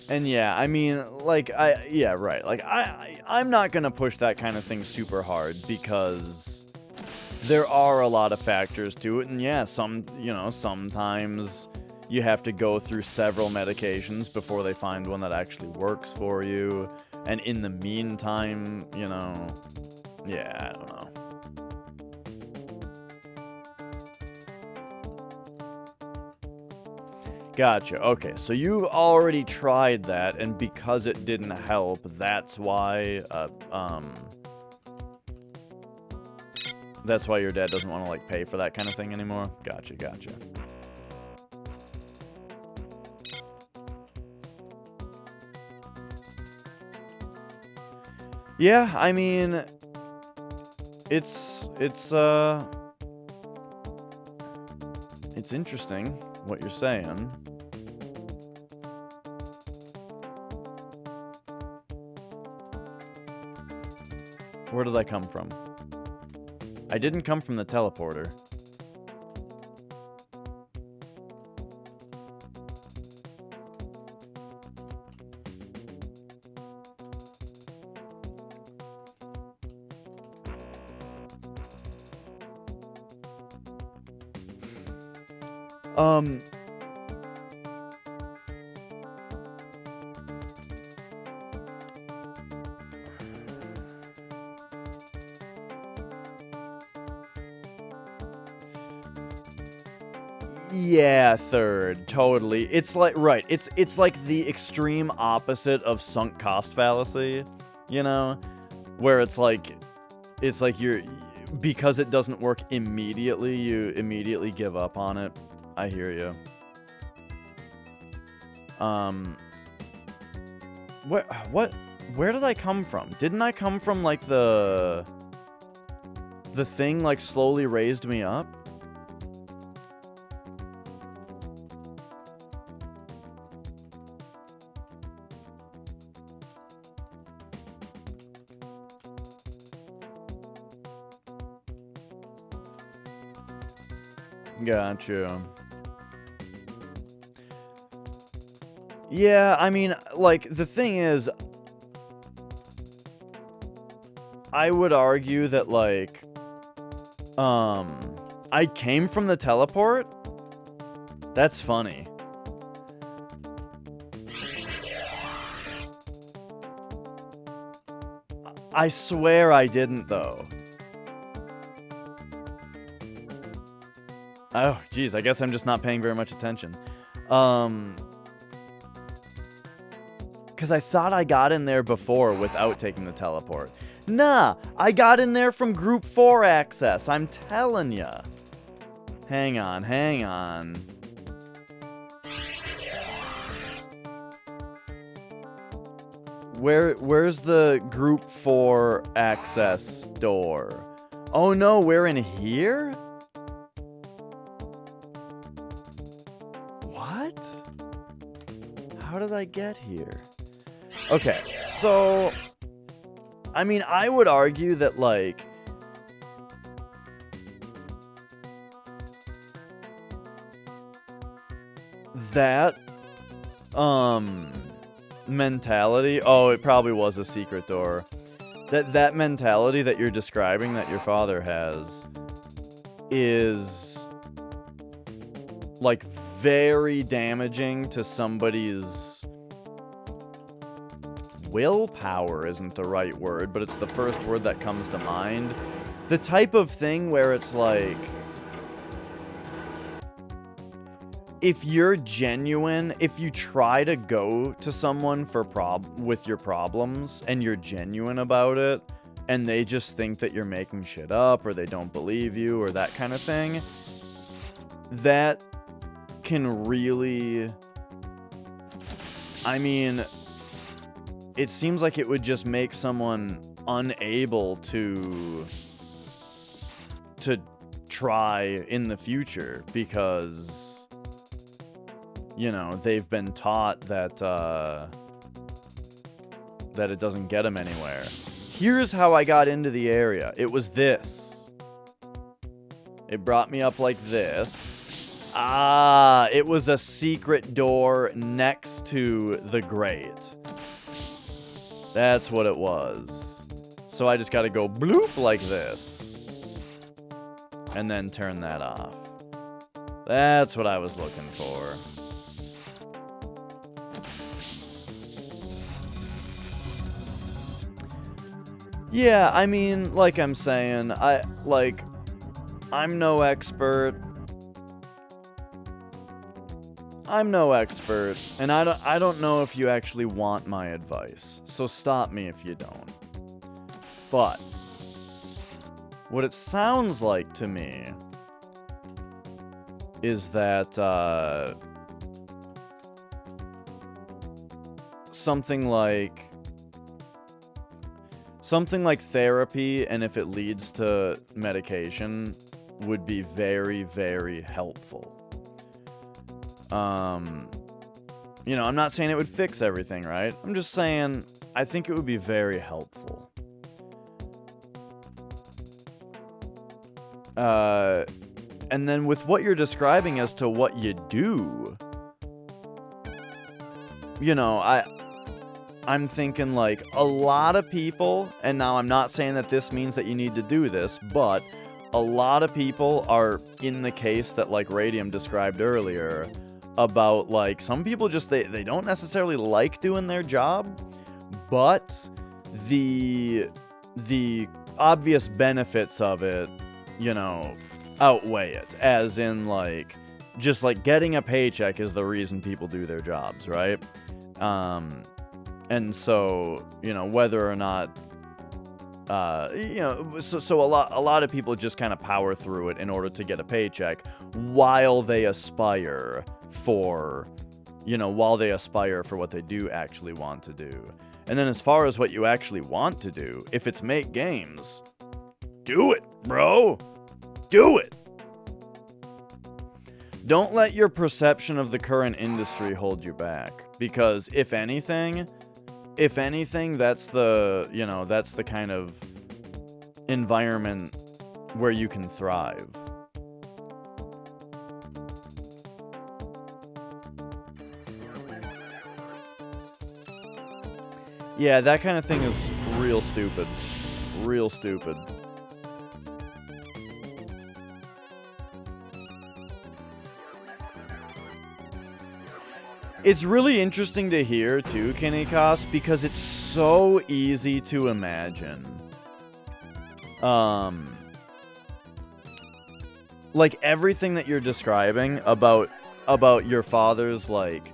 And yeah, I mean, like, yeah, right. Like, I'm not gonna push that kind of thing super hard because there are a lot of factors to it. And yeah, sometimes you have to go through several medications before they find one that actually works for you. And in the meantime, yeah, I don't know. Gotcha. Okay, so you've already tried that, and because it didn't help, that's why, that's why your dad doesn't want to, like, pay for that kind of thing anymore? Gotcha. Yeah, I mean, it's interesting what you're saying. Where did I come from? I didn't come from the teleporter. Yeah, third, totally. It's like, right, it's like the extreme opposite of sunk cost fallacy, where it's like because it doesn't work immediately, you immediately give up on it. I hear you. Where did I come from? Didn't I come from, like, the thing, like, slowly raised me up? Gotcha. Yeah, I mean, like, the thing is, I would argue that, like, I came from the teleport? That's funny. I swear I didn't, though. Oh, geez, I guess I'm just not paying very much attention. Because I thought I got in there before without taking the teleport. Nah, I got in there from Group 4 access, I'm telling ya. Hang on. Where's the Group 4 access door? Oh no, we're in here? What? How did I get here? Okay, so, I mean, I would argue that, like, that, mentality, oh, it probably was a secret door. That mentality that you're describing that your father has is, like, very damaging to somebody's willpower isn't the right word, but it's the first word that comes to mind. The type of thing where it's like, if you're genuine, if you try to go to someone for with your problems and you're genuine about it, and they just think that you're making shit up or they don't believe you or that kind of thing, that can really, I mean, it seems like it would just make someone unable to try in the future because, they've been taught that that it doesn't get them anywhere. Here's how I got into the area. It was this. It brought me up like this. Ah, it was a secret door next to the grate. That's what it was. So I just gotta go bloop like this. And then turn that off. That's what I was looking for. Yeah, I mean, like I'm saying, I'm no expert. And I don't know if you actually want my advice. So stop me if you don't. But what it sounds like to me is that something like therapy, and if it leads to medication, would be very, very helpful. You know, I'm not saying it would fix everything, right? I'm just saying I think it would be very helpful. And then with what you're describing as to what you do, you know, I'm thinking like a lot of people, and now I'm not saying that this means that you need to do this, but a lot of people are in the case that like Radium described earlier about like some people just they don't necessarily like doing their job, but the obvious benefits of it, you know, outweigh it, as in like just like getting a paycheck is the reason people do their jobs, right? And so, you know, whether or not you know, so a lot of people just kind of power through it in order to get a paycheck while they aspire for, you know, while they aspire for what they do actually want to do. And then as far as what you actually want to do, if it's make games, do it, bro. Do it. Don't let your perception of the current industry hold you back, because if anything, that's the, you know, that's the kind of environment where you can thrive. Yeah, that kind of thing is real stupid. Real stupid. It's really interesting to hear, too, Kinikos, because it's so easy to imagine. Like, everything that you're describing about your father's, like,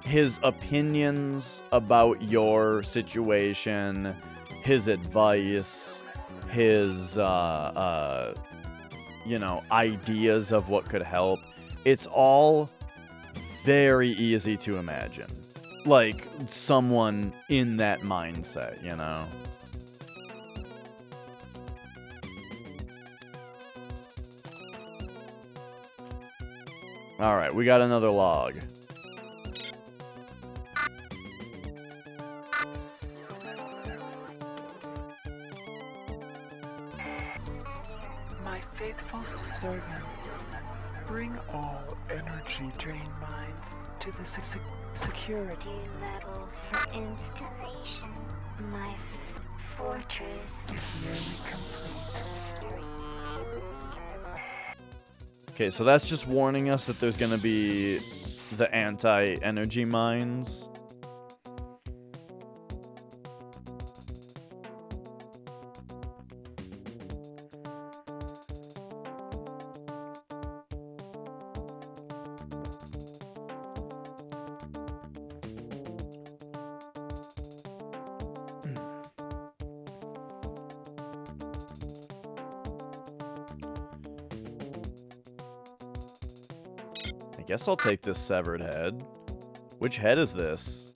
his opinions about your situation, his advice, his, you know, ideas of what could help. It's all very easy to imagine. Like, someone in that mindset, you know? Alright, we got another log. My faithful servants, bring all energy drain mines to the security level for installation. My fortress is nearly complete. Okay, so that's just warning us that there's gonna be the anti-energy mines. I guess I'll take this severed head. Which head is this?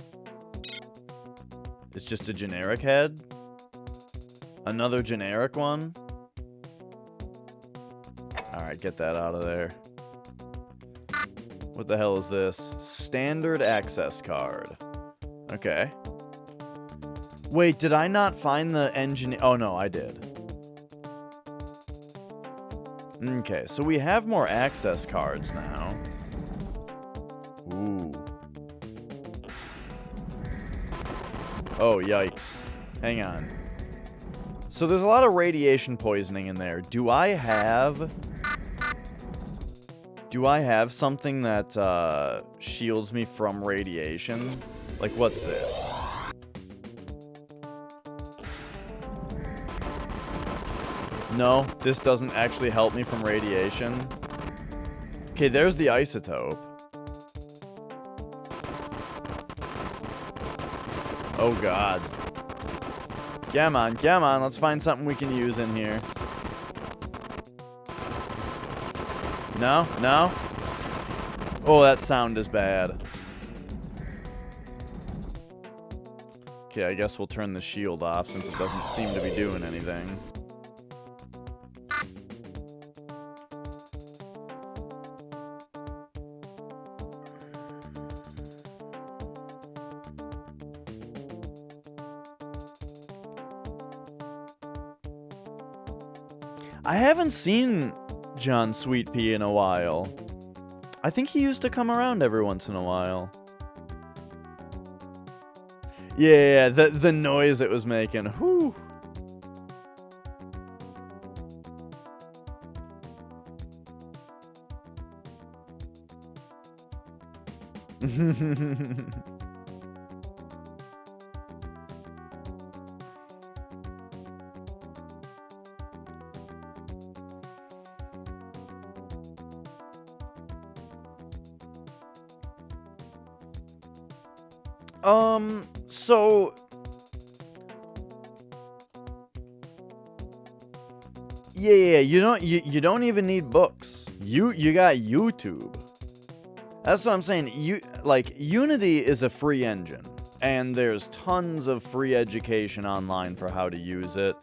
It's just a generic head? Another generic one? Alright, get that out of there. What the hell is this? Standard access card. Okay. Wait, did I not find the engineer? Oh no, I did. Okay, so we have more access cards now. Ooh. Oh, yikes. Hang on. So there's a lot of radiation poisoning in there. Do I have something that shields me from radiation? Like, what's this? No, this doesn't actually help me from radiation. Okay, there's the isotope. Oh god. Come on, let's find something we can use in here. No? Oh, that sound is bad. Okay, I guess we'll turn the shield off since it doesn't seem to be doing anything. I haven't seen John Sweet Pea in a while. I think he used to come around every once in a while. Yeah, the noise it was making. Whew. So yeah, you don't even need books. You got YouTube. That's what I'm saying. Unity is a free engine, and there's tons of free education online for how to use it.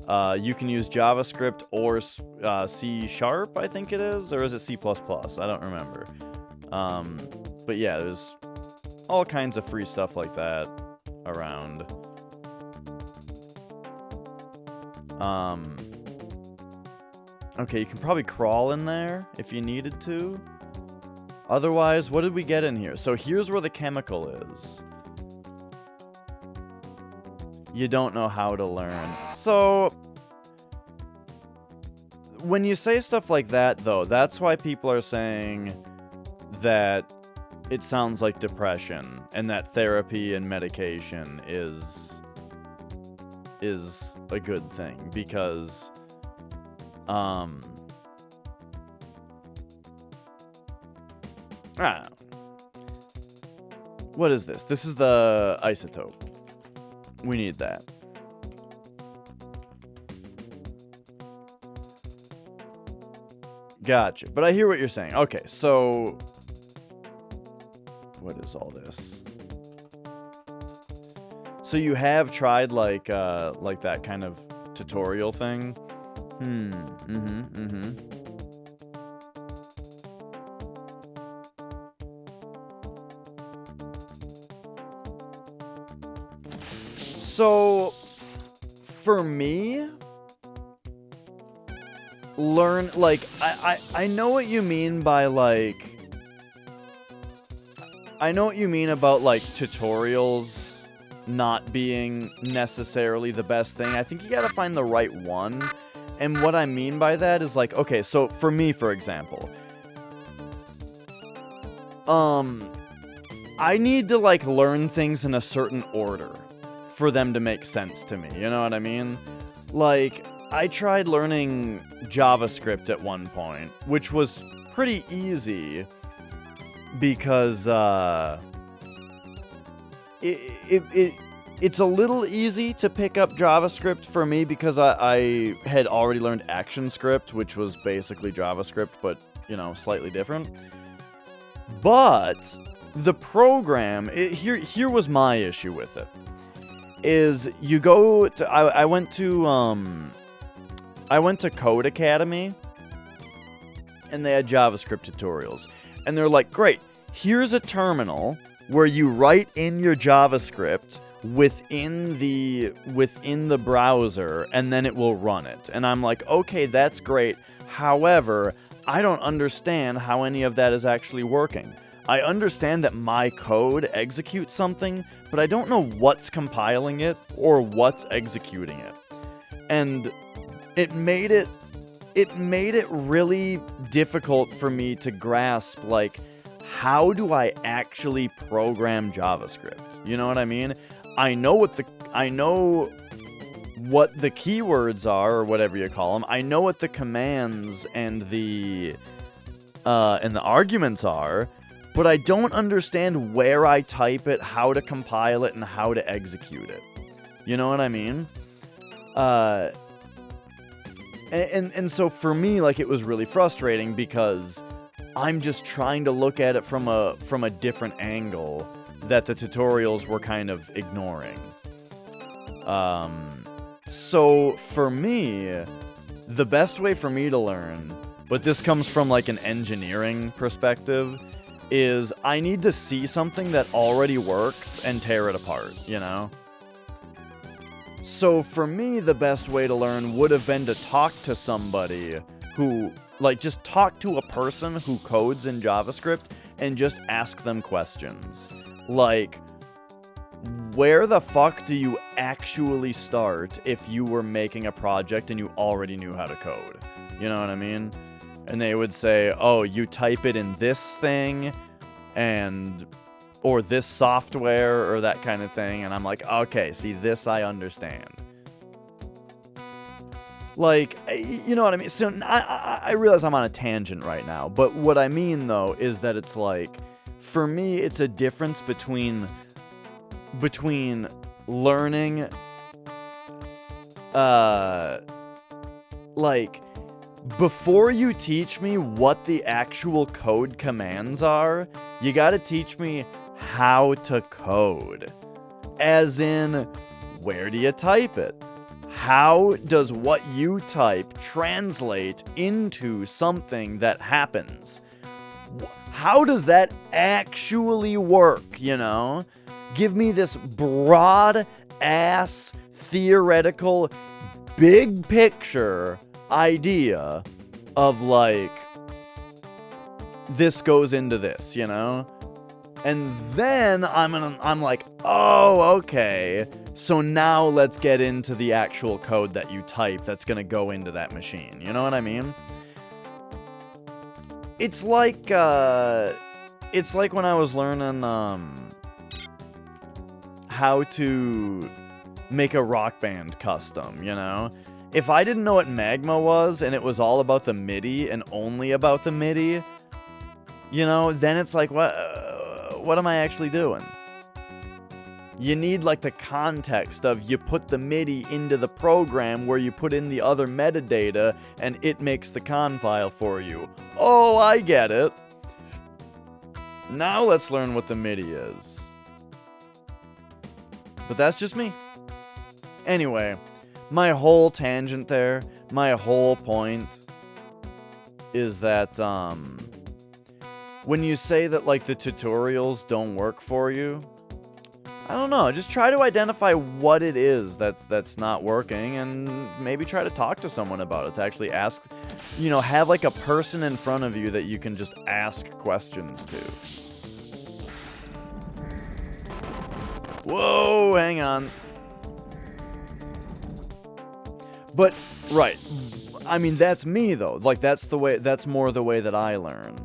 You can use JavaScript or C#, I think it is, or is it C++? I don't remember. But yeah, there's all kinds of free stuff like that around. Okay, you can probably crawl in there if you needed to. Otherwise, what did we get in here? So here's where the chemical is. You don't know how to learn. So when you say stuff like that, though, that's why people are saying that it sounds like depression, and that therapy and medication is a good thing, because I don't know. What is this? This is the isotope. We need that. Gotcha. But I hear what you're saying. Okay, so what is all this? So you have tried like that kind of tutorial thing? So for me, learn, like, I know what you mean by, like, I know what you mean about, like, tutorials not being necessarily the best thing. I think you gotta find the right one. And what I mean by that is, like, okay, so for me, for example, I need to, like, learn things in a certain order for them to make sense to me, you know what I mean? Like, I tried learning JavaScript at one point, which was pretty easy, because, it's a little easy to pick up JavaScript for me, because I had already learned ActionScript, which was basically JavaScript, but, you know, slightly different. But the program, here was my issue with it, is you go to, I went to Code Academy, and they had JavaScript tutorials, and they're like, great, here's a terminal where you write in your JavaScript within the browser, and then it will run it. And I'm like, okay, that's great. However, I don't understand how any of that is actually working. I understand that my code executes something, but I don't know what's compiling it or what's executing it. And it made it really difficult for me to grasp, like, how do I actually program JavaScript? You know what I mean? I know what the keywords are, or whatever you call them. I know what the commands and the arguments are, but I don't understand where I type it, how to compile it, and how to execute it. You know what I mean? And so for me, like, it was really frustrating because I'm just trying to look at it from a different angle that the tutorials were kind of ignoring. So for me, the best way for me to learn, but this comes from like an engineering perspective, is I need to see something that already works and tear it apart, you know? So for me, the best way to learn would have been to talk to somebody who, like, just talk to a person who codes in JavaScript and just ask them questions. Like, where the fuck do you actually start if you were making a project and you already knew how to code? You know what I mean? And they would say, oh, you type it in this thing or this software or that kind of thing. And I'm like, okay, see, this I understand. Like, you know what I mean? So I realize I'm on a tangent right now, but what I mean, though, is that it's like, for me, it's a difference between learning, like, before you teach me what the actual code commands are, you gotta teach me how to code. As in, where do you type it? How does what you type translate into something that happens? How does that actually work, you know? Give me this broad-ass, theoretical, big picture idea of, like, this goes into this, you know? And then I'm like, oh, okay. So now let's get into the actual code that you type that's gonna go into that machine. You know what I mean? It's like when I was learning how to make a Rock Band custom, you know? If I didn't know what Magma was and it was all about the MIDI and only about the MIDI, you know, then it's like, what am I actually doing? You need, like, the context of you put the MIDI into the program where you put in the other metadata and it makes the con file for you. Oh, I get it. Now let's learn what the MIDI is. But that's just me. Anyway, my whole tangent there, my whole point is that, when you say that, like, the tutorials don't work for you, I don't know, just try to identify what it is that's not working and maybe try to talk to someone about it, to actually ask, you know, have, like, a person in front of you that you can just ask questions to. Whoa, hang on. But, right, I mean, that's me, though. Like, that's more the way that I learn.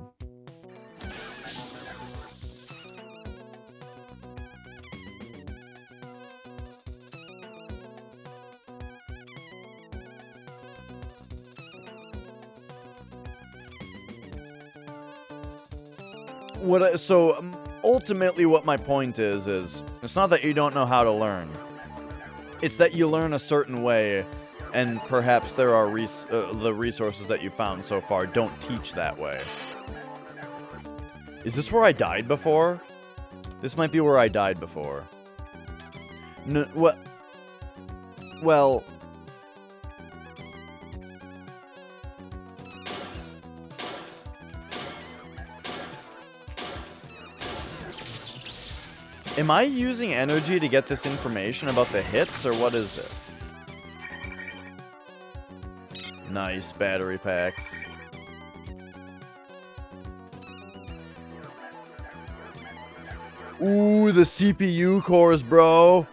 So ultimately what my point is it's not that you don't know how to learn. It's that you learn a certain way, and perhaps there are the resources that you found so far don't teach that way. Is this where I died before? This might be where I died before. No, what? Well... Am I using energy to get this information about the hits, or what is this? Nice battery packs. Ooh, the CPU cores, bro.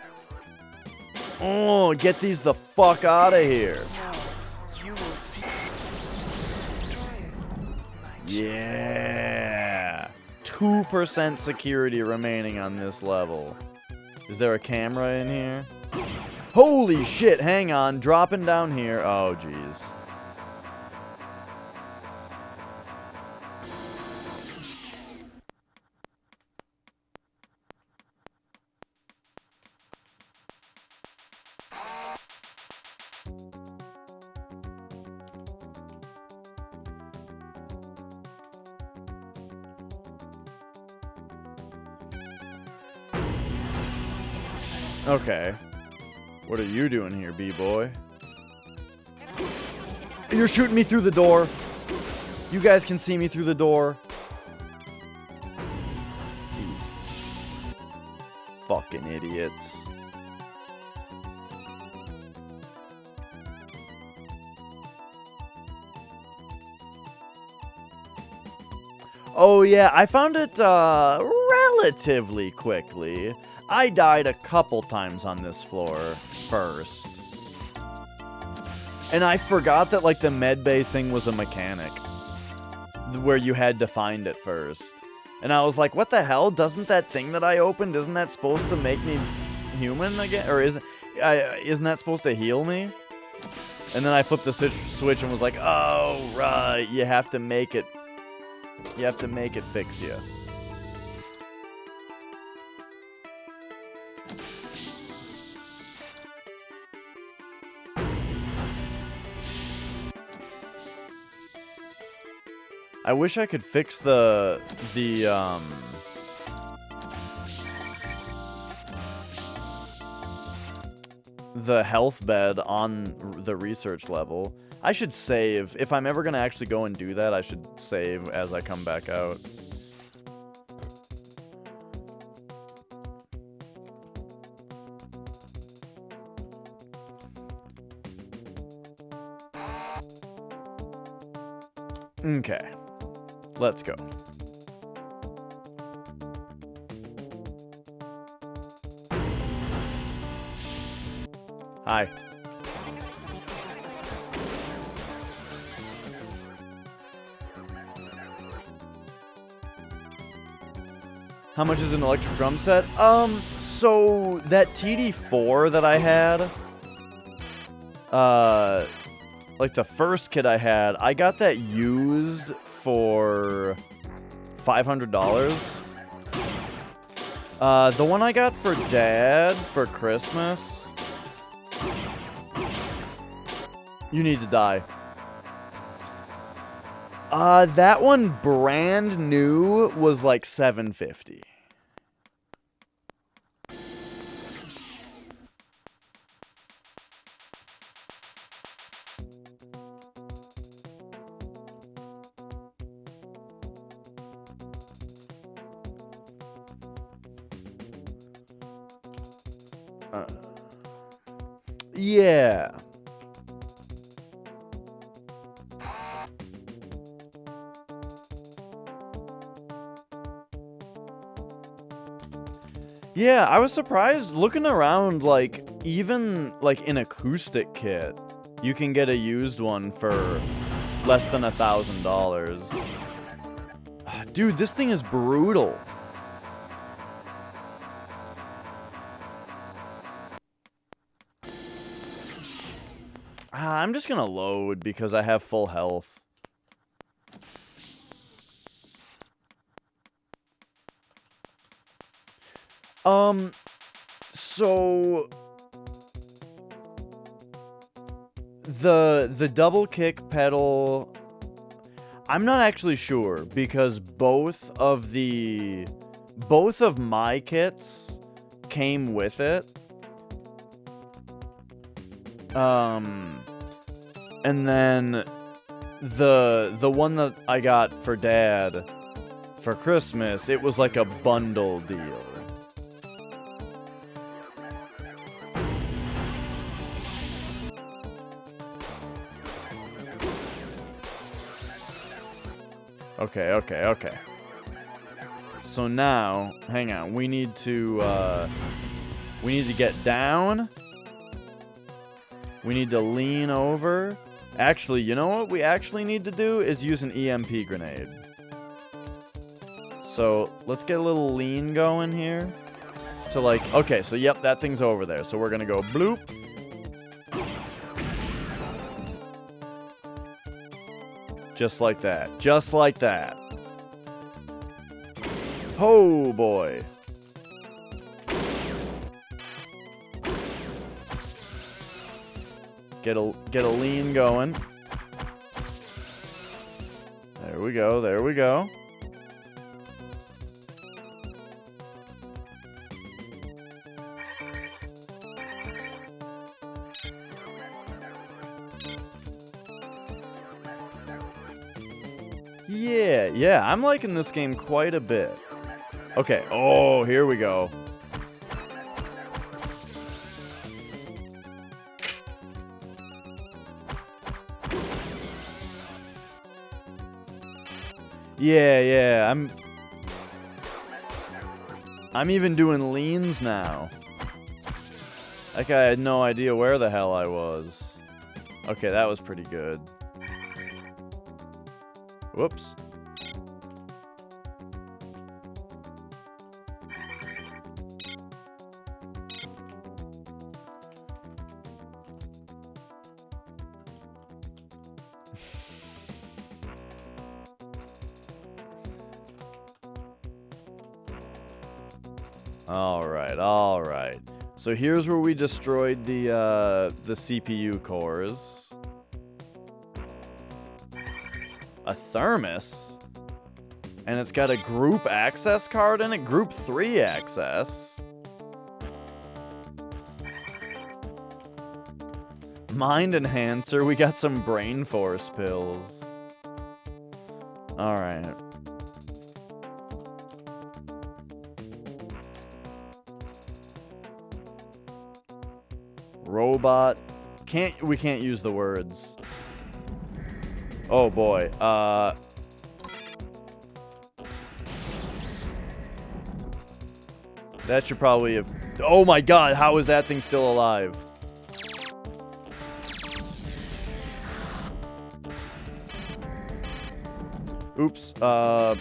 Oh, get these the fuck out of here. You will see destroy it, my Yeah. 2% security remaining on this level. Is there a camera in here? Holy shit, hang on. Dropping down here. Oh, jeez. Okay. What are you doing here, B-boy? You're shooting me through the door. You guys can see me through the door. These fucking idiots. Oh yeah, I found it relatively quickly. I died a couple times on this floor first. And I forgot that, like, the medbay thing was a mechanic. Where you had to find it first. And I was like, what the hell? Doesn't that thing that I opened, isn't that supposed to make me human again? Or isn't that supposed to heal me? And then I flipped the switch and was like, oh, right, you have to make it fix you. I wish I could fix the health bed on the research level. I should save. If I'm ever gonna actually go and do that, I should save as I come back out. Okay. Let's go. Hi. How much is an electric drum set? So that TD4 that I had, like the first kit I had, I got that used for $500. The one I got for Dad for Christmas, you need to die. That one brand new was like $750. Yeah. Yeah, I was surprised looking around, like, even, like, an acoustic kit, you can get a used one for less than $1,000. Dude, this thing is brutal. I'm just gonna load because I have full health. So the double kick pedal, I'm not actually sure because both of my kits came with it. And then the one that I got for Dad for Christmas, it was like a bundle deal. Okay. So now, hang on. We need to get down. We need to lean over. Actually, you know what we actually need to do is use an EMP grenade. So let's get a little lean going here. To like, okay, so yep, that thing's over there. So we're gonna go bloop. Just like that. Just like that. Oh boy. Get a lean going. There we go. There we go. Yeah, I'm liking this game quite a bit. Okay, oh, here we go. Yeah, I'm even doing leans now. Like I had no idea where the hell I was. Okay, that was pretty good. Whoops. All right. So here's where we destroyed the CPU cores. A thermos? And it's got a group access card in it? Group 3 access? Mind enhancer. We got some brain force pills. Alright. Robot. We can't use the words. Oh boy. That should probably have... Oh my god, how is that thing still alive? Oops. Oh,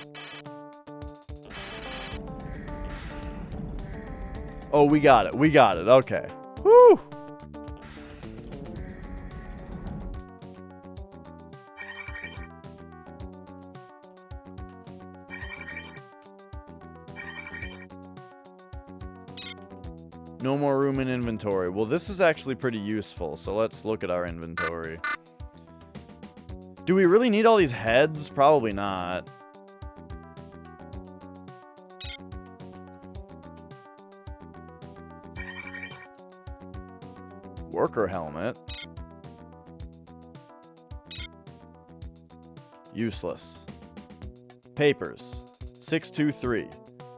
we got it. We got it. Okay. Whew. No more room in inventory. Well, this is actually pretty useful, so let's look at our inventory. Do we really need all these heads? Probably not. Worker helmet. Useless. Papers. 623.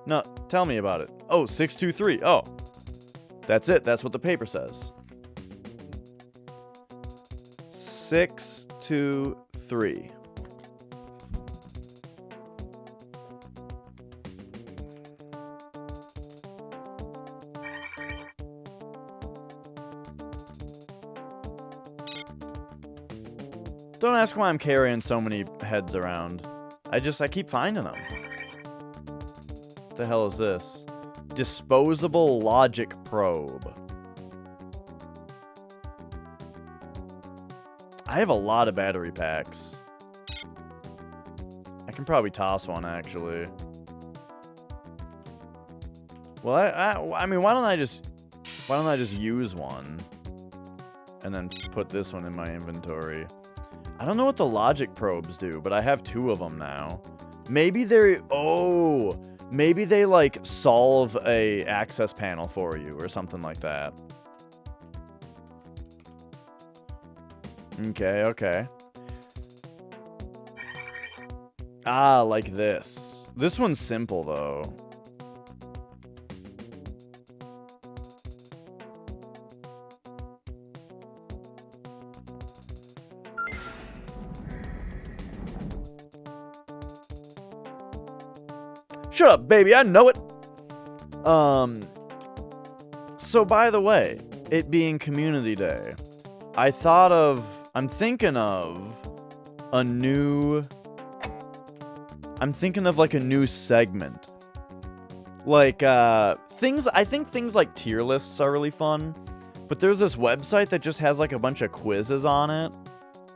No, tell me about it. Oh, 623. Oh. That's it. That's what the paper says. 623. Don't ask why I'm carrying so many heads around. I keep finding them. What the hell is this? Disposable logic probe. I have a lot of battery packs. I can probably toss one, actually. Well, I mean, why don't I just use one and then put this one in my inventory? I don't know what the logic probes do, but I have 2 of them now. Maybe they're... Oh... Maybe they, like, solve a access panel for you or something like that. Okay. Ah, like this. This one's simple, though. Shut up, baby, I know it. So by the way, it being Community Day, I'm thinking of a new segment. Like, I think things like tier lists are really fun, but there's this website that just has like a bunch of quizzes on it.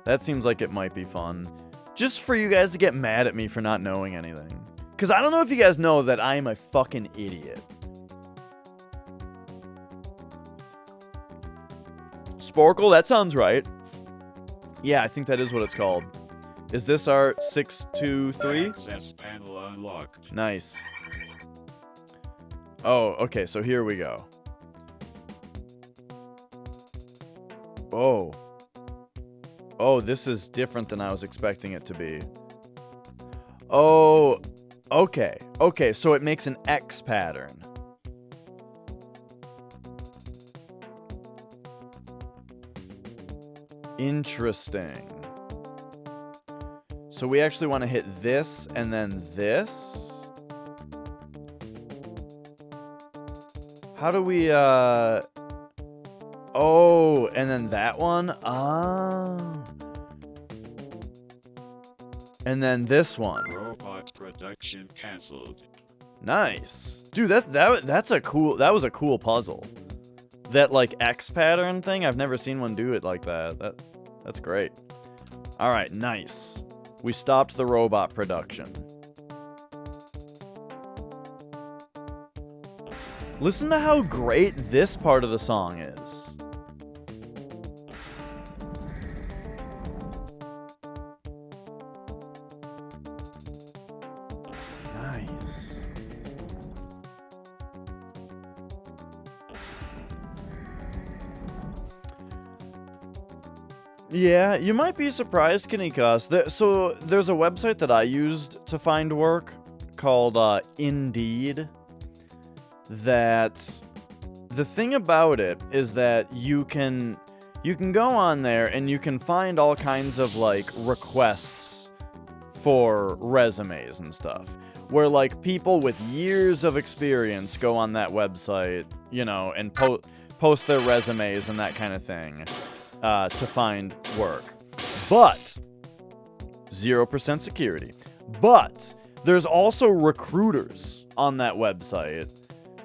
That seems like it might be fun. Just for you guys to get mad at me for not knowing anything. Because I don't know if you guys know that I am a fucking idiot. Sporkle, that sounds right. Yeah, I think that is what it's called. Is this our 623? Access panel unlocked. Nice. Oh, okay, so here we go. Oh. Oh, this is different than I was expecting it to be. Oh, okay. Okay, so it makes an X pattern. Interesting. So we actually want to hit this and then this. How do we, oh, and then that one? Ah. And then this one. Robot production cancelled. Nice. Dude, that was a cool puzzle. That, like, X pattern thing, I've never seen one do it like that. That's great. Alright, nice. We stopped the robot production. Listen to how great this part of the song is. Nice. Yeah, you might be surprised, Kanikas. So there's a website that I used to find work called Indeed. That the thing about it is that you can go on there and you can find all kinds of like requests for resumes and stuff. Where like people with years of experience go on that website, you know, and post their resumes and that kind of thing. To find work. But 0% security. But there's also recruiters on that website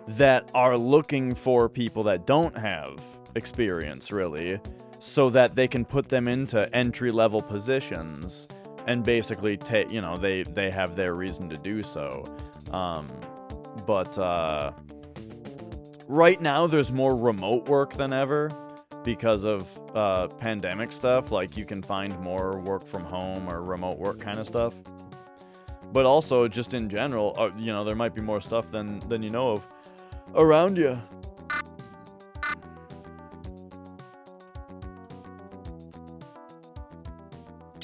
that are looking for people that don't have experience, really, so that they can put them into entry-level positions and basically take, you know, they have their reason to do so. But right now there's more remote work than ever. Because of pandemic stuff, like you can find more work from home or remote work kind of stuff. But also, just in general, you know, there might be more stuff than you know of around you.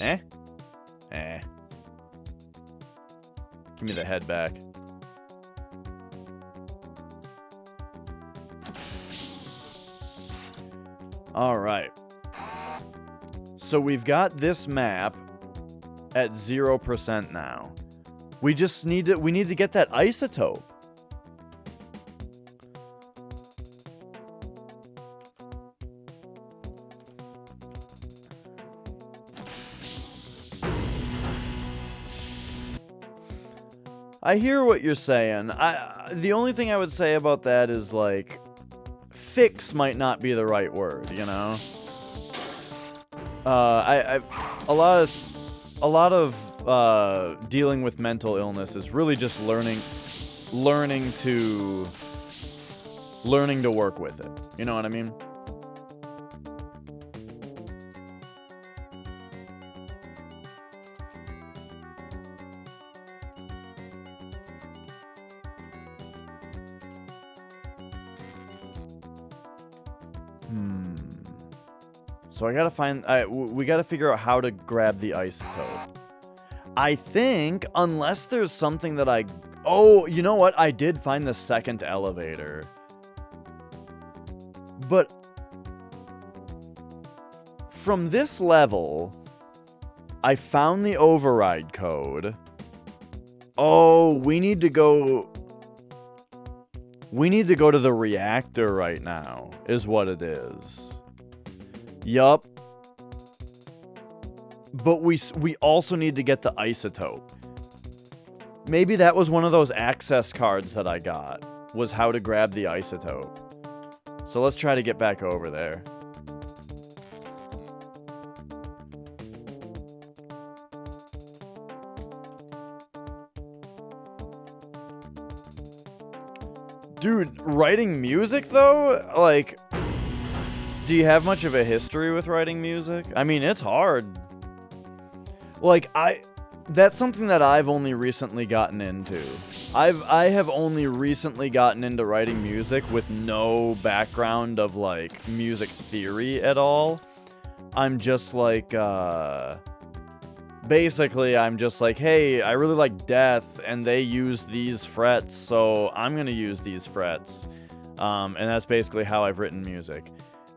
Eh? Give me the head back. Alright. So we've got this map at 0% now. We need to get that isotope. I hear what you're saying. The only thing I would say about that is like fix might not be the right word, you know. A lot of dealing with mental illness is really just learning to work with it. You know what I mean? So I gotta find. We gotta figure out how to grab the isotope. I think, unless there's something that I. Oh, you know what? I did find the second elevator. But from this level, I found the override code. Oh, we need to go... We need to go to the reactor right now, is what it is. Yup. But we also need to get the isotope. Maybe that was one of those access cards that I got, was how to grab the isotope. So let's try to get back over there. Dude, writing music though? Like, do you have much of a history with writing music? I mean, it's hard. Like, that's something that I've only recently gotten into. I have only recently gotten into writing music with no background of, like, music theory at all. I'm just like, basically, I'm just like, hey, I really like Death, and they use these frets, so I'm gonna use these frets. And that's basically how I've written music.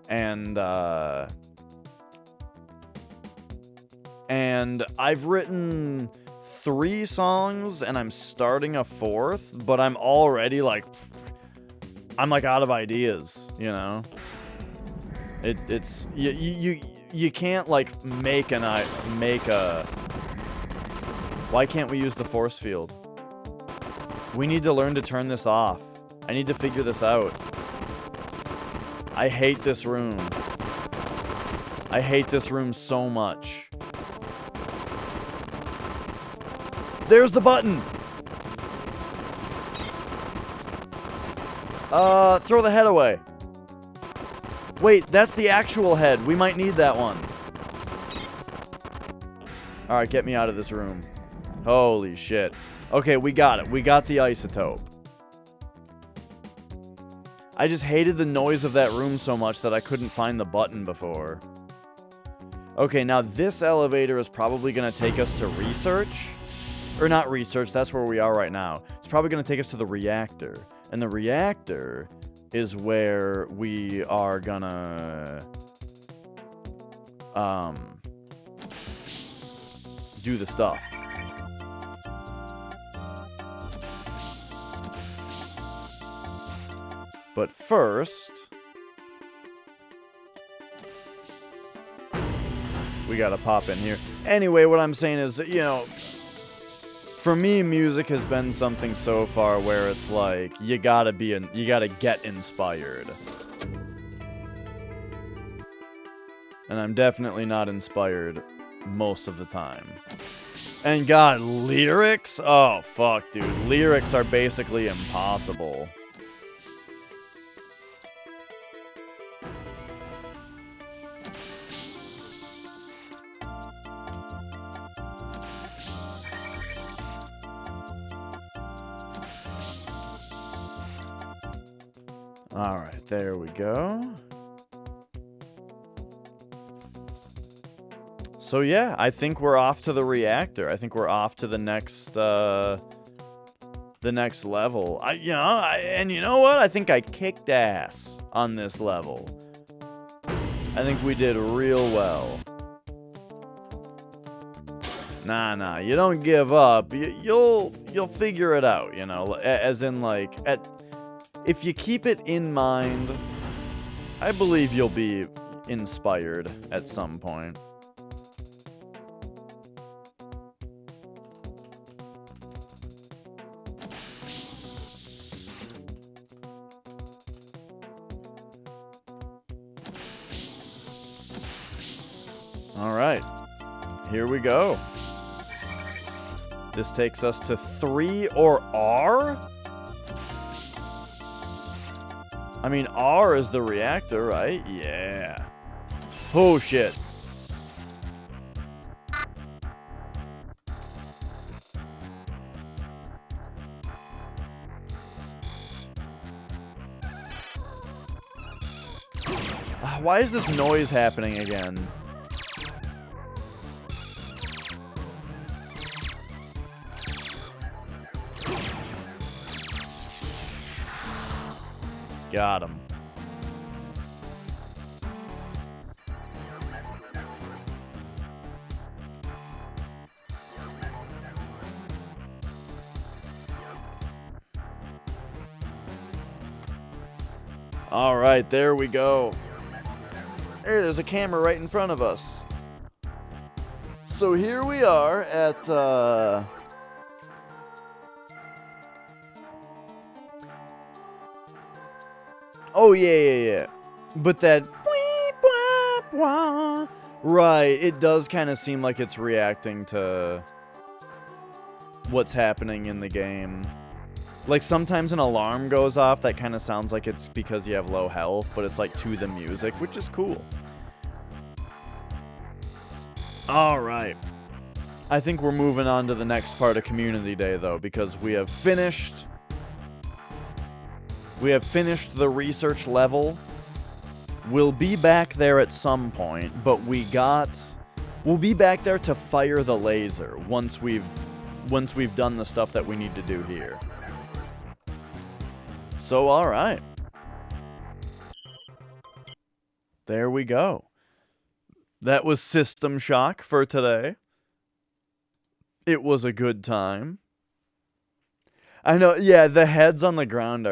And I've written 3 songs, and I'm starting a 4th, but I'm already like, I'm like out of ideas, you know? It's, you can't like make a, why can't we use the force field? We need to learn to turn this off. I need to figure this out. I hate this room. I hate this room so much. There's the button! Throw the head away. Wait, that's the actual head. We might need that one. Alright, get me out of this room. Holy shit. Okay, we got it. We got the isotope. I just hated the noise of that room so much that I couldn't find the button before. Okay, now this elevator is probably going to take us to research. Or not research, that's where we are right now. It's probably going to take us to the reactor. And the reactor is where we are gonna do the stuff. But first, we gotta pop in here. Anyway, what I'm saying is, you know, for me, music has been something so far where it's like, you gotta get inspired. And I'm definitely not inspired most of the time. And God, lyrics? Oh, fuck, dude. Lyrics are basically impossible. Alright, there we go. So yeah, I think we're off to the reactor. I think we're off to the next level. And you know what? I think I kicked ass on this level. I think we did real well. Nah, you don't give up. You'll figure it out, you know, as in like if you keep it in mind, I believe you'll be inspired at some point. All right, here we go. This takes us to 3 or R? I mean, R is the reactor, right? Yeah. Oh, shit. Why is this noise happening again? Got him. All right, there we go. There's a camera right in front of us. So here we are at, oh, yeah. But that... Right, it does kind of seem like it's reacting to what's happening in the game. Like, sometimes an alarm goes off that kind of sounds like it's because you have low health, but it's like to the music, which is cool. Alright. I think we're moving on to the next part of Community Day, though, because we have finished the research level. We'll be back there at some point, but we'll be back there to fire the laser once we've done the stuff that we need to do here. So, alright. There we go. That was System Shock for today. It was a good time. I know, yeah, the heads on the ground are